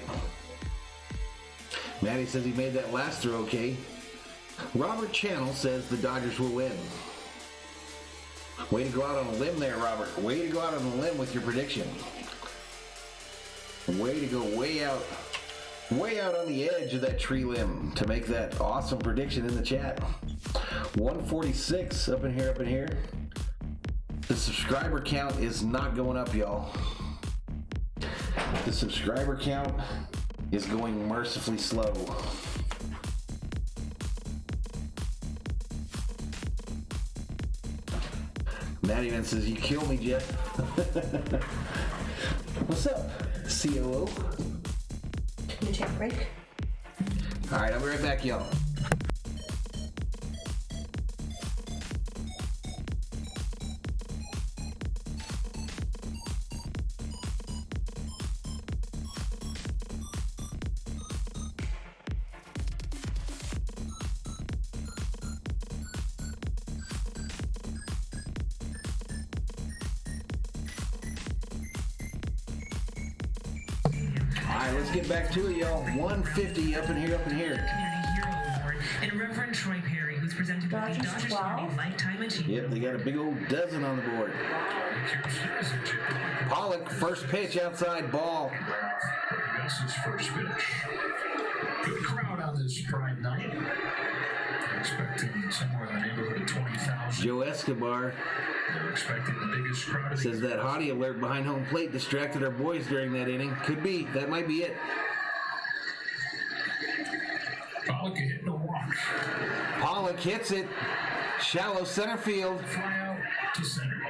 Matty says he made that last throw okay. Robert Channel says the Dodgers will win. Way to go out on a limb there, Robert. Way to go out on a limb with your prediction. Way to go way out on the edge of that tree limb to make that awesome prediction in the chat. 146 up in here. The subscriber count is not going up, y'all. The subscriber count is going mercifully slow. Matty Man says, you kill me, Jeff. What's up, COO? Can you take a break? All right, I'll be right back, y'all. Let's get back to it, y'all. 150 up in here. and Troy Perry, who's presented with the Dodgers Dodgers 12. Army Lifetime Achievement. Yep, they got a big old dozen on the board. Pollock, first pitch outside, ball. Gus's first pitch. Good crowd on this Pride night. Expecting somewhere in the neighborhood of 20,000. Joe Escobar They're expecting the biggest crowd of the says that hottie alert behind home plate distracted our boys during that inning. Could be. That might be it. Pollock hit no walk. Pollock hits it. Shallow center field. Fly out to center.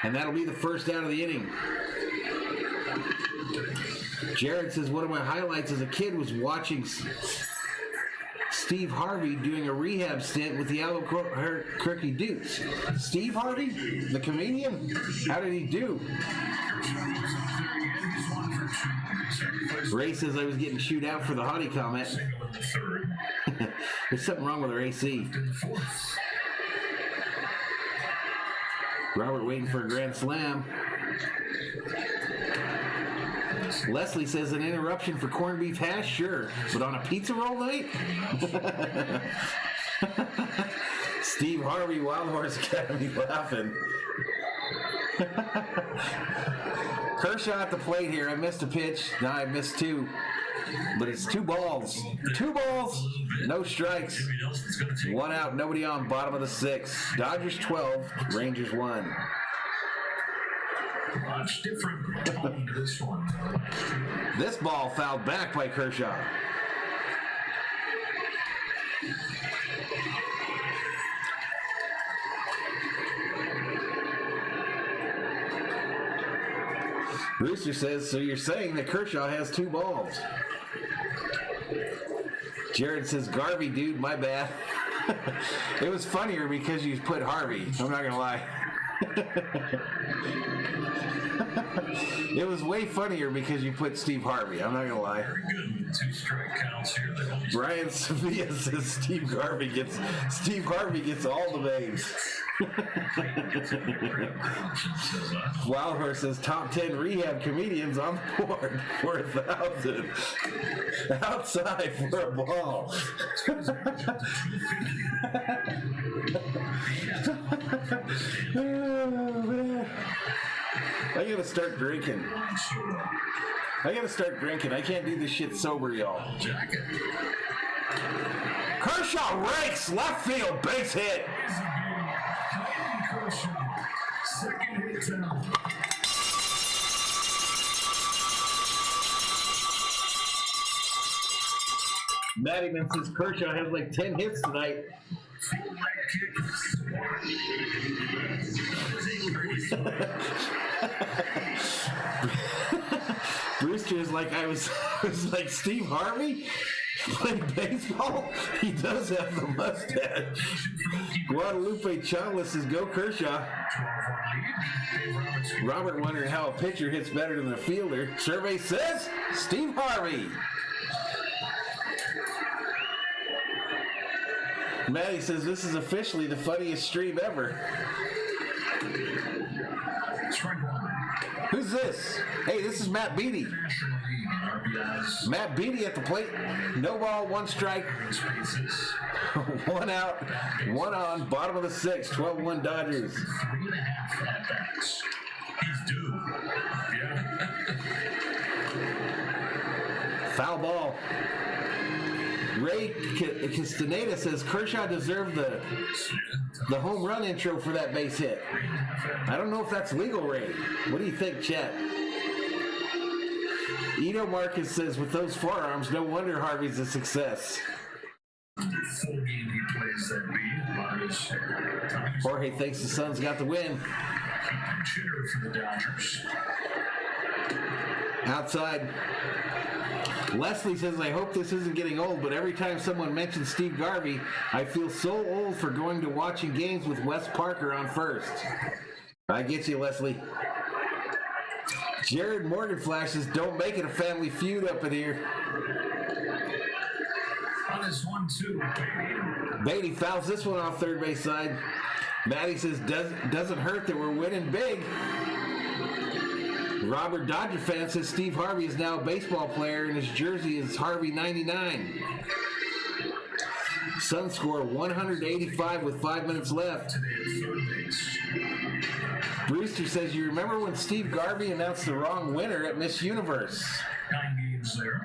And that'll be the first out of the inning. Jared says one of my highlights as a kid was watching Steve Harvey doing a rehab stint with the Albuquerque Dukes. Steve Harvey, the comedian? How did he do? Ray says I was getting chewed out for the hottie comment. There's something wrong with our AC. Robert waiting for a grand slam. Leslie says an interruption for corned beef hash, sure, but on a pizza roll night? Steve Harvey, Wild Horse Academy laughing. Kershaw at the plate here. I missed a pitch. Now I missed two. But it's 2 balls. 2 balls, no strikes. One out, nobody on, bottom of the 6th. Dodgers 12, Rangers 1. Much different tone to this one. This ball fouled back by Kershaw. Brewster says, so you're saying that Kershaw has 2 balls. Jared says, Garvey, dude, my bad. It was funnier because you put Harvey. I'm not going to lie. It was way funnier because you put Steve Harvey. I'm not going to lie. Very good with 2 strike counts here. Brian Sevilla says Steve Harvey gets all the babes. Wild Horse says top 10 rehab comedians on board for 1,000. Outside for a ball. Oh, man. I gotta start drinking. I can't do this shit sober, y'all. Kershaw rakes left field, base hit. Second hit down. Mattyman says Kershaw has like 10 hits tonight. Brewster is like, I was like, Steve Harvey played baseball? He does have the mustache. Guadalupe Chavez says, go Kershaw. Robert wondering how a pitcher hits better than a fielder. Survey says, Steve Harvey. Maddie says, this is officially the funniest stream ever. Who's this? Hey, this is Matt Beatty. Matt Beatty at the plate. No ball, 1 strike. 1 out, 1 on, bottom of the 6th, 12-1 Dodgers. 3.5 at-bats. He's due. Yeah. Foul ball. Ray Castaneda says Kershaw deserved the home run intro for that base hit. I don't know if that's legal, Ray. What do you think, Chet? Ito Marcus says, with those forearms, no wonder Harvey's a success. Full game he plays that beat. Jorge thinks the Suns got the win. Chitter for the Dodgers. Outside. Leslie says, I hope this isn't getting old, but every time someone mentions Steve Garvey, I feel so old for going to watching games with Wes Parker on first. I get you, Leslie. Jared Morgan flashes, don't make it a family feud up in here. On this 1-2. Beatty fouls this one off third base side. Maddie says, doesn't hurt that we're winning big. Robert Dodger fan says Steve Harvey is now a baseball player and his jersey is Harvey 99. Suns score 185 with 5 minutes left. Today at third base. Brewster says, you remember when Steve Garvey announced the wrong winner at Miss Universe? 9 games there.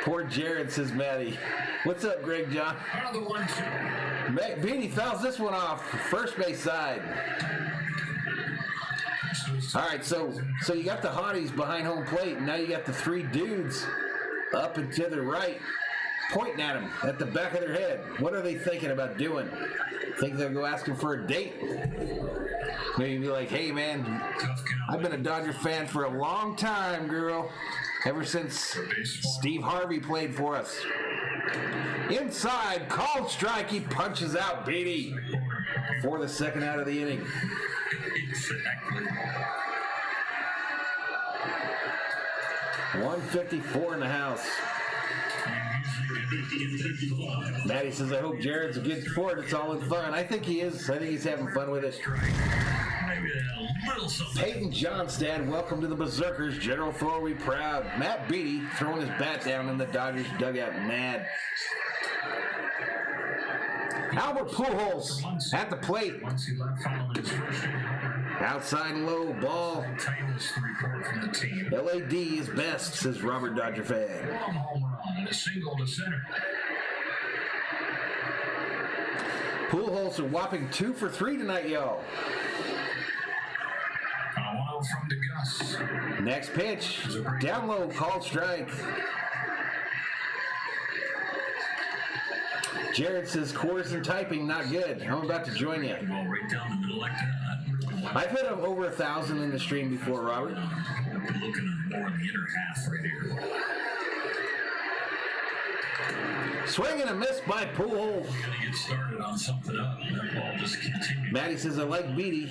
Poor Jared, says Maddie. What's up, Greg John? Another 1-2. Beatty fouls this one off. First base side. All right, so you got the hotties behind home plate, and now you got the 3 dudes up and to the right pointing at him at the back of their head. What are they thinking about doing? Think they'll go asking for a date? Maybe be like, hey, man, I've been a Dodger fan for a long time, girl. Ever since Steve Harvey played for us. Inside, called strike. He punches out Beatty for the second out of the inning. Exactly. 154 in the house. Maddie says, I hope Jared's a good sport. It's all in fun. I think he is. I think he's having fun with it. Peyton Johnstad, welcome to the Berzerkers. General Thor, we proud. Matt Beatty throwing his bat down in the Dodgers dugout. Mad. Albert Pujols at the plate. Outside and low, ball. LAD is best, says Robert Dodger fan. Home run and a single to center. Pujols are whopping 2 for 3 tonight, y'all. 1-0 from DeGus. Next pitch, down low, called strike. Jared says, chorus and typing, not good. I'm about to join you. Well, right down the middle like that. I've hit over 1,000 in the stream before, Robert. We're looking more in the inner half right here. Swing and a miss by Pujols. We're going to get started on something up. That ball just continues. Maddie says, I like Beatty.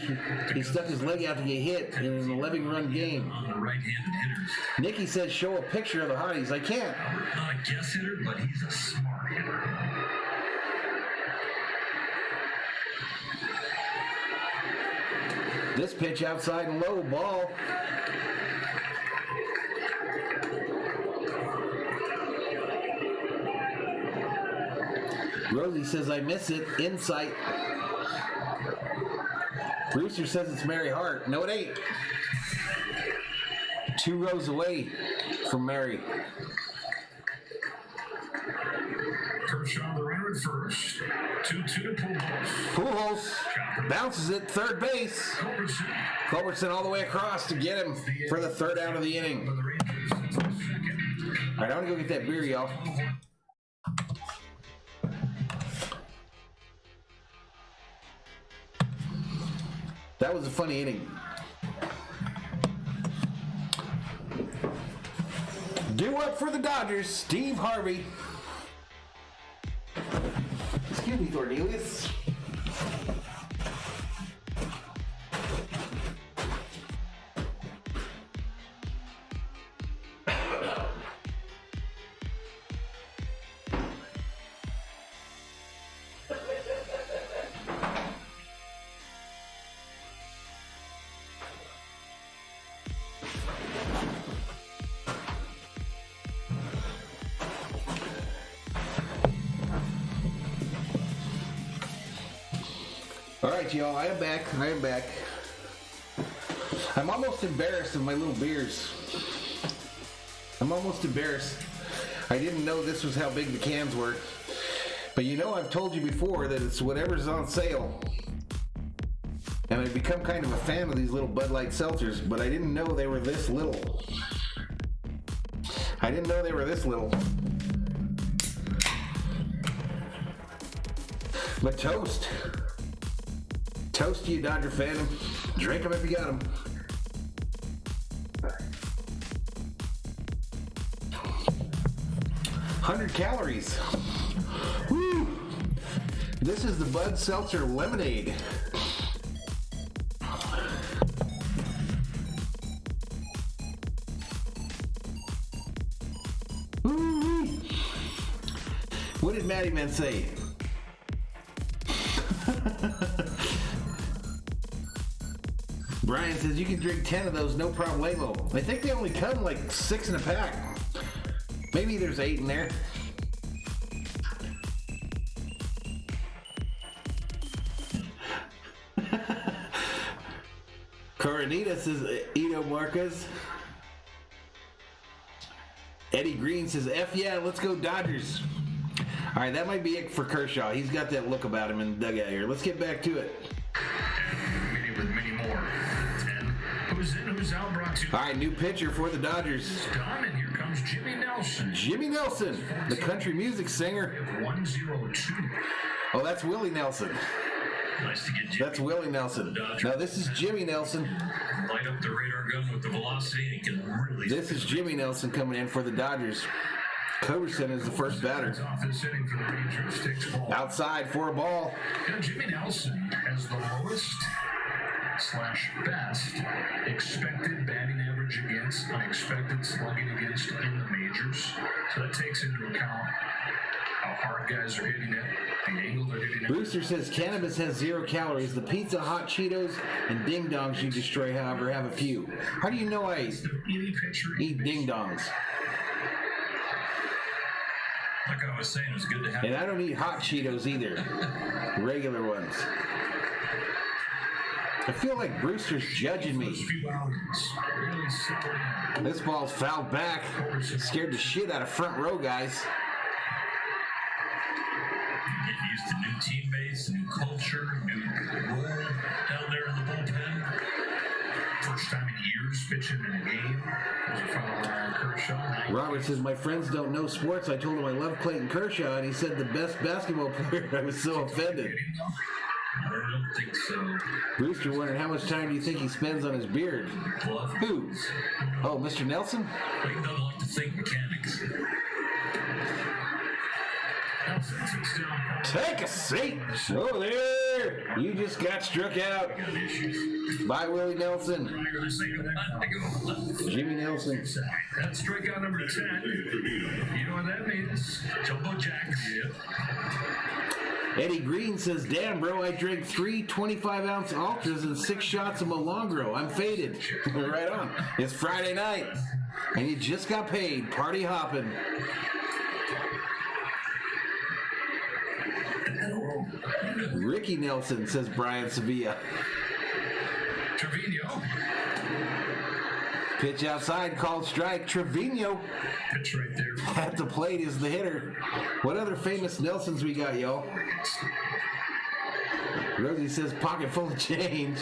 He stuck his leg out to get hit in an 11-run game. On the right-handed hitters. Nikki says, show a picture of the hotties. I can't. Not a guess hitter, but he's a smart hitter. This pitch outside and low, ball. Rosie says, I miss it. Insight. Brewster says it's Mary Hart. No, it ain't. 2 rows away from Mary. Kershaw, the runner at first. 2-2 to Pujols. Pujols bounces it, third base. Culbertson all the way across to get him for the 3rd out of the inning. All right, I want to go get that beer, y'all. That was a funny inning. Due up for the Dodgers, Steve Harvey. Excuse me, Thordelius. All right, y'all, I am back. I'm almost embarrassed of my little beers. I'm almost embarrassed. I didn't know this was how big the cans were. But you know, I've told you before that it's whatever's on sale. And I've become kind of a fan of these little Bud Light seltzers, but I didn't know they were this little. But toast. Toast to you, Dodger fan. Drink them if you got them. $100 calories. Woo! This is the Bud Seltzer Lemonade. Woo! What did Matty Man say? Brian says you can drink 10 of those, no problemo. I think they only come like 6 in a pack. Maybe there's 8 in there. Coronita says Ito Marquez. Eddie Green says, F yeah, let's go Dodgers. All right, that might be it for Kershaw. He's got that look about him in the dugout here. Let's get back to it. And many more. And who's in, who's out, brought to you. All right, new pitcher for the Dodgers. Done, and here comes Jimmy Nelson. Jimmy Nelson, the country music singer. 102. Oh, that's Willie Nelson. Nice to get Jimmy. That's Willie Nelson. Now, this is Jimmy Nelson. Light up the radar gun with the velocity, and he can really. This is Jimmy Nelson coming in for the Dodgers. Coverson is the first batter. Off this inning for the Rangers. Takes ball. Outside for a ball. And Jimmy Nelson has the lowest / best expected batting average against, unexpected slugging against in the majors. So that takes into account how hard guys are hitting it, the angle they're hitting it. Brewster says cannabis has 0 calories. The pizza, hot Cheetos, and ding dongs you destroy, however, have a few. How do you know I Any pitcher eat ding dongs? Like I was saying, it was good to have. And I don't eat hot Cheetos either. Regular ones. I feel like Brewster's judging me. few outings. Really solid. This ball's fouled back. Scared the shit out of front row guys. Get used to new teammates, new culture, new role down there in the bullpen. First time in years pitching in a game. Was a foul by Kershaw. Robert says, my friends don't know sports. I told him I love Clayton Kershaw, and he said the best basketball player. I was so offended. I don't think so. Brewster wondered how much time do you think he spends on his beard? Bluff. Who? Oh, Mr. Nelson? Clayton doesn't like to think mechanics. Nelson sits down. Take a seat. Oh, there. You just got struck out. By Willie Nelson. Jimmy Nelson. That's strikeout number 10. You know what that means? Jumbo Jacks. Eddie Green says, damn, bro, I drank 3 25-ounce Ultras and 6 shots of Milagro. I'm faded. Right on. It's Friday night, and you just got paid. Party hopping. Ricky Nelson, says Brian Sevilla. Trevino. Pitch outside, called strike. Trevino Pitch right there. at the plate is the hitter. What other famous Nelsons we got, y'all? Rosie says pocket full of change.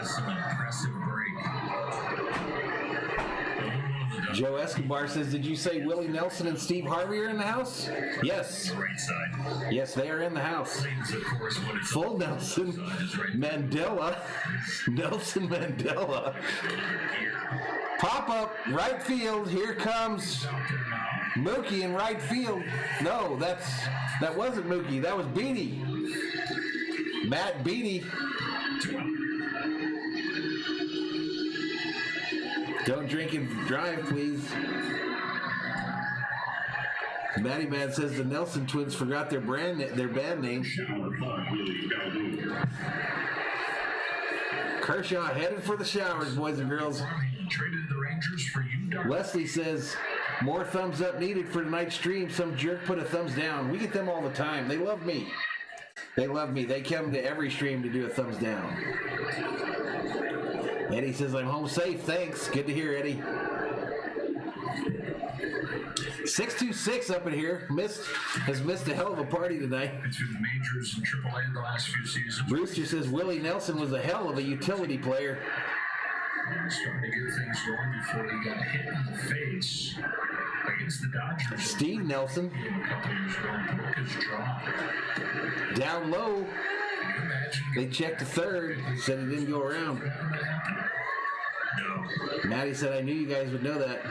Some impressive break. Joe Escobar says, did you say Willie Nelson and Steve Harvey are in the house? Yes. Right side. Yes, they are in the house. Lanes, of course, when it's Full Nelson. Mandela. Nelson Mandela. Pop up, right field. Here comes Mookie in right field. No, that wasn't Mookie. That was Beatty. Matt Beatty. Don't drink and drive, please. Matty Man says the Nelson twins forgot their band name. Kershaw headed for the showers, boys and girls. Traded the Rangers for you. Leslie says, more thumbs up needed for tonight's stream. Some jerk put a thumbs down. We get them all the time. They love me. They love me. They come to every stream to do a thumbs down. Eddie says, I'm home safe. Thanks. Good to hear, Eddie. 626 up in here. Has missed a hell of a party tonight. Through the majors and AAA the last few seasons. Brewster says Willie Nelson was a hell of a utility player. Starting to get things going before he got hit in the face against the Dodgers. Steve Nelson. A couple years ago, broke his jaw. Down low. Can you imagine? They checked the third. Said it didn't go around. no. Maddie said, I knew you guys would know that.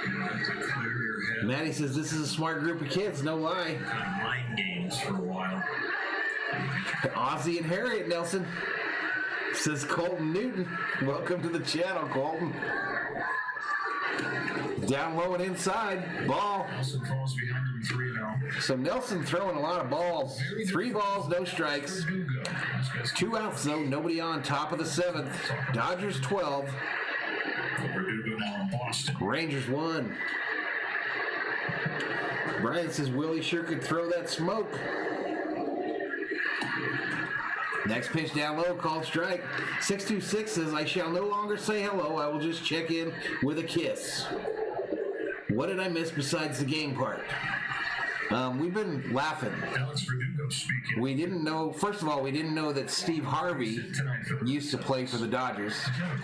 You have to clear your head. Maddie says, this is a smart group of kids. No lie. Kind of mind games for a while. Ozzie and Harriet Nelson. Says Colton Newton. Welcome to the channel, Colton. Down low and inside. Ball. Nelson falls behind him 3-0. So Nelson throwing a lot of balls. 3 balls, no strikes. 2 outs though. Nobody on. Top of the 7th. Dodgers 12. Verdugo now in Boston. Rangers 1. Brian says Willie sure could throw that smoke. Next pitch down low, called strike. 626 says, I shall no longer say hello. I will just check in with a kiss. What did I miss besides the game part? We've been laughing. Alex Verdugo speaking. We didn't know, first of all, we didn't know that Steve Harvey used to play for the Dodgers.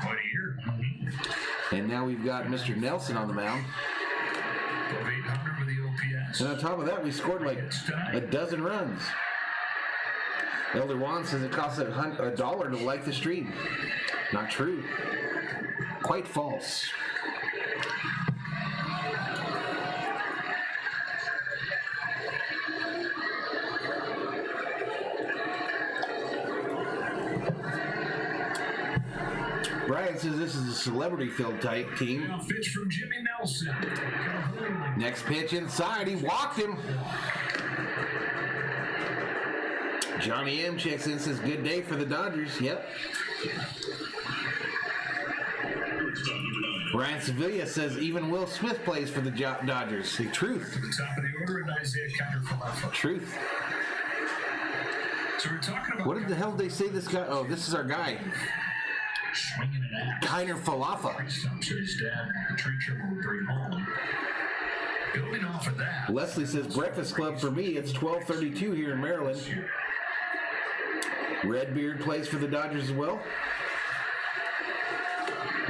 Quite a year. And now we've got Mr. Nelson on the mound. Above 800 with the OPS. And on top of that, we scored like a dozen runs. Elder Juan says it costs $1 to like the stream. Not true. Quite false. Brian says this is a celebrity-filled type team. Now pitch from Jimmy Nelson. Next pitch inside, he walked him. Johnny M checks in, says good day for the Dodgers. Yep. Ryan Sevilla says even Will Smith plays for the Dodgers. The truth. To the top of the order, and Isaiah Kiner-Falefa. Truth. So we're talking about What the hell did they say this guy? Oh, this is our guy. swinging an axe. Kiner-Falefa. Some said his dad, the tree trimmer, would bring home. Building off of that. Leslie says Breakfast Club for me. It's 12:32 here in Maryland. Redbeard plays for the Dodgers as well.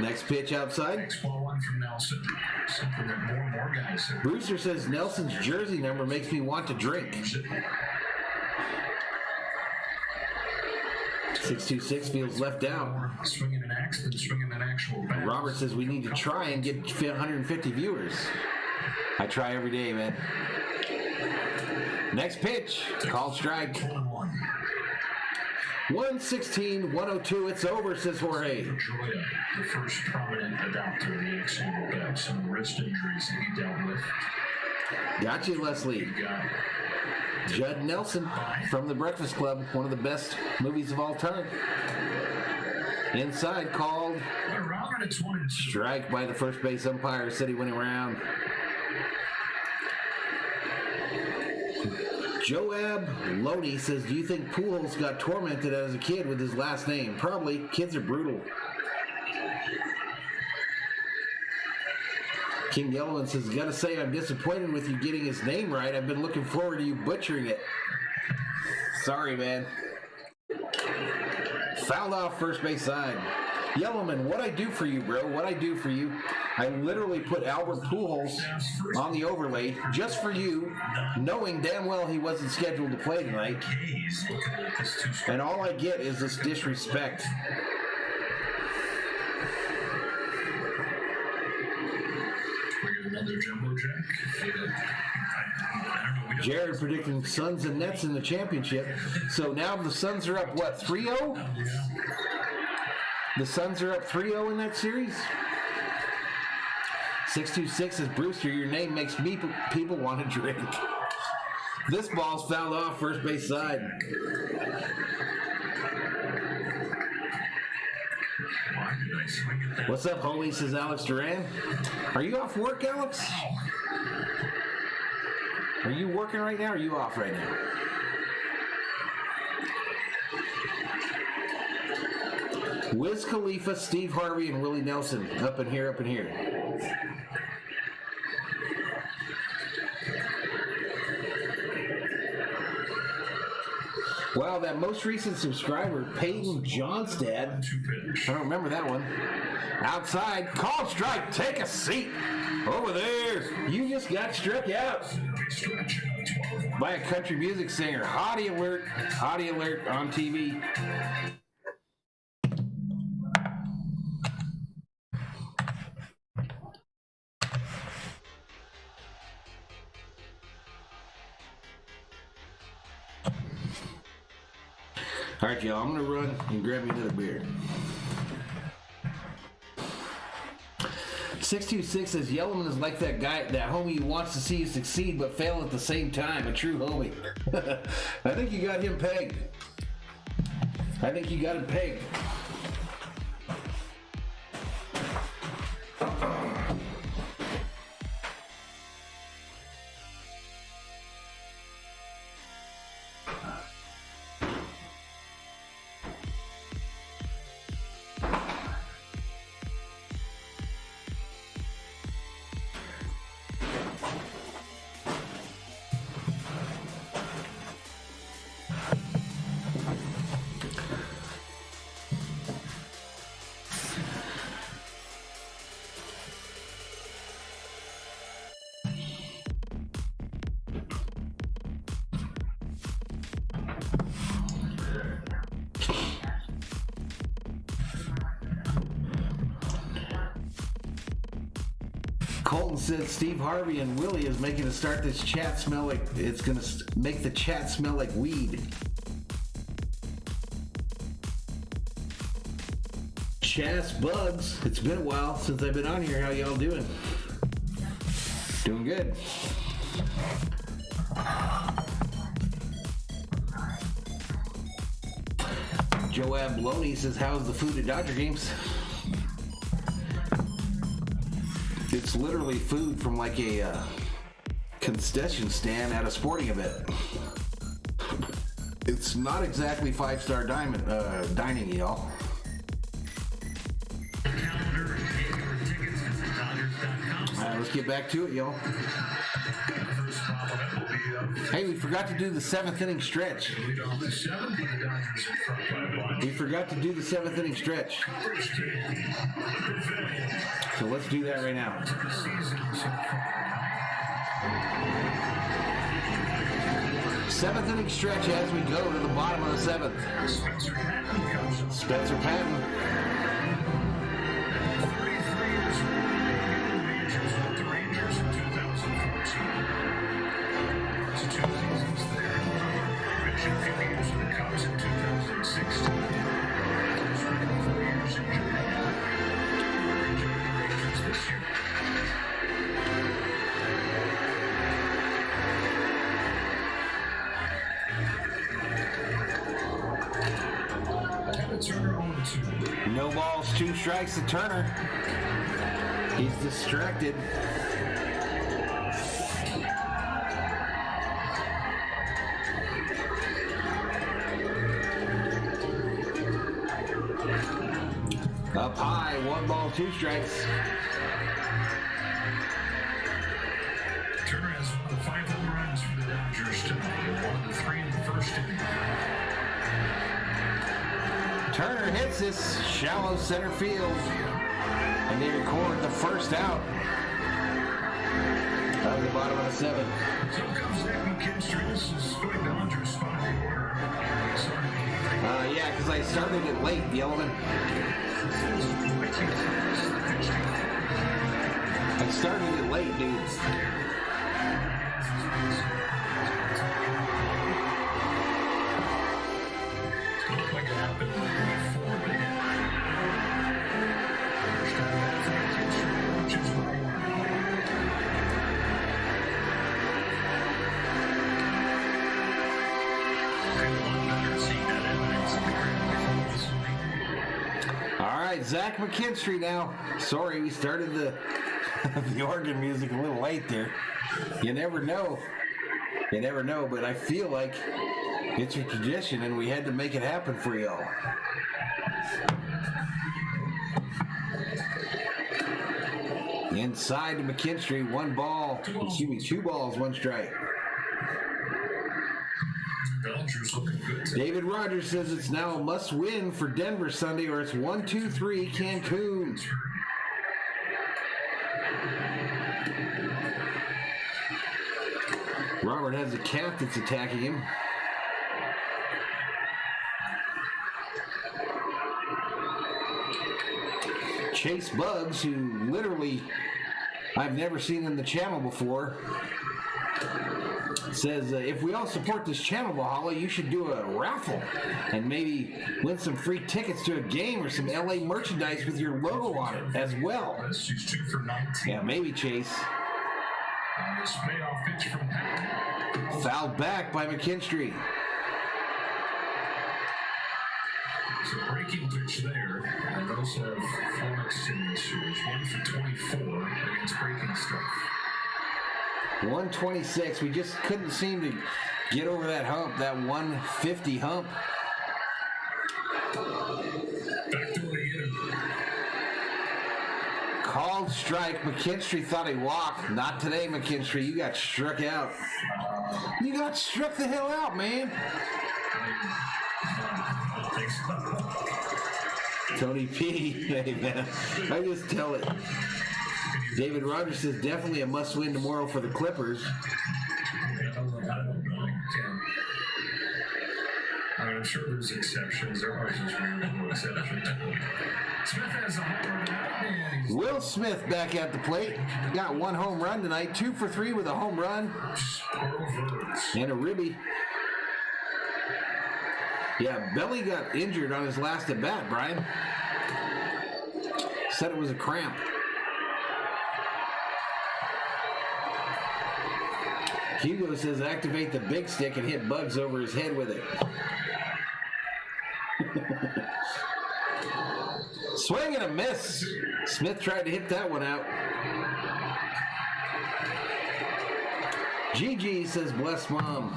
Next pitch outside. Next ball one from Nelson. Something that more and more guys have. Brewster says Nelson's jersey number makes me want to drink. 626 feels left out. Swinging an axe than swinging an actual bat. Robert says we need to try and get 150 viewers. I try every day, man. Next pitch. Called strike. 116-102. It's over, says Jorge. Joya, the first prominent adopter of the X-Single bat, some wrist injuries that he dealt with. Gotcha, Leslie. Got Judd Nelson from The Breakfast Club, one of the best movies of all time. Inside, called around and it's 1-2. strike by the first base umpire. Said he went around. Joab Loney says, do you think Pujols got tormented as a kid with his last name? Probably. Kids are brutal. King Yellowman says, gotta say I'm disappointed with you getting his name right. I've been looking forward to you butchering it. Sorry, man. Fouled off first base side. Yellowman, what I do for you, bro? What I do for you? I literally put Albert Pujols on the overlay just for you, knowing damn well he wasn't scheduled to play tonight. And all I get is this disrespect. Another jumbo jack. Jared predicting Suns and Nets in the championship. So now the Suns are up, what, 3-0? The Suns are up 3-0 in that series? 626 is Brewster. Your name makes people want to drink. This ball's fouled off first base side. What's up, homie? Says Alex Duran. Are you off work, Alex? Are you working right now or are you off right now? Wiz Khalifa, Steve Harvey, and Willie Nelson. Up in here, up in here. Wow, that most recent subscriber, Peyton Johnstad. I don't remember that one. Outside, call strike, take a seat. Over there, you just got struck out by a country music singer. Hottie alert on TV. All right, y'all, I'm going to run and grab me another beer. 626 says, Yellowman is like that guy, that homie who wants to see you succeed but fail at the same time. A true homie. I think you got him pegged. I think you got him pegged. Colton said Steve Harvey and Willie is making the start this chat smell like it's gonna make the chat smell like weed. Chas Bugs, it's been a while since I've been on here. How y'all doing? Doing good. Joab Loney says, how's the food at Dodger games? It's literally food from like a concession stand at a sporting event. It's not exactly five-star dining, y'all. Calendar and get your tickets. Visit Dodgers.com. All right, let's get back to it, y'all. First compliment will be Hey, we forgot to do the 7th inning stretch. lead off the 7th, but the Dodgers in front by a bunch. We forgot to do the 7th inning stretch. First game, Pavilion. So let's do that right now. The season so far. 7th inning stretch as we go to the bottom of the 7th. Spencer Patton comes up. Spencer Patton. 33 years old. Majors with the Rangers in 2014. So 2 seasons there. Pitching 50 years with the Cubs in 2016. Those were 4 years in Japan. Joined the Rangers this year. Turner on 2. No balls, 2 strikes to Turner. He's distracted. Up high, 1 ball, 2 strikes. Turner has one of the 5 home runs for the Dodgers tonight. 1 of the 3 in the first inning. Turner hits this shallow center field, and they record the first out of the bottom of the 7th. So comes Zach McKinstry. This is going Dodgers spot in order. Yeah, because I started it late, Yellowman. I started it late, dude. Looked like it happened before the hit. First time that for McKinstry, which is where he went. And a lot better seeing that evidence in the crowd before this one. All right, Zach McKinstry now. Sorry, we started the the organ music a little late there. You never know. You never know, but I feel like it's a tradition, and we had to make it happen for y'all. Inside to McKinstry, 2 balls, 1 strike. Bellinger's looking good too. David Rogers says it's now a must-win for Denver Sunday, or it's 1-2-3 Cancun. Robert has a cat that's attacking him. Chase Bugs, who literally I've never seen in the channel before, says, if we all support this channel, Valhalla, you should do a raffle and maybe win some free tickets to a game or some LA merchandise with your logo on it as well. She's 2 for 19. Yeah, maybe, Chase. This payoff pitch from Patton. Fouled back by McKinstry. So breaking pitch there. And those have Florence in this series. 1 for 24 against breaking stuff. 126. We just couldn't seem to get over that hump, that 150 hump. Back door to hit him. Called strike. McKinstry thought he walked. Not today, McKinstry. You got struck out. You got struck the hell out, man. I don't think so. Tony P. Hey, man. I just tell it. David Rogers says definitely a must-win tomorrow for the Clippers. I don't know. I I'm sure there's exceptions. There are just reasonable exceptions. Smith has a home run out, and he's Will Smith back at the plate. Got 1 home run tonight. 2 for 3 with a home run and a ribby. Yeah, Belly got injured on his last at bat, Brian. Said it was a cramp. Hugo says activate the big stick and hit Bugs over his head with it. Swing and a miss. Smith tried to hit that one out. GG says bless mom.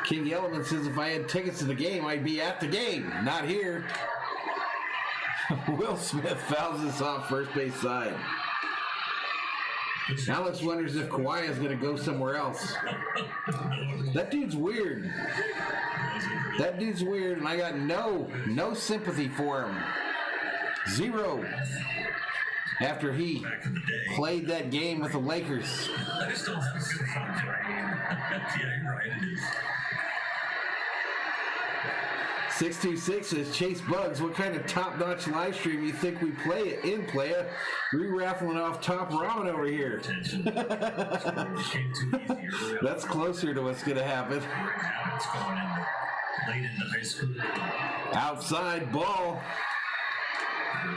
King Yellowman says if I had tickets to the game, I'd be at the game. Not here. Will Smith fouls this off first base side. Alex wonders if Kawhi is going to go somewhere else. That dude's weird. That dude's weird, and I got no sympathy for him. Zero. After he played that game with the Lakers. I just don't have a good fun. Yeah, you're right, it is. 626 says, Chase Bugs, what kind of top-notch live stream you think we play in playa? Re-raffling off top ramen over here. That's closer to what's going to happen. It's going in late into high school. Outside ball.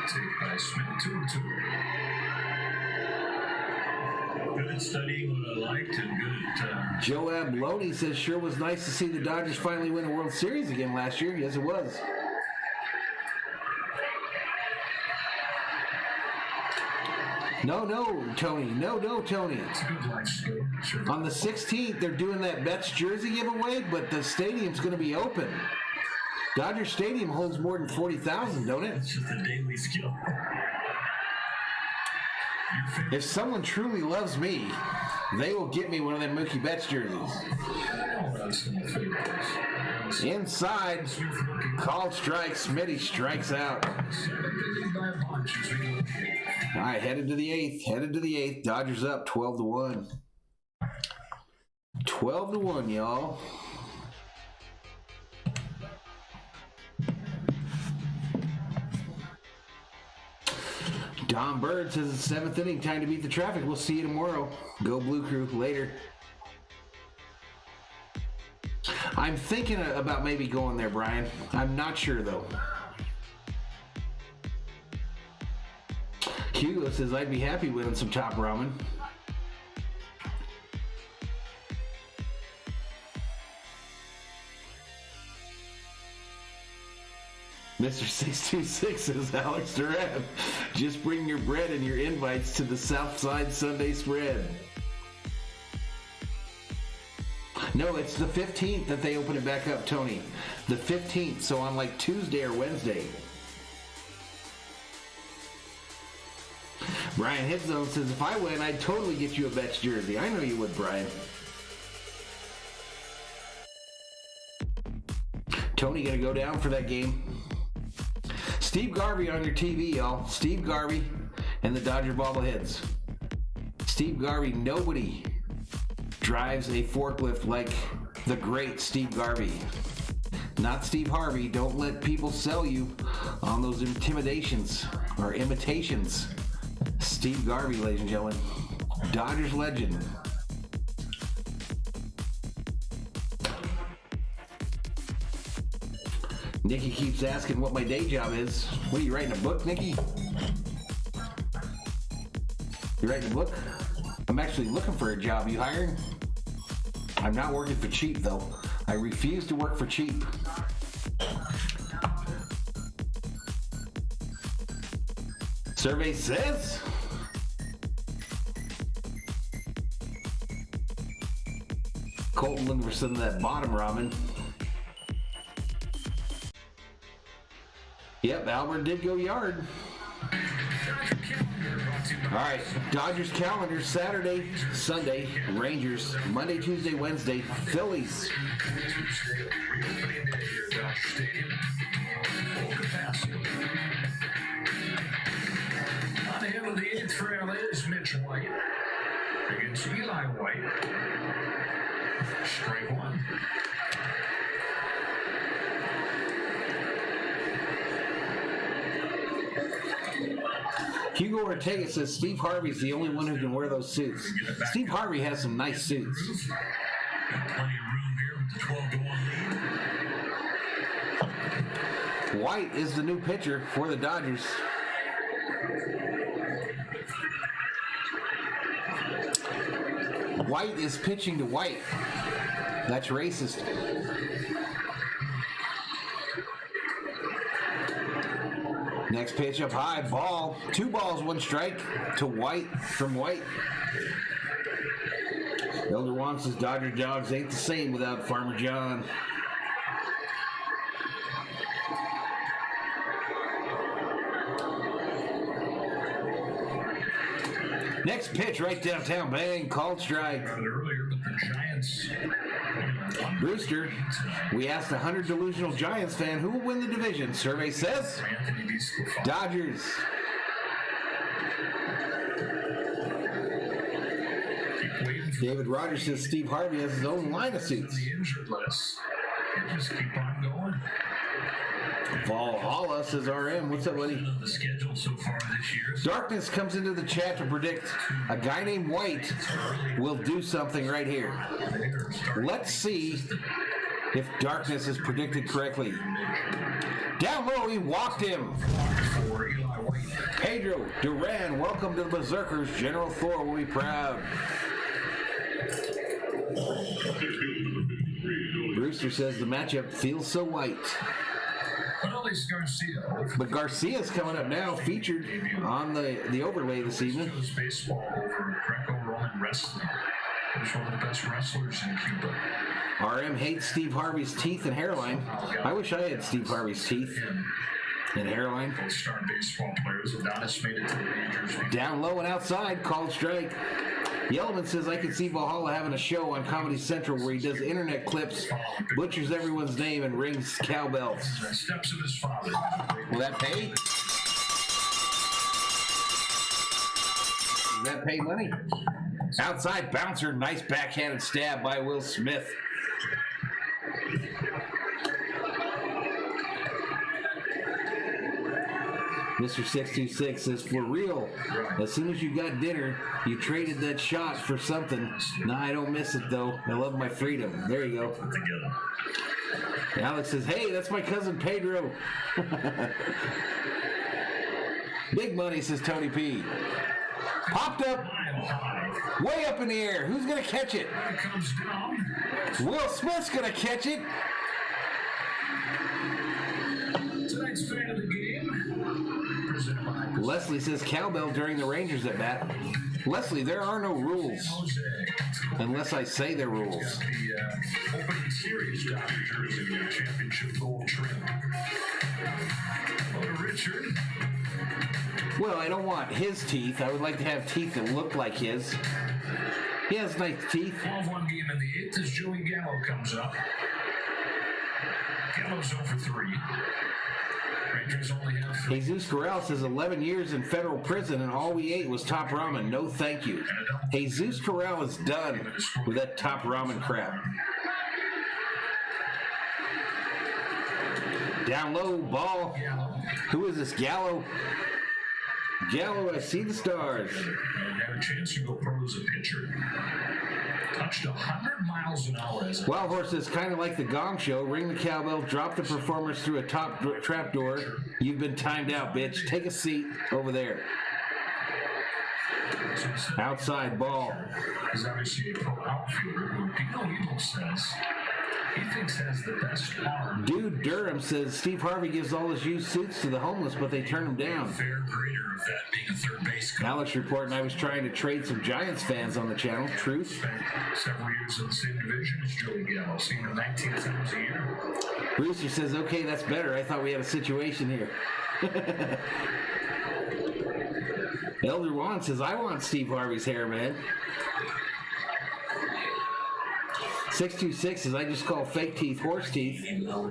take by Smith 2-2. Good at studying what I liked and good at... Joab Loney says, sure was nice to see the Dodgers finally win a World Series again last year. Yes, it was. No, Tony. No, Tony. It's a good life skill. Sure. On the 16th, they're doing that Betts jersey giveaway, but the stadium's going to be open. Dodger Stadium holds more than 40,000, don't it? It's just a daily skill. If someone truly loves me, they will get me one of them Mookie Betts jerseys. Inside, called strike. Smitty strikes out. All right, headed to the eighth. Dodgers up 12-1. 12-1, y'all. Don Bird says it's 7th inning, time to beat the traffic. We'll see you tomorrow. Go Blue Crew. Later. I'm thinking about maybe going there, Brian. I'm not sure, though. Hugo says, I'd be happy winning some top ramen. Mr. 626 says, Alex Duran, just bring your bread and your invites to the Southside Sunday spread. No, it's the 15th that they open it back up, Tony. The 15th, so on like Tuesday or Wednesday. Brian Hitzone says, if I win, I'd totally get you a Betts jersey. I know you would, Brian. Tony gonna go down for that game. Steve Garvey on your TV, y'all. Steve Garvey and the Dodger bobbleheads. Steve Garvey, nobody drives a forklift like the great Steve Garvey. Not Steve Harvey. Don't let people sell you on those intimidations or imitations. Steve Garvey, ladies and gentlemen. Dodgers legend. Nikki keeps asking what my day job is. What are you writing, a book, Nikki? You writing a book? I'm actually looking for a job. You hiring? I'm not working for cheap, though. I refuse to work for cheap. Survey says... Colton looking for some of that bottom ramen. Yep, Albert did go yard. All right, Dodgers calendar, Saturday, Sunday, Rangers, Monday, Tuesday, Wednesday, Phillies. On the hill of the 8th for LA is Mitch White. Against So Eli White, strike one. Hugo Ortega says Steve Harvey's the only one who can wear those suits. Steve Harvey has some nice suits. Got plenty of room here with the 12-1 lead. White is the new pitcher for the Dodgers. White is pitching to White. That's racist. Next pitch up high, ball. 2 balls, 1 strike to White from White. Elder Juan says Dodger dogs ain't the same without Farmer John. Next pitch right downtown, bang, called strike. Earlier, but the Giants. Brewster, we asked 100 delusional Giants fan who will win the division. Survey says Dodgers. David Rogers says Steve Harvey has his own line of suits. The injured list. Just keep on going. Valhalla says RM. What's up, buddy? The schedule so far this year. Darkness comes into the chat to predict a guy named White will do something right here. Let's see if Darkness is predicted correctly. Down low, he walked him. Pedro Duran, welcome to the Berzerkers. General Thor will be proud. Brewster says the matchup feels so white. But Garcia's coming up now, featured on the overlay this evening. Baseball over Greco-Roman wrestling. He's one of the best wrestlers in Cuba. RM hates Steve Harvey's teeth and hairline. I wish I had Steve Harvey's teeth and hairline. Both star baseball players. Adonis made it to the majors. Down low and outside, called strike. Yellowman says, I can see Valhalla having a show on Comedy Central where he does internet clips, butchers everyone's name, and rings cowbells. Steps of his father. Will that pay? Does that pay money? Outside bouncer, nice backhanded stab by Will Smith. Mr. 626 says, for real, as soon as you got dinner, you traded that shot for something. Nah, I don't miss it, though. I love my freedom. There you go. Alex says, hey, that's my cousin Pedro. Big money, says Tony P. Popped up, way up in the air. Who's going to catch it? Will Smith's going to catch it. Tonight's fan of the game. Leslie says cowbell during the Rangers at bat. Leslie, there are no rules. Unless I say there are rules. The opening series Dodger jersey championship gold trim. Hello to Richard. Well, I don't want his teeth. I would like to have teeth that look like his. He has nice teeth. 12-1 game in the 8th as Joey Gallo comes up. Gallo's over 3. Rangers only have 3. Jesus Corral says 11 years in federal prison and all we ate was top ramen. No thank you. Jesus Corral is done with that top ramen crap. Down low, ball. Who is this? Gallo? Gallo, I see the stars. And had a chance to go pro as a pitcher. Touched 100 miles an hour. Wild Horse is kind of like the Gong Show. Ring the cowbell, drop the performers through a top trap door. You've been timed out, bitch. Take a seat over there. Outside ball. He's obviously a pro outfielder who Dino Evil says he thinks has the best arm. Dude Durham says Steve Harvey gives all his used suits to the homeless, but they turn them down. Fair grader of that being a third base coach. Alex reporting I was trying to trade some Giants fans on the channel. Truth. Spent several years in the same division as Joey Gallo, seen him 19 times a year. Brewster says, okay, that's better. I thought we had a situation here. Elder Juan says, I want Steve Harvey's hair, man. 626 says, I just call fake teeth horse teeth.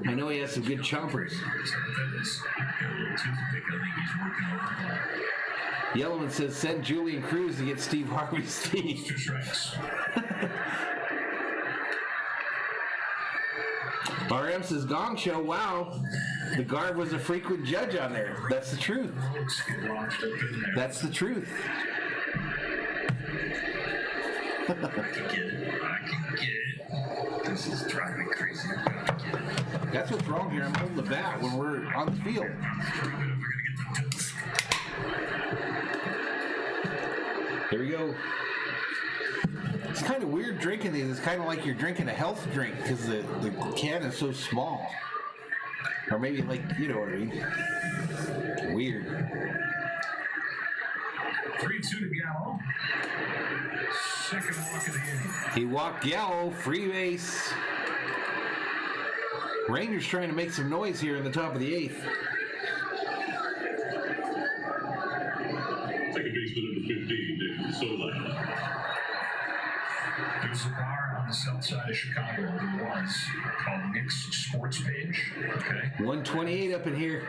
I know he has some good chompers. Yellowman says, send Julian Cruz to get Steve Harvey's teeth. RM says, Gong Show, wow. The guard was a frequent judge on there. That's the truth. That's the truth. I can get it. This is driving me crazy. That's what's wrong here. I'm holding the bat when we're on the field. Here we go. It's kind of weird drinking these. It's kind of like you're drinking a health drink because the can is so small. Or maybe like, you know what I mean. Weird. 3-2 to Gallo. Second walk of the inning. He walked Gallo, free base. Rangers trying to make some noise here in the top of the 8th. Second baseman number 15, Nick Solak. There's a bar on the south side of Chicago, there was, called Nick's Sports Page. Okay. 128 up in here.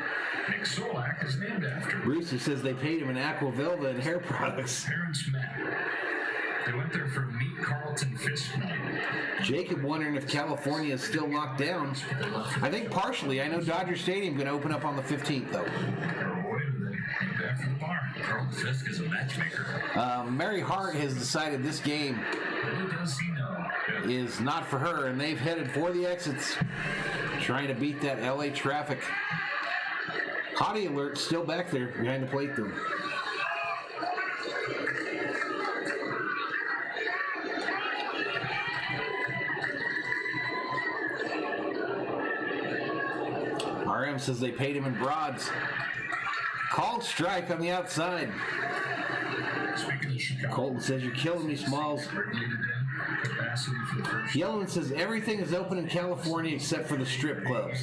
Nick Solak is named after him. Brewster says they paid him in Aquavelva and hair products. Parents met. They went there for Meet Carlton Fisk night. Jacob wondering if California is still locked down. I think partially. I know Dodger Stadium going to open up on the 15th, though. Back from the bar. Carlton Fisk is a matchmaker. Mary Hart has decided this game Little does he know. is not for her, and they've headed for the exits, trying to beat that LA traffic. Hottie alert still back there behind the plate, though. RM says they paid him in broads. Called strike on the outside. Speaking of Chicago, Colton says, you're killing me, Smalls. capacity for the first. Yellowman says everything is open in California except for the strip clubs.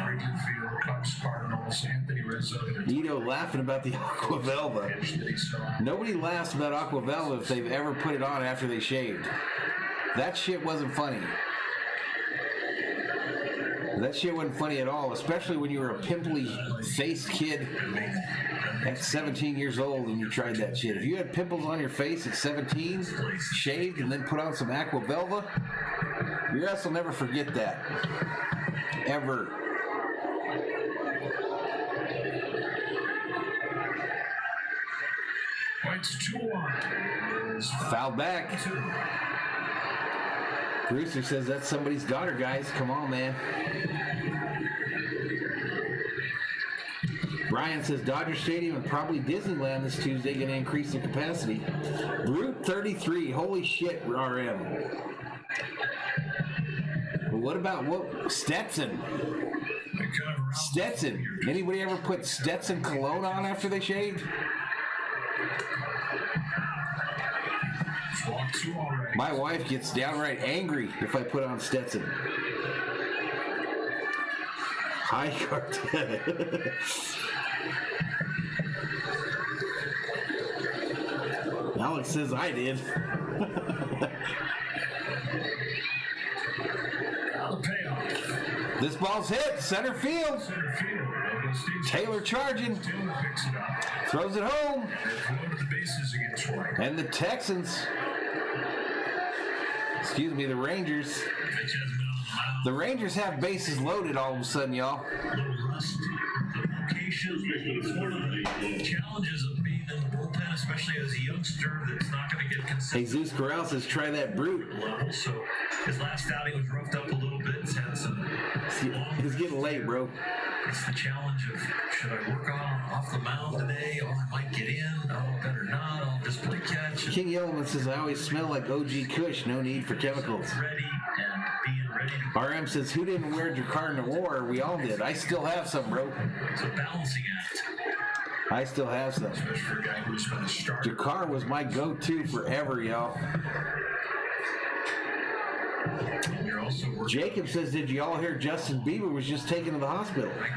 Wrigley Field, Cubs, Cardinals, Anthony Rizzo. Nito laughing about the Aquavelva. That he saw. Nobody laughs about Aquavelva if they've ever put it on after they shaved. That shit wasn't funny. That shit wasn't funny at all, especially when you were a pimply-faced kid at 17 years old and you tried that shit. If you had pimples on your face at 17, shaved, and then put on some Aquavelva, your ass will never forget that. Ever. Points 2-1. Foul back. Brewster says that's somebody's daughter, guys. Come on, man. Brian says Dodger Stadium and probably Disneyland this Tuesday going to increase the capacity. Route 33. Holy shit, RM. Well, what about Stetson? Stetson. Anybody ever put Stetson cologne on after they shaved? My wife gets downright angry if I put on Stetson. Hi, Cartel. Alex says I did. This ball's hit. Center field. Taylor charging. Throws it home. And the Texans, excuse me, the Rangers. The Rangers have bases loaded all of a sudden, y'all. Challenges of being in the bullpen, especially as a youngster that's not going to get consistent Jesus Corral says try that brute. level. So his last outing was roughed up a little bit. It's had some. It's getting late, bro. It's the challenge of should I work off the mound today? Oh, I might get in. Oh, better not. I'll just play catch. King Yellowman says I always smell like OG Kush. No need for chemicals. Ready and being ready to RM says who didn't wear Jacquard Noir? We all did. I still have some, bro. It's a balancing act. I still have some. Especially for a guy who's been a starter. Jacquard was my go-to forever, y'all. You're also working Jacob says, did you all hear Justin Bieber was just taken to the hospital? Going in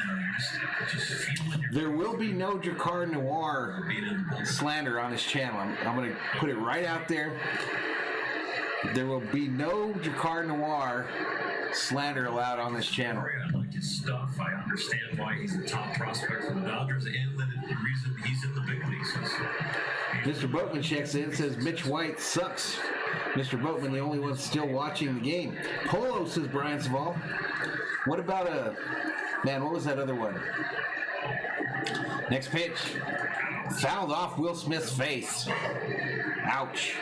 there, just feeling your There will be no Jacquard Noir being in the bullpen. slander on his channel. I'm going to put it right out there. There will be no Jakar Noir slander allowed on this channel. I like his stuff. I understand why he's a top prospect for the Dodgers and the reason he's in the big leagues. Mr. Boatman checks in, says Mitch White sucks. Mr. Boatman, the only one still watching the game. Polo, says Brian Saval. What about man, what was that other one? Next pitch. Fouled off Will Smith's face. Ouch.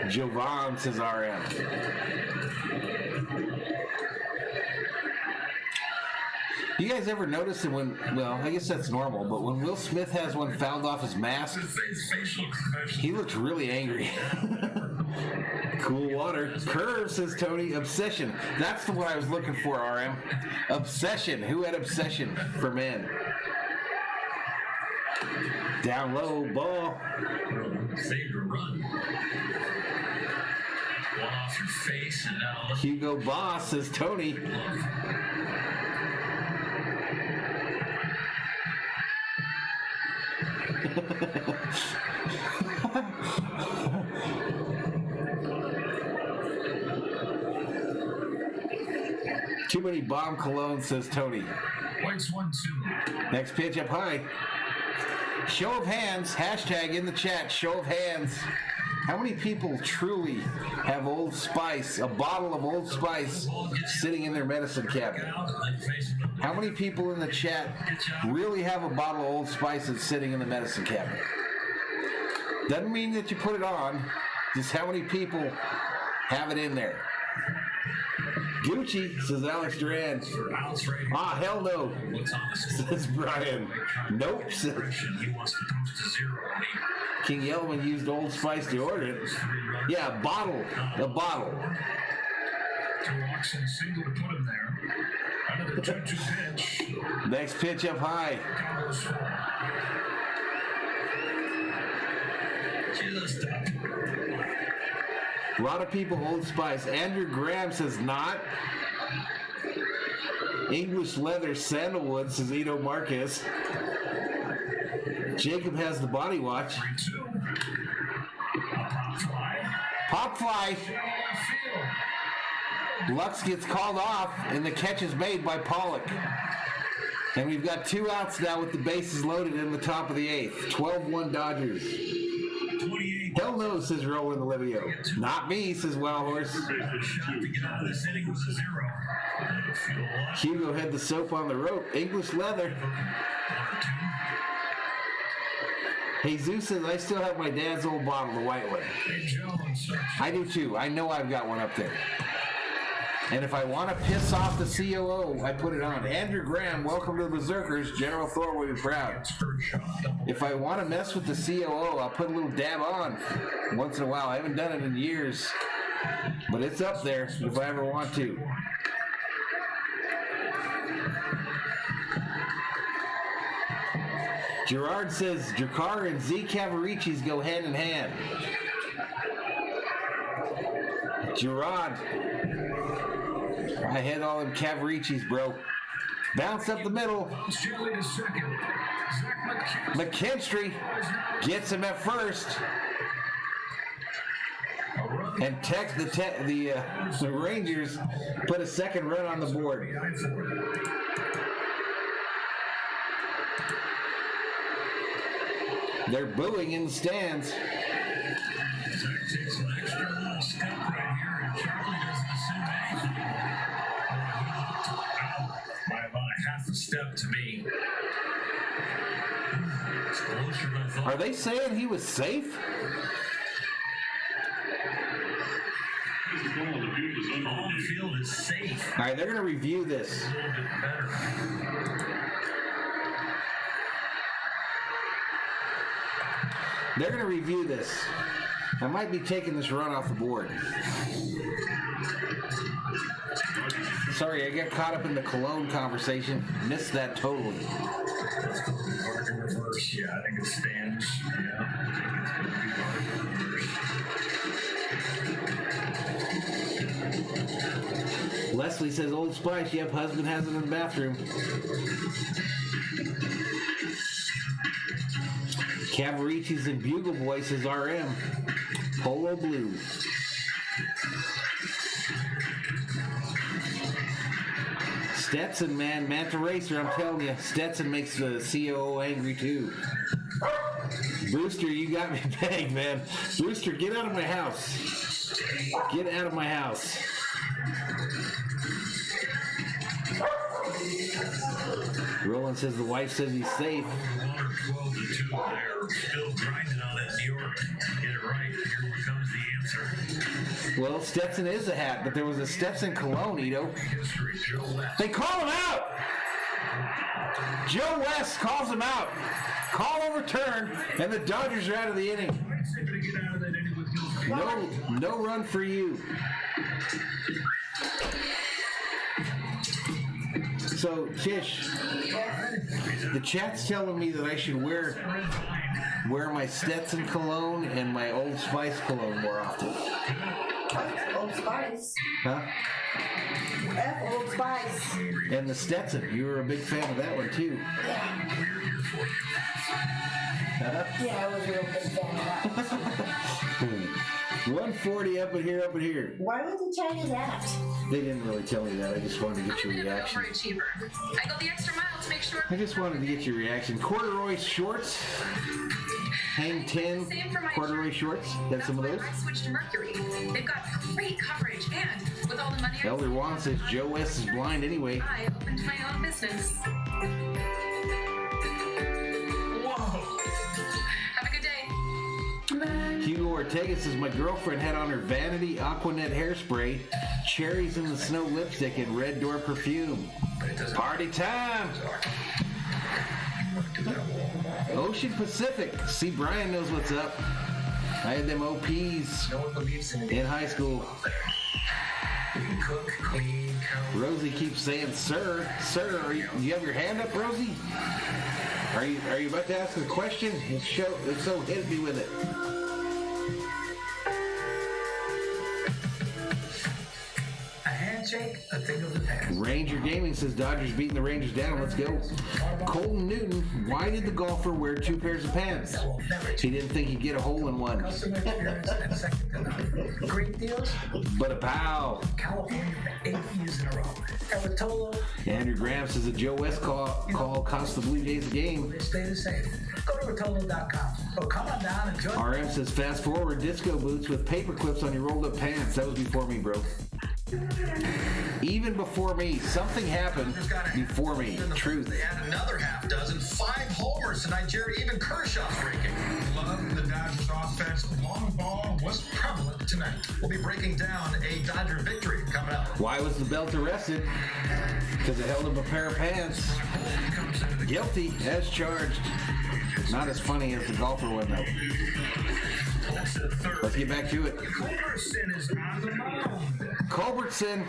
Jovan, says RM. You guys ever notice that when, well, I guess that's normal, but when Will Smith has one fouled off his mask, he looks really angry. Cool water. Curve, says Tony. Obsession. That's the one I was looking for, RM. Obsession. Who had obsession for men? Down low, ball. Saved a run. One off your face and now Hugo Boss, says Tony. Too many bomb cologne, says Tony. White's 1-2. Next pitch up high. Show of hands. Hashtag in the chat. Show of hands. How many people truly have Old Spice, a bottle of Old Spice, sitting in their medicine cabinet? How many people in the chat really have a bottle of Old Spice that's sitting in the medicine cabinet? Doesn't mean that you put it on. Just how many people have it in there? Gucci, says Alex Duran. Ah, hell no, says Brian. Nope, says King Yellowman. Used Old Spice to order it. Yeah, a bottle. To walks and single to put him there. Under the 2-2 pitch. Next pitch up high. just up. A lot of people Old Spice. Andrew Graham says not. English leather sandalwood, says Ito Marquez. Jacob has the body watch. 3-2. Pop fly. Lux gets called off, and the catch is made by Pollock. And we've got 2 outs now with the bases loaded in the top of the 8th. 12-1 Dodgers. 28. Hell no, says Roland Olivio. Not me, says Wild Horse. Shot to get out of this inning was a 0. Hugo had the soap on the rope. English leather. Jesus says, I still have my dad's old bottle, the white one. I do too. I know I've got one up there. And if I want to piss off the COO, I put it on. Andrew Graham, welcome to the Berserkers. General Thor will be proud. If I want to mess with the COO, I'll put a little dab on once in a while. I haven't done it in years, but it's up there if I ever want to. Gerard says, Jakar and Z Cavaricis go hand in hand. Gerard, I had all them Cavaricis, bro. Bounce up the middle. McKinstry gets him at first. And the Rangers put a second run on the board. They're booing in the stands. Zach takes an extra little step right here, and Charlie doesn't assume anything. By about a half a step to me. It's closer than I thought. Are they saying he was safe? The ball on the field is All under the field is safe. All right, they're going to review this. A little bit better. They're going to review this. I might be taking this run off the board. Sorry, I got caught up in the Cologne conversation. Missed that totally. It's going to be hard in reverse. Yeah, I think it stands. Yeah, I think it's going to be hard in reverse. Leslie says, Old Spice, yep, husband has it in the bathroom. Cavaricci's and Bugle Boy says RM. Polo Blue. Stetson, man, Manta Racer, I'm telling you, Stetson makes the COO angry too. Brewster, you got me pegged, man. Brewster, get out of my house. Get out of my house. Roland says the wife says he's safe. 12-2 there. Still grinding on it. New York. Get it right. Here comes the answer. Well, Stetson is a hat, but there was a Stetson cologne, Ito. They call him out. Joe West calls him out. Call overturned, and the Dodgers are out of the inning. No run for you. So, Tish, the chat's telling me that I should wear my Stetson cologne and my Old Spice cologne more often. Old Spice. Huh? F Old Spice. And the Stetson. You were a big fan of that one, too. Yeah, I was a real big fan of that. 140 up in here. Why would they tell you that? They didn't really tell me that. I just wanted to get your I'm gonna reaction. go overachiever. I go the extra mile to make sure. I just wanted to get your reaction. Corduroy shorts. Hang 10 corduroy shorts. Got some of those? I switched to Mercury. They've got great coverage, and with all the money Elder Juan says Joe West is blind anyway. I opened my own business. Whoa. Have a good day. Hugo Ortega says my girlfriend had on her Vanity Aquanet hairspray, cherries in the snow lipstick, and red door perfume. Party time! Ocean Pacific. See, Brian knows what's up. I had them OPs in high school. Cook, clean, count. Rosie keeps saying, "Sir, you have your hand up, Rosie? Are you about to ask a question? If so, hit me with it." A handshake, a thing of the past. Ranger Gaming says Dodgers beating the Rangers down. Let's go. Colton Newton, why did the golfer wear 2 pairs of pants? He didn't think he'd get a hole in one. Customer experience and second to none. Great deals. But a pow. California for 8 years in a row. Elatolo, Andrew Graham says a Joe West call cost the Blue Jays a game. they stay the same. Go to Rotolo.com. Oh, come on down and join. RM says fast forward disco boots with paper clips on your rolled up pants. That was before me, bro. Even before me. Something happened before me. Truth. They had another half dozen, 5 homers tonight, Jerry. Even Kershaw's breaking. Love the Dodgers offense. Long ball was prevalent tonight. We'll be breaking down a Dodger victory coming up. Why was the belt arrested? Because it held up a pair of pants. Guilty as charged. Not as funny as the golfer one, though. Let's get back to it. Culberson is on the mound. Culbertson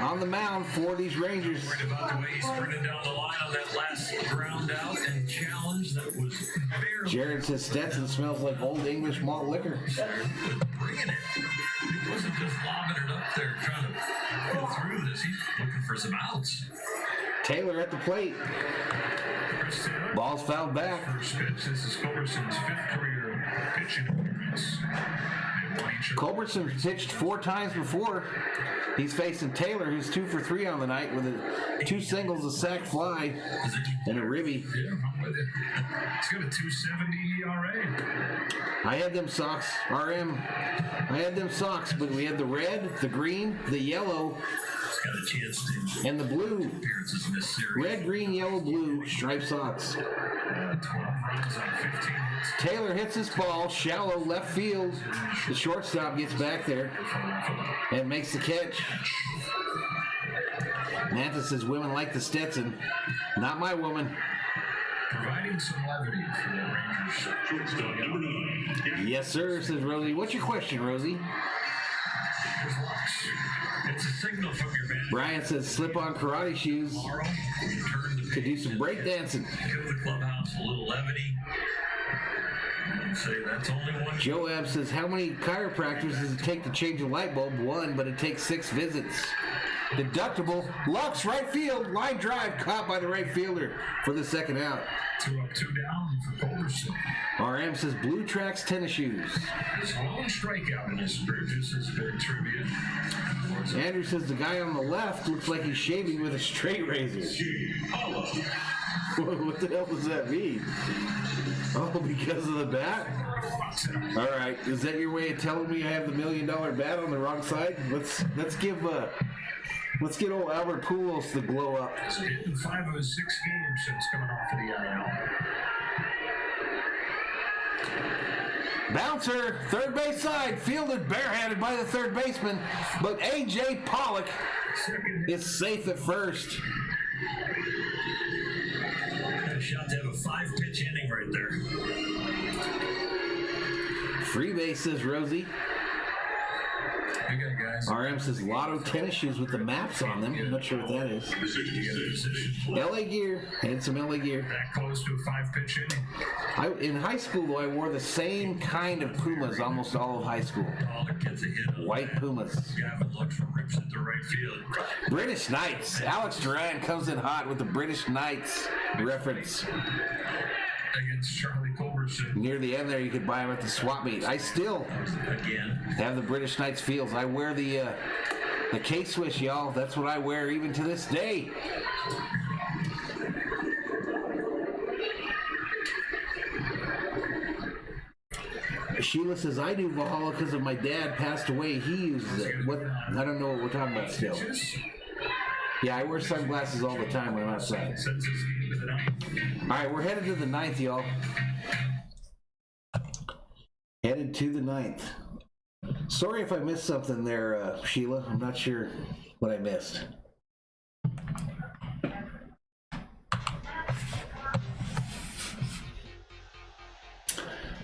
on the mound for these Rangers. Worried about the way he sprinted down the line on that last ground out and challenge that was barely Jared says Stetson smells like old English malt liquor. bringing it. He wasn't just lobbing it up there trying to go through this. He's looking for some outs. Taylor at the plate. Ball's fouled back. First pitch. This is Culberson's 5th career pitching appearance. Culbertson pitched 4 times before. He's facing Taylor, who's 2 for 3 on the night with 2 singles, a sac fly, and a ribby. Yeah, I'm with it. It's got a 2.70 ERA. I had them socks, RM. I had them socks, but we had the red, the green, the yellow, Got a chance to and the blue. appearances in this series. Red, green, yellow, blue, striped socks. 12 runs on 15 hits. Taylor hits this ball, shallow left field. The shortstop gets back there and makes the catch. Manta says women like the Stetson. Not my woman. Providing some levity for the Rangers. Shortstop number 9. Yes, sir, says Rosie. What's your question, Rosie? Here's Lux. It's a signal from your man. Brian says slip on karate shoes Tomorrow, you turn the to do page. some break dancing. Give the clubhouse a little levity. And say that's only one. Joab says, how many chiropractors does it take to change a light bulb? 1, but it takes 6 visits. deductible. Lux, right field, line drive, caught by the right fielder for the second out. 2 up, 2 down for Culberson. RM says Blue Tracks tennis shoes. There's a long strikeout in this Burgess' big trivia. Andrew says the guy on the left looks like he's shaving with a straight razor. What the hell does that mean? Oh, because of the bat? All right, is that your way of telling me I have the $1 million bat on the wrong side? Let's get old Albert Pujols to glow up. He's hitting 5 of his 6 games since coming off of the IL. Bouncer, third base side, fielded barehanded by the third baseman, but A.J. Pollock is safe at first. Got a shot to have a 5-pitch inning right there. Free base, says Rosie. Good guy, guys. RM says Lotto tennis shoes with the maps on them. I'm not sure what that is. LA gear. Had some LA gear. That close to a 5-pitch inning. In high school, though, I wore the same kind of Pumas almost all of high school. Pollock gets a hit. White Pumas. Gavin looks for rips it to right field. British Knights. Alex Duran comes in hot with the British Knights reference. Against Charlie Culberson. Near the end there, you could buy them at the swap meet. I still have the British Knights fields. I wear the K-Swish, y'all. That's what I wear even to this day. Sheila says, I do Valhalla because of my dad passed away. He uses it. What? I don't know what we're talking about still. Yeah, I wear sunglasses all the time when I'm outside. All right, we're headed to the 9th, y'all. Headed to the 9th. Sorry if I missed something there, Sheila. I'm not sure what I missed.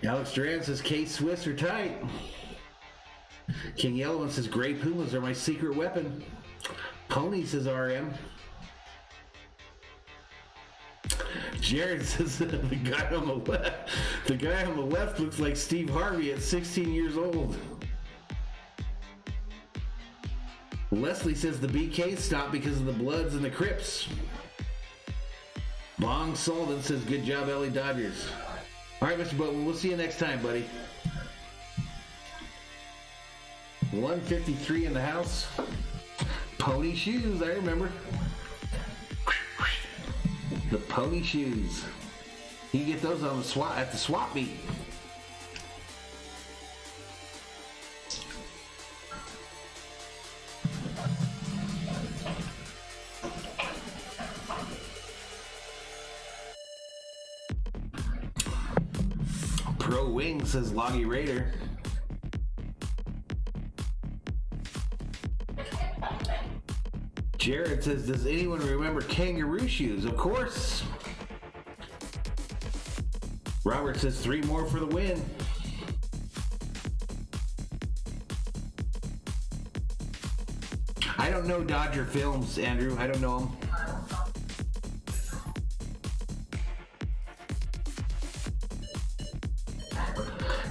Alex Duran says K-Swiss are tight. King Yellowman says Gray Pumas are my secret weapon. Pony says RM. Jared says the guy on the left looks like Steve Harvey at 16 years old. Leslie says the BK stopped because of the Bloods and the Crips. Bong Sullivan says good job, LA Dodgers. All right, Mr. Butler, we'll see you next time, buddy. 153 in the house. Pony shoes, I remember. The pony shoes. You can get those on the at the swap meet. Pro Wing says Loggy Raider. Jared says, does anyone remember kangaroo shoes? Of course. Robert says 3 more for the win. I don't know Dodger films, Andrew. I don't know them.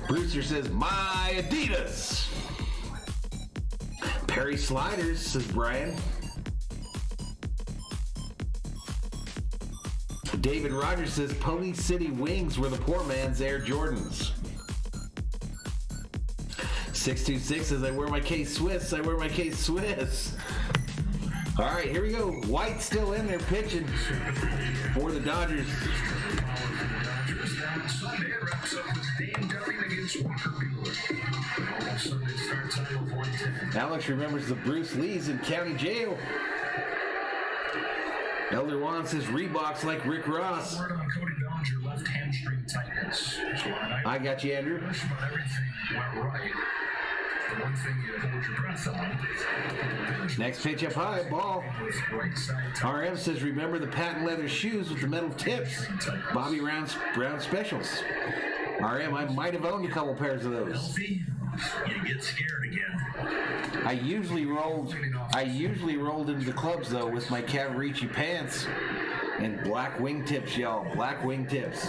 Brewster says, my Adidas. Perry Sliders, says Brian. David Rogers says, Pony City Wings were the poor man's Air Jordans. 626 says, I wear my K-Swiss. I wear my K-Swiss. All right, here we go. White still in there pitching for the Dodgers. Sunday wraps up with Dane Dunning against Walker Buehler. Sunday start time of 110. Alex remembers the Bruce Lees in county jail. Elder Juan says Reeboks like Rick Ross. Word on Cody Bellinger left hamstring tightness. I got you, Andrew. About everything went right. The one thing you hold your breath on. Next pitch up high, ball. RM says, remember the patent leather shoes with the metal tips. Bobby Brown specials. RM, I might have owned a couple pairs of those. You get scared again. I usually rolled into the clubs though with my Cavarici pants and black wingtips, y'all. Black wingtips.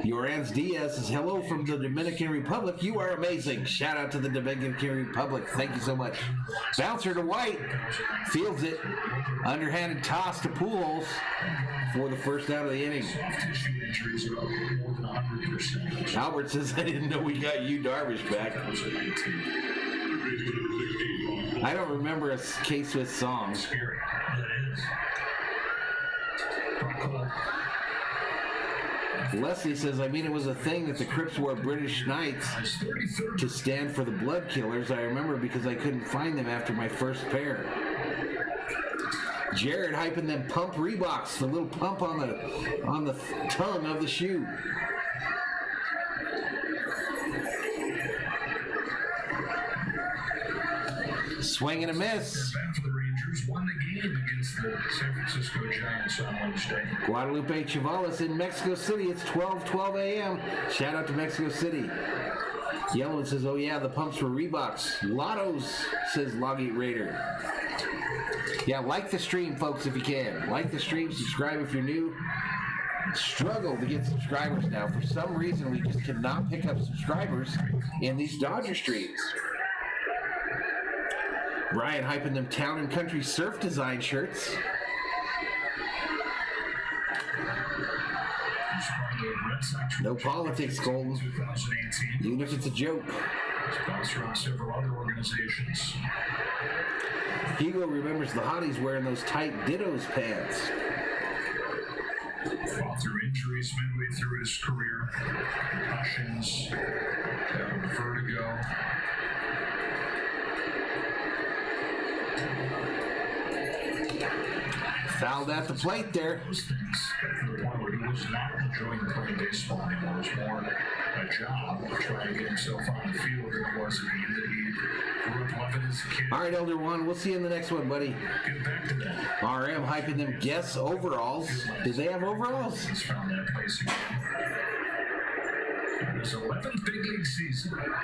Yoranz Diaz says, hello from the Dominican Republic. You are amazing. Shout out to the Dominican Republic. Thank you so much. Bouncer to White. Fields it. Underhanded toss to Pujols for the first out of the inning. Albert says, I didn't know we got you Darvish back. I don't remember a K-Swiss song. Leslie says, I mean, it was a thing that the Crips wore British Knights to stand for the blood killers. I remember because I couldn't find them after my first pair. Jared hyping them pump Reeboks, the little pump on the tongue of the shoe. Swing and a miss. For the Rangers won the game against the San Francisco Giants on Wednesday. Guadalupe Chavalas in Mexico City. It's 12 a.m. Shout out to Mexico City. Yellowman says, oh yeah, the pumps were Reeboks. Lottos, says Loggy Raider. Yeah, like the stream, folks, if you can. Like the stream, subscribe if you're new. Struggle to get subscribers now. For some reason, we just cannot pick up subscribers in these Dodger streams. Brian hyping them Town and Country surf design shirts. No politics, Golden. Even if it's a joke. Sponsor on several other organizations. Hugo remembers the hotties wearing those tight Dittos pants. Fought through injuries midway through his career. Concussions, vertigo. Fouled at the plate there. Those things got to the point where he was not enjoying playing baseball anymore. It was more a job trying to get himself on the field than it was a game that he grew up loving as a kid. All right, Elder One, we'll see you in the next one, buddy. Get back to that. RM hyping them Guess overalls. Did they have overalls? He's found that place again. In his 11th big league season. Unable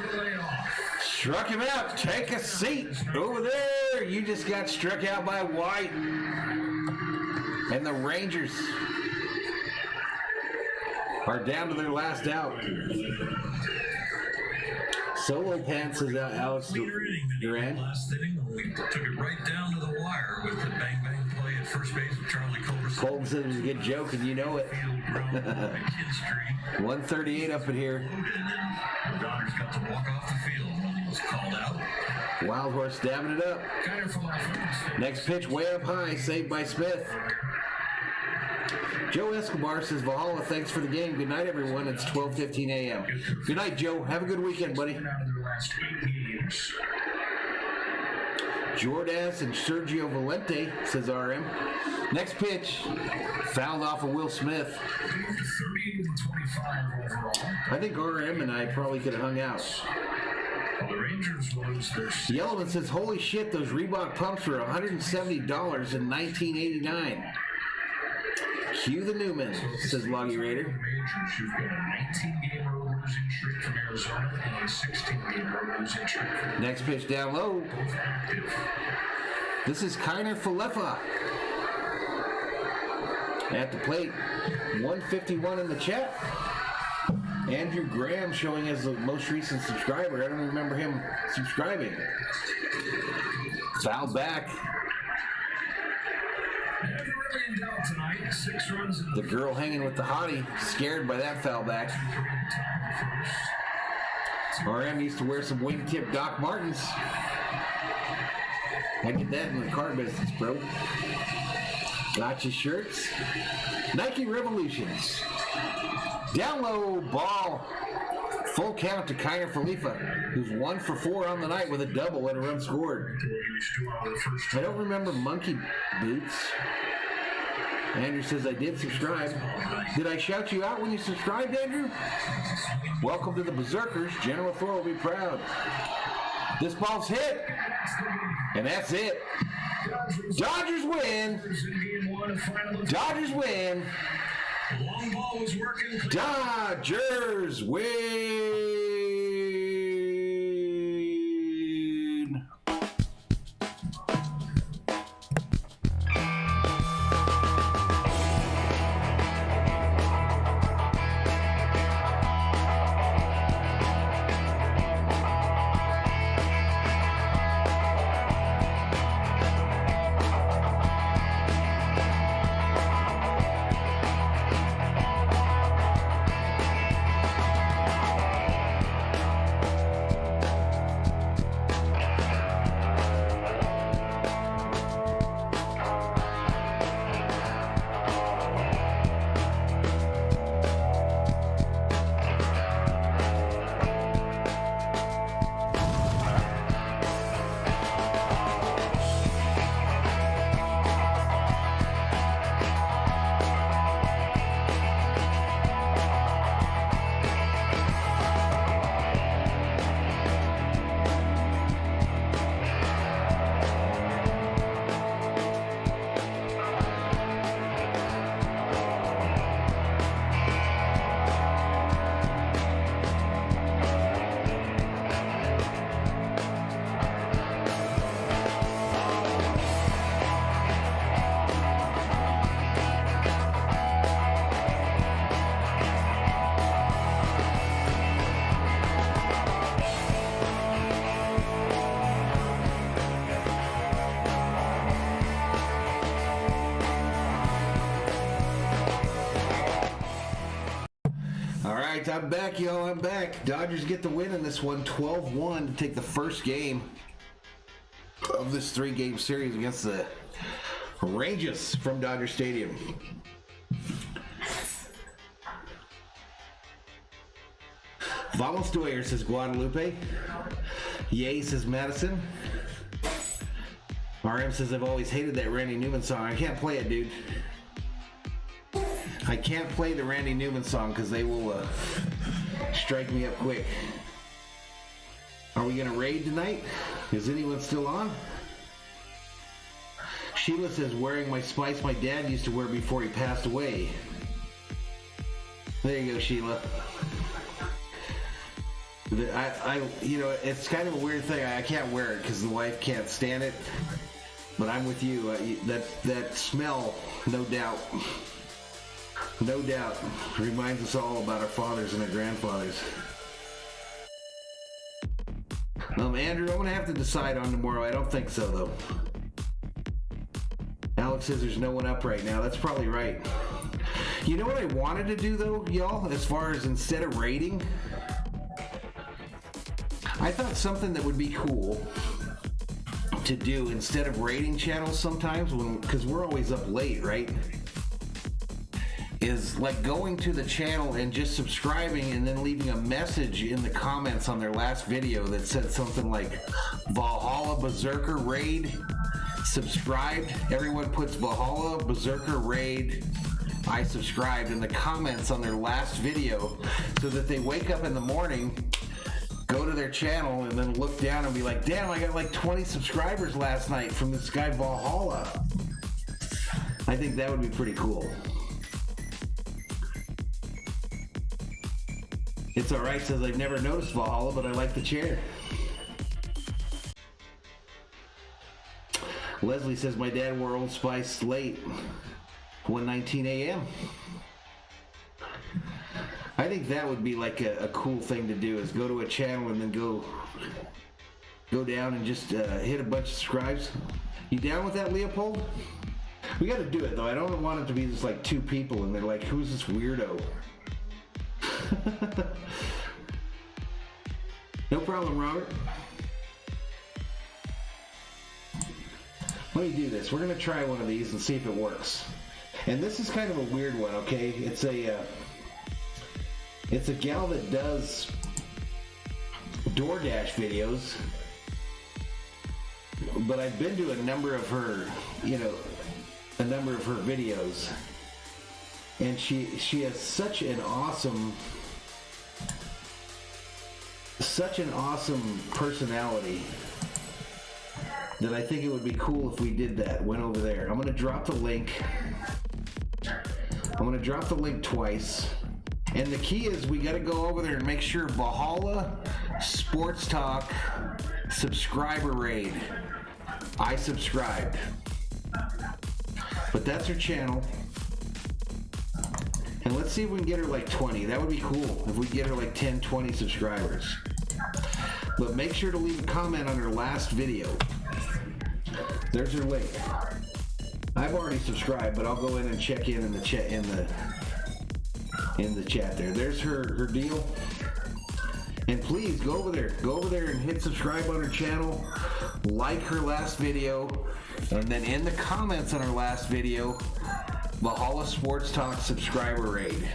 to lay off. Struck him out. Take a seat over there. You just got struck out by White. And the Rangers are down to their last out. Solo pants is out, Alex Duran. Last inning, we took it right down to the wire with the bang bang play at first base with Charlie Culberson. Colton said it was a good joke, and you know it. 138 up in here. And then the Dodgers got to walk off the field when he was called out. Wild Horse dabbing it up. Kind of from our friends. Next pitch way up high, saved by Smith. Joe Escobar says, Valhalla, thanks for the game. Good night, everyone. It's 12:15 a.m. Good night, Joe. Have a good weekend, buddy. Out of their last 8 games. Jordas and Sergio Valente, says RM. Next pitch, fouled off of Will Smith. 38-25 overall. I think RM and I probably could have hung out. Well, the Rangers will lose their Yellowman says, holy shit, those Reebok pumps were $170 in 1989. Cue the Newman, says Loggy Raider. Majors, you've got a 19-game road losing streak from Arizona and a 16-game road losing streak from Next pitch down low. both active. This is Kiner Falefa. At the plate, 151 in the chat. Andrew Graham showing as the most recent subscriber. I don't remember him subscribing. Foul back. Never really in doubt tonight. 6 runs in The girl hanging with the hottie, scared by that foul back. RM used to wear some wingtip Doc Martens. I get that in the car business, bro. Gotcha shirts. Nike Revolutions. Down low ball. Full count to Kiner Falefa, who's 1 for 4 on the night with a double and a run scored. I don't remember monkey boots. Andrew says, I did subscribe. Did I shout you out when you subscribed, Andrew? Welcome to the Berzerkers. General Thor will be proud. This ball's hit. And that's it. Dodgers win. Dodgers win. The long ball was working. Dodgers win. I'm back, y'all. I'm back. Dodgers get the win in this one, 12-1, to take the first game of this 3-game series against the Rangers from Dodger Stadium. Vamos Doyer, says Guadalupe. Yay, says Madison. RM says, I've always hated that Randy Newman song. I can't play it, dude. I can't play the Randy Newman song because they will strike me up quick. Are we going to raid tonight? Is anyone still on? Sheila says, wearing my spice my dad used to wear before he passed away. There you go, Sheila. You know, it's kind of a weird thing. I can't wear it because the wife can't stand it. But I'm with you. That smell, no doubt. No doubt. Reminds us all about our fathers and our grandfathers. Andrew, I'm going to have to decide on tomorrow. I don't think so, though. Alex says there's no one up right now. That's probably right. You know what I wanted to do, though, y'all? As far as instead of rating, I thought something that would be cool to do instead of rating channels sometimes, because we're always up late, right? Is like going to the channel and just subscribing and then leaving a message in the comments on their last video that said something like Valhalla Berserker Raid, subscribed. Everyone puts Valhalla Berserker Raid, I subscribed in the comments on their last video so that they wake up in the morning, go to their channel, and then look down and be like, damn, I got like 20 subscribers last night from this guy Valhalla. I think that would be pretty cool. It's alright, says I've never noticed Valhalla, but I like the chair. Leslie says my dad wore Old Spice late, 1:19 a.m. I think that would be like a cool thing to do, is go to a channel and then go down and just hit a bunch of subscribes. You down with that, Leopold? We got to do it, though. I don't want it to be just like 2 people and they're like, who's this weirdo? No problem, Robert. Let me do this. We're going to try one of these and see if it works. And this is kind of a weird one, okay? It's a gal that does DoorDash videos, but I've been to a number of her videos, and she has such an awesome personality that I think it would be cool if we did that. Went over there. I'm going to drop the link. I'm going to drop the link twice. And the key is we got to go over there and make sure Valhalla Sports Talk subscriber raid. I subscribed. But that's her channel. And let's see if we can get her like 20. That would be cool if we get her like 10, 20 subscribers. But make sure to leave a comment on her last video. There's her link. I've already subscribed, but I'll go in and check in the chat in the chat there. There's her deal. And please go over there and hit subscribe on her channel, like her last video, and then in the comments on her last video, Valhalla Sports Talk subscriber raid.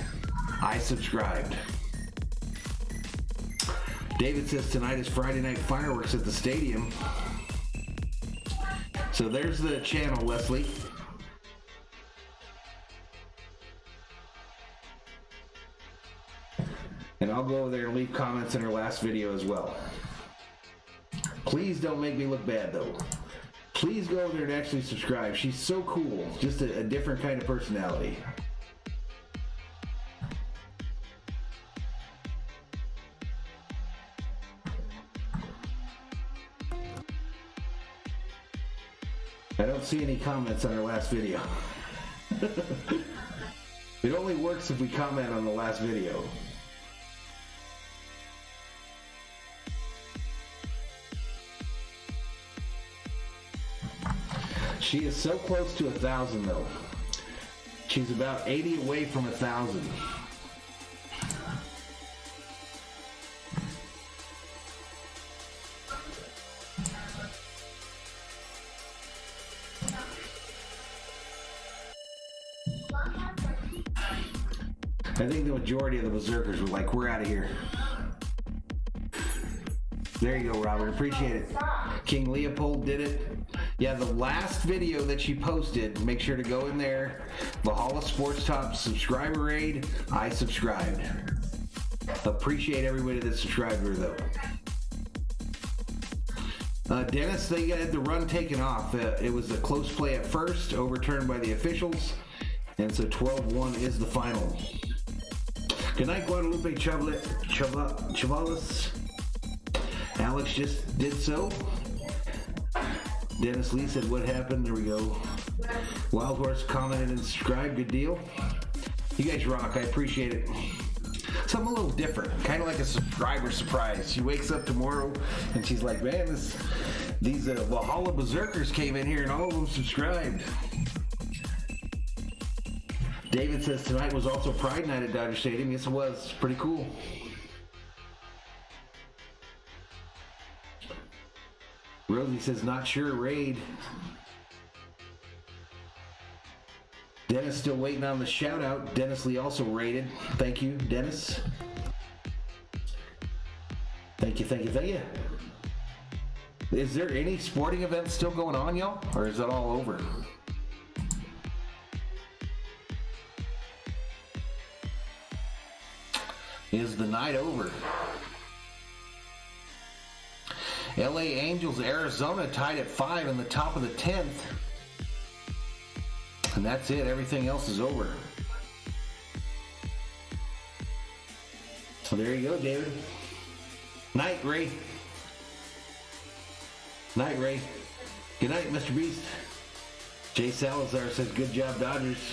I subscribed. David says tonight is Friday night fireworks at the stadium. So there's the channel, Leslie. And I'll go over there and leave comments in her last video as well. Please don't make me look bad, though. Please go over there and actually subscribe. She's so cool. Just a different kind of personality. I don't see any comments on our last video. It only works if we comment on the last video. She is so close to 1,000 though. She's about 80 away from 1,000. I think the majority of the Berserkers were like, we're out of here. There you go, Robert. Appreciate it. King Leopold did it. Yeah, the last video that she posted, make sure to go in there. Valhalla Sports Talk subscriber raid. I subscribed. Appreciate everybody that subscribed to her, though. Dennis, they had the run taken off. It was a close play at first, overturned by the officials, and so 12-1 is the final. Good night, Guadalupe Chavalis. Alex just did so. Dennis Lee said, what happened? There we go. Wild Horse commented and subscribed. Good deal. You guys rock. I appreciate it. Something a little different. Kind of like a subscriber surprise. She wakes up tomorrow and she's like, man, these Valhalla Berserkers came in here and all of them subscribed. David says tonight was also Pride Night at Dodger Stadium. Yes, it was. Pretty cool. Rosie says, not sure, raid. Dennis still waiting on the shout out. Dennis Lee also raided. Thank you, Dennis. Thank you, thank you, thank you. Is there any sporting events still going on, y'all? Or is it all over? Is the night over? LA Angels, Arizona tied at 5 in the top of the 10th. And that's it. Everything else is over. So there you go, David. Night, Ray. Night, Ray. Good night, Mr. Beast. Jay Salazar says, good job, Dodgers.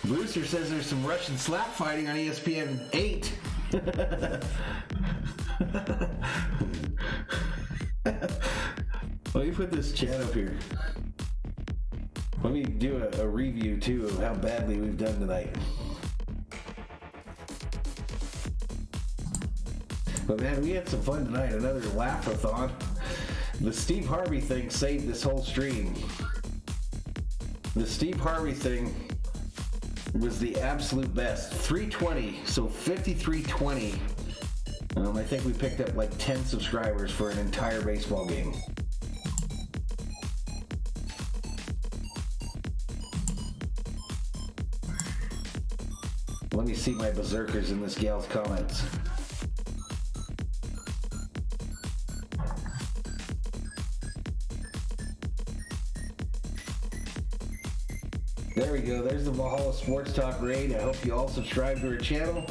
Brewster says there's some Russian slap fighting on ESPN 8. Let me put this chat up here. Let me do a review too of how badly we've done tonight. But man, we had some fun tonight. Another laugh-a-thon. The Steve Harvey thing saved this whole stream. The Steve Harvey thing was the absolute best. 320, so 5320. I think we picked up like 10 subscribers for an entire baseball game. Let me see my berserkers in this gal's comments. There we go. There's the Valhalla Sports Talk raid. I hope you all subscribe to our channel.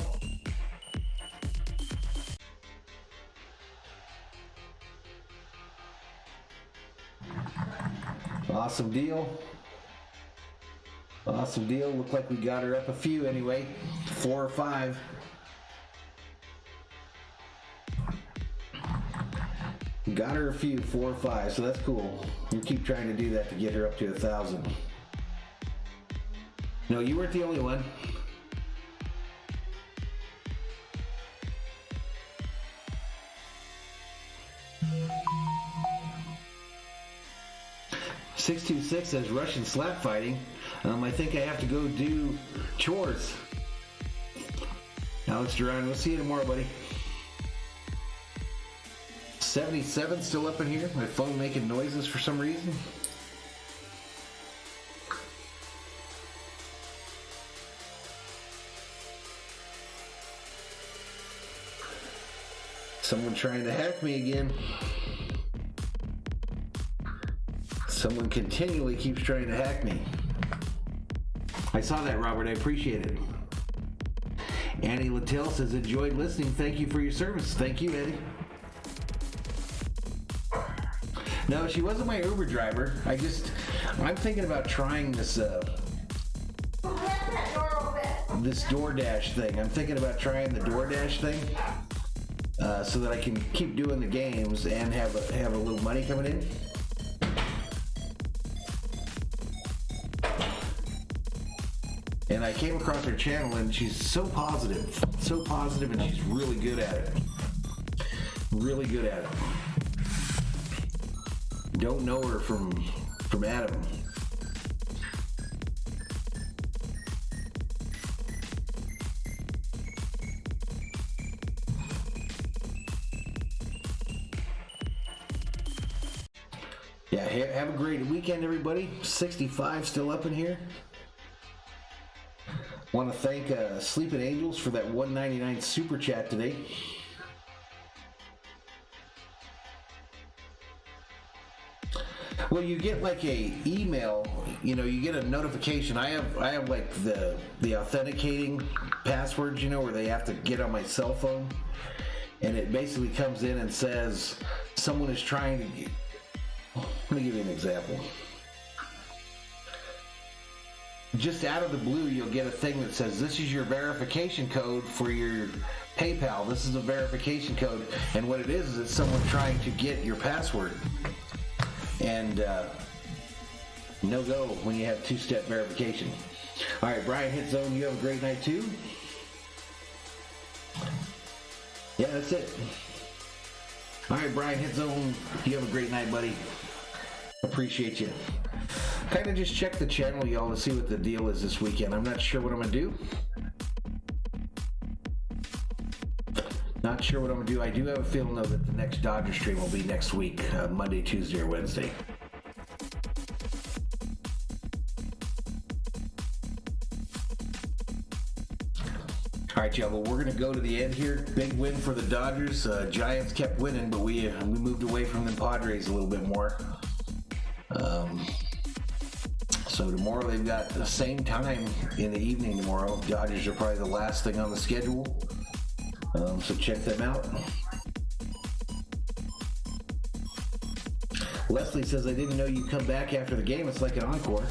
Awesome deal. Awesome deal. Looked like we got her up a few anyway. 4 or 5. Got her a few, 4 or 5, so that's cool. We'll keep trying to do that to get her up to 1,000. No, you weren't the only one. "626 says Russian slap fighting. I think I have to go do chores. Alex Duran, we'll see you tomorrow, buddy. 77 still up in here. My phone making noises for some reason. Someone trying to hack me again. Someone continually keeps trying to hack me. I saw that, Robert. I appreciate it. Annie Littell says, enjoyed listening. Thank you for your service. Thank you, Eddie. No, she wasn't my Uber driver. I'm thinking about trying this DoorDash thing. I'm thinking about trying the DoorDash thing so that I can keep doing the games and have a little money coming in. And I came across her channel, and she's so positive, and she's really good at it. Really good at it. Don't know her from Adam. Yeah, have a great weekend, everybody. 65 still up in here. Want to thank Sleeping Angels for that $1.99 super chat today. Well, you get like a email, you get a notification. I have like the authenticating passwords, where they have to get on my cell phone, and it basically comes in and says someone is trying to. Let me give you an example. Just out of the blue, you'll get a thing that says, this is your verification code for your PayPal. This is a verification code. And what it is it's someone trying to get your password. And no go when you have two-step verification. All right, Brian Hit Zone, you have a great night too. Yeah, that's it. All right, Brian Hit Zone, you have a great night, buddy. Appreciate you. Kind of just check the channel, y'all, to see what the deal is this weekend. I'm not sure what I'm going to do. Not sure what I'm going to do. I do have a feeling, though, that the next Dodgers stream will be next week, Monday, Tuesday, or Wednesday. All right, y'all, well, we're going to go to the end here. Big win for the Dodgers. Giants kept winning, but we moved away from the Padres a little bit more. So tomorrow they've got the same time in the evening tomorrow. Dodgers are probably the last thing on the schedule. So check them out. Leslie says, I didn't know you come back after the game. It's like an encore.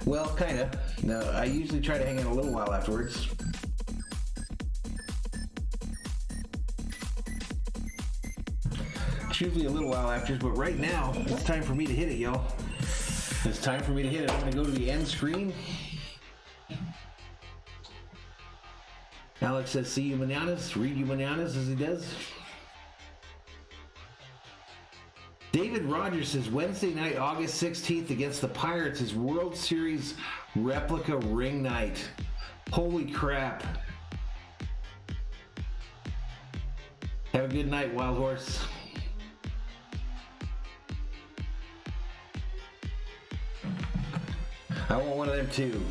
Well, kind of. No, I usually try to hang out a little while afterwards. It's usually a little while after, but right now, it's time for me to hit it, y'all. It's time for me to hit it. I'm going to go to the end screen. Alex says, see you mananas. Read you mananas as he does. David Rogers says, Wednesday night, August 16th against the Pirates is World Series replica ring night. Holy crap. Have a good night, Wild Horse. I want one of them too.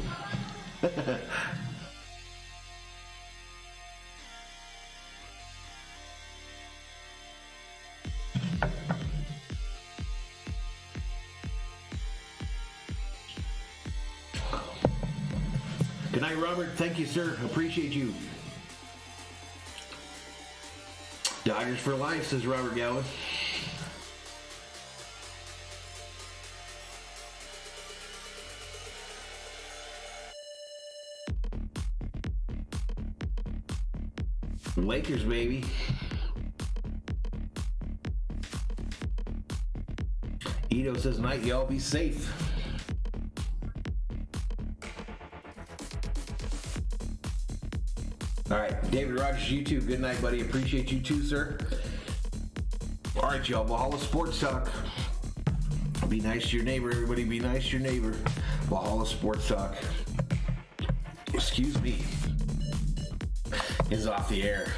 Good night, Robert. Thank you, sir. Appreciate you. Dodgers for life, says Robert Gowan. Lakers, baby. Ito says, night, y'all be safe. All right, David Rogers, you too. Good night, buddy. Appreciate you too, sir. All right, y'all. Valhalla Sports Talk. Be nice to your neighbor, everybody. Be nice to your neighbor. Valhalla Sports Talk. Excuse me. Is off the air.